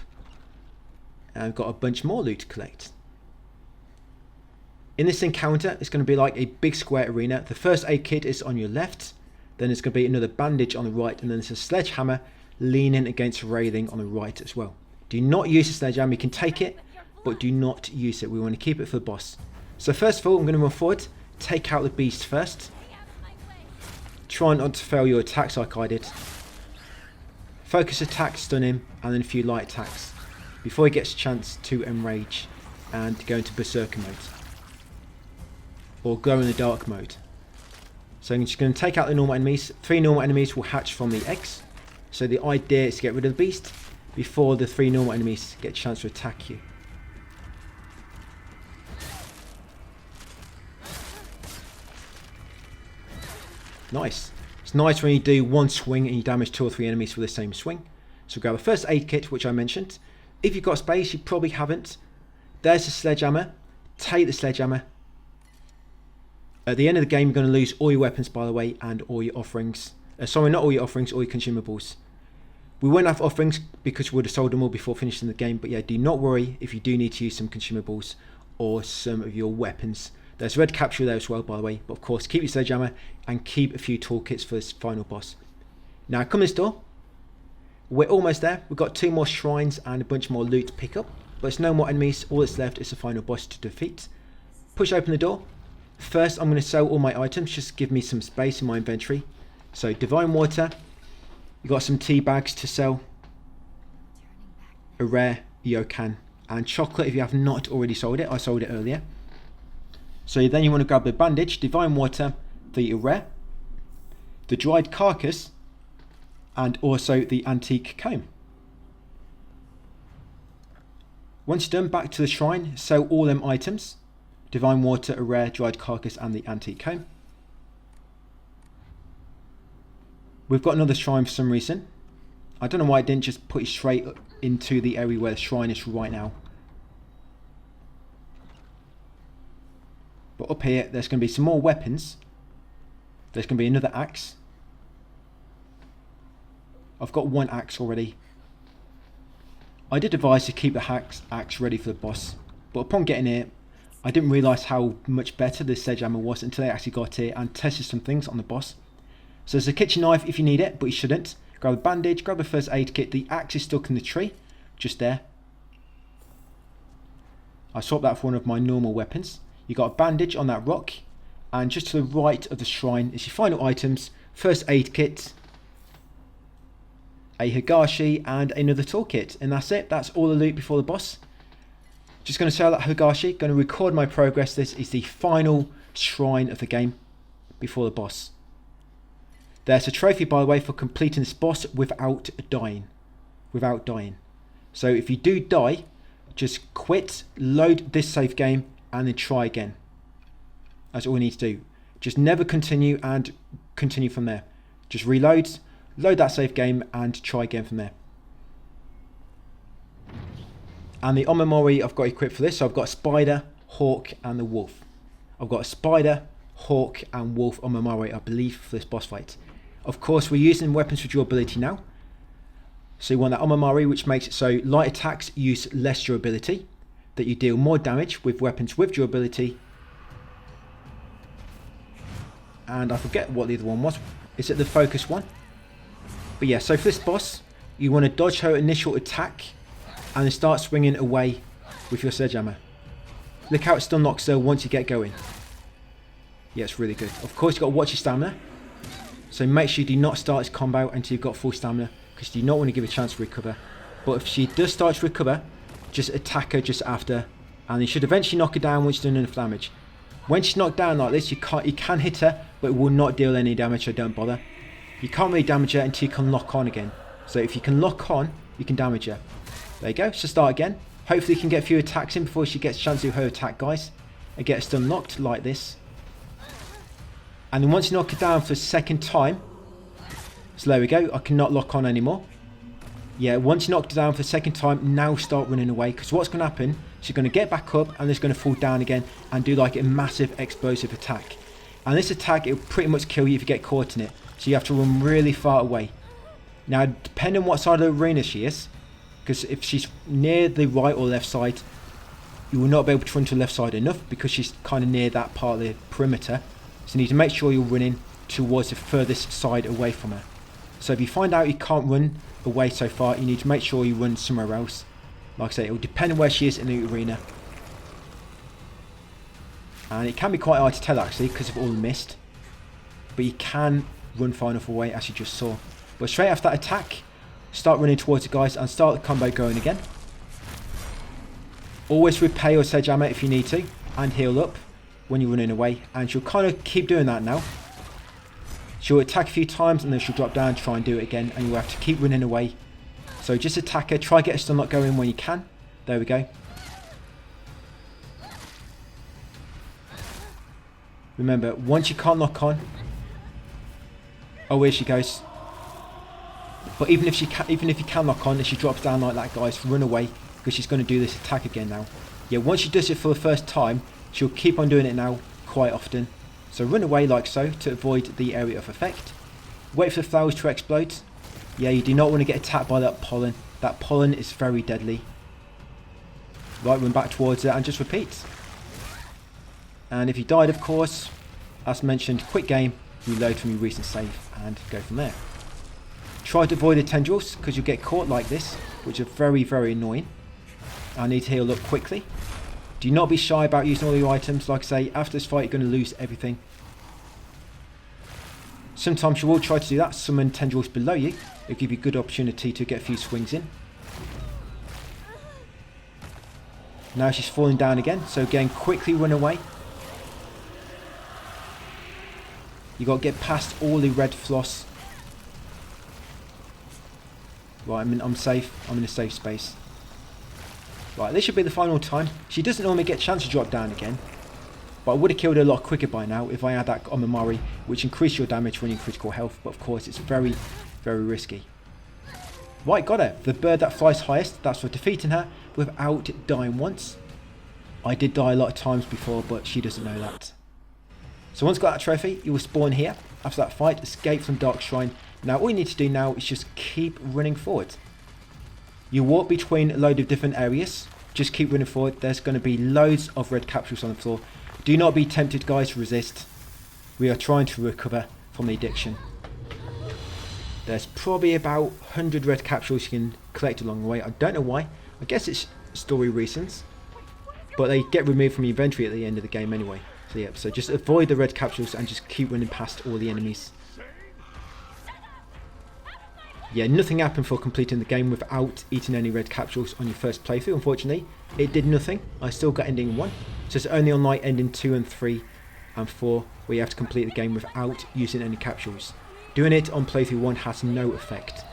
And I've got a bunch more loot to collect. In this encounter, it's going to be like a big square arena. The first aid kit is on your left, then there's going to be another bandage on the right, and then there's a sledgehammer leaning against a railing on the right as well. Do not use the sledgehammer, you can take it, but do not use it. We want to keep it for the boss. So first of all, I'm going to run forward, take out the beast first. Try not to fail your attacks like I did. Focus attack, stun him, and then a few light attacks before he gets a chance to enrage and go into berserker mode. Or glow in the dark mode. So I'm just going to take out the normal enemies. 3 normal enemies will hatch from the eggs. So the idea is to get rid of the beast before the 3 normal enemies get a chance to attack you. Nice. It's nice when you do one swing and you damage 2 or 3 enemies for the same swing. So grab the first aid kit, which I mentioned. If you've got space, you probably haven't. There's the sledgehammer. Take the sledgehammer. At the end of the game, you're going to lose all your weapons, by the way, and all your offerings. Sorry, not all your offerings, all your consumables. We won't have offerings because we would have sold them all before finishing the game. But yeah, do not worry if you do need to use some consumables or some of your weapons. There's red capture there as well, by the way. But of course, keep your sledgehammer and keep a few toolkits for this final boss. Now, come this door. We're almost there. We've got 2 more shrines and a bunch more loot to pick up. But there's no more enemies. All that's left is the final boss to defeat. Push open the door. First, I'm going to sell all my items. Just give me some space in my inventory. So, divine water. You've got some tea bags to sell. A rare yokan. And chocolate if you have not already sold it. I sold it earlier. So then you want to grab the bandage, divine water, the rare, the dried carcass, and also the antique comb. Once you're done, back to the shrine, sell all them items. Divine water, a rare, dried carcass, and the antique comb. We've got another shrine for some reason. I don't know why it didn't just put you straight into the area where the shrine is right now. But up here, there's going to be some more weapons. There's going to be another axe. I've got 1 axe already. I did advise to keep the axe ready for the boss. But upon getting here, I didn't realise how much better this sledgehammer was until I actually got here and tested some things on the boss. So there's a kitchen knife if you need it, but you shouldn't. Grab a bandage, grab the first aid kit. The axe is stuck in the tree, just there. I swapped that for one of my normal weapons. You got a bandage on that rock, and just to the right of the shrine is your final items. First aid kit, a Higashi, and another toolkit, and that's it. That's all the loot before the boss. Just going to sell that Higashi, going to record my progress. This is the final shrine of the game before the boss. There's a trophy, by the way, for completing this boss without dying. So if you do die, just quit, load this save game, and then try again. That's all you need to do. Just never continue and continue from there. Just reload, load that save game, and try again from there. And the Omamori I've got equipped for this. So I've got a spider, hawk, and the wolf. I've got a spider, hawk, and wolf Omamori, I believe, for this boss fight. Of course, we're using weapons with durability now. So you want that Omamori, which makes it so light attacks use less durability, that you deal more damage with weapons with durability, and I forget what the other one was. Is it the focus one? But yeah, so for this boss, you want to dodge her initial attack and then start swinging away with your sledgehammer. Look how it stun locks her once you get going. Yeah, it's really good. Of course, you've got to watch your stamina. So make sure you do not start this combo until you've got full stamina, because you do not want to give her a chance to recover. But if she does start to recover, just attack her just after, and you should eventually knock her down once you've done enough damage. When she's knocked down like this, you can hit her, but it will not deal any damage, so don't bother. You can't really damage her until you can lock on again. So if you can lock on, you can damage her. There you go, so start again. Hopefully you can get a few attacks in before she gets a chance to do her attack, guys. And get stun locked like this. And then once you knock her down for the second time, so there we go, I cannot lock on anymore. Yeah, once you knock her down for the second time, now start running away, because what's going to happen, she's going to get back up and it's going to fall down again and do like a massive explosive attack. And this attack, it will pretty much kill you if you get caught in it, so you have to run really far away. Now, depending on what side of the arena she is, because if she's near the right or left side, you will not be able to run to the left side enough because she's kind of near that part of the perimeter. So you need to make sure you're running towards the furthest side away from her. So if you find out you can't run away so far, you need to make sure you run somewhere else. Like I say, it will depend on where she is in the arena. And it can be quite hard to tell actually because of all the mist. But you can run far enough away as you just saw. But straight after that attack, start running towards the guys and start the combo going again. Always repair your sledgehammer if you need to, and heal up when you're running away, and she'll kind of keep doing that now. She'll attack a few times and then she'll drop down, try and do it again, and you'll have to keep running away. So just attack her, try get a stun lock going when you can. There we go. Remember, once you can't lock on, oh, here she goes. But even if you can lock on and she drops down like that, guys, run away, because she's going to do this attack again now. Yeah, once she does it for the first time, she'll keep on doing it now quite often. So run away like so to avoid the area of effect. Wait for the flowers to explode. Yeah, you do not want to get attacked by that pollen. That pollen is very deadly. Right, run back towards it and just repeat. And if you died, of course, as mentioned, quick game, reload from your recent save and go from there. Try to avoid the tendrils because you'll get caught like this, which are very, very annoying. I need to heal up quickly. Do not be shy about using all your items. Like I say, after this fight, you're going to lose everything. Sometimes you will try to do that. Summon tendrils below you. It'll give you a good opportunity to get a few swings in. Now she's falling down again. So again, quickly run away. You got to get past all the red floss. Right, I'm safe. I'm in a safe space. Right, this should be the final time. She doesn't normally get a chance to drop down again. But I would have killed her a lot quicker by now if I had that Omamari, which increased your damage when you're critical health. But of course, it's very, very risky. Right, got her. The bird that flies highest. That's for defeating her without dying once. I did die a lot of times before, but she doesn't know that. So once you got that trophy, you will spawn here. After that fight, escape from Dark Shrine. Now, all you need to do now is just keep running forward. You walk between a load of different areas. Just keep running forward. There's going to be loads of red capsules on the floor. Do not be tempted, guys, to resist. We are trying to recover from the addiction. There's probably about 100 red capsules you can collect along the way. I don't know why. I guess it's story reasons. But they get removed from your inventory at the end of the game anyway. So yeah, so just avoid the red capsules and just keep running past all the enemies. Yeah, nothing happened for completing the game without eating any red capsules on your first playthrough, unfortunately. It did nothing. I still got ending 1. So it's only on like ending 2 and 3 and 4 where you have to complete the game without using any capsules. Doing it on playthrough 1 has no effect.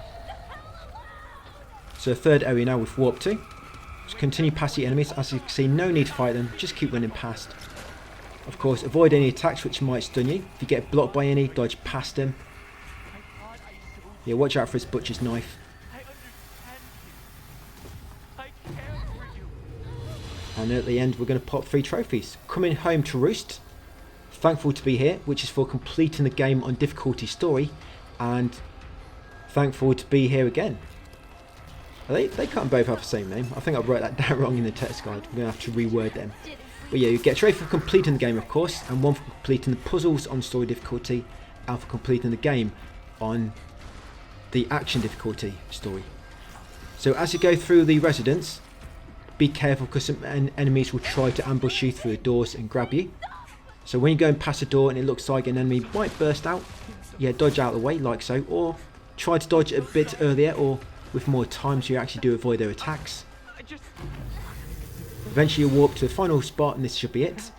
So third area now with warp to. Just continue past the enemies. As you can see, no need to fight them. Just keep running past. Of course, avoid any attacks which might stun you. If you get blocked by any, dodge past them. Yeah, watch out for his butcher's knife. And at the end, we're going to pop 3 trophies. Coming home to roost. Thankful to be here, which is for completing the game on difficulty story. And thankful to be here again. They can't both have the same name. I think I wrote that down wrong in the text guide. We're going to have to reword them. But yeah, you get a trophy for completing the game, of course, and one for completing the puzzles on story difficulty, and for completing the game on the action difficulty story. So as you go through the residence, be careful because some enemies will try to ambush you through the doors and grab you. So when you go and pass a door and it looks like an enemy might burst out, yeah, dodge out of the way like so, or try to dodge a bit earlier, or with more time so you actually do avoid their attacks. Eventually you'll walk to the final spot and this should be it.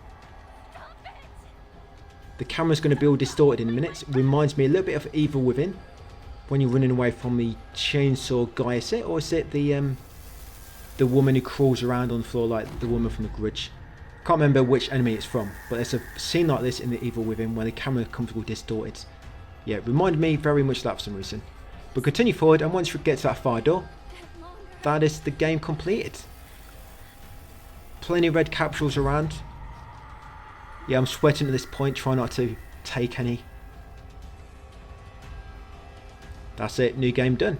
The camera's going to be all distorted in a minute. It reminds me a little bit of Evil Within, when you're running away from the chainsaw guy, is it? Or is it the woman who crawls around on the floor like the woman from The Grudge? Can't remember which enemy it's from, but there's a scene like this in the Evil Within where the camera comes all distorted. Yeah, it reminded me very much of that for some reason. But continue forward, and once you get to that fire door, that is the game completed. Plenty of red capsules around. Yeah, I'm sweating at this point, trying not to take any. That's it, new game done.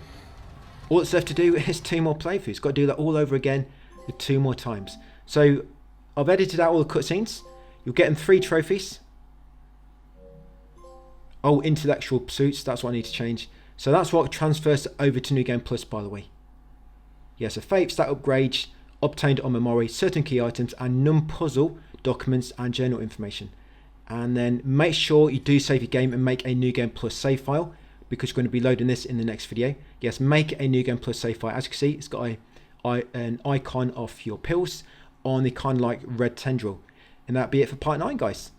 All that's left to do is 2 more playthroughs. Got to do that all over again with 2 more times. So I've edited out all the cutscenes. You'll get them 3 trophies. Oh, intellectual pursuits, that's what I need to change. So that's what transfers over to New Game Plus, by the way. Yeah, so fates that upgrades obtained on memory, certain key items, and non-puzzle documents and journal information. And then make sure you do save your game and make a New Game Plus save file, because we're going to be loading this in the next video. Yes, make a New Game Plus save file. As you can see, it's got an icon of your pills on the kind of like red tendril. And that'll be it for part 9, guys.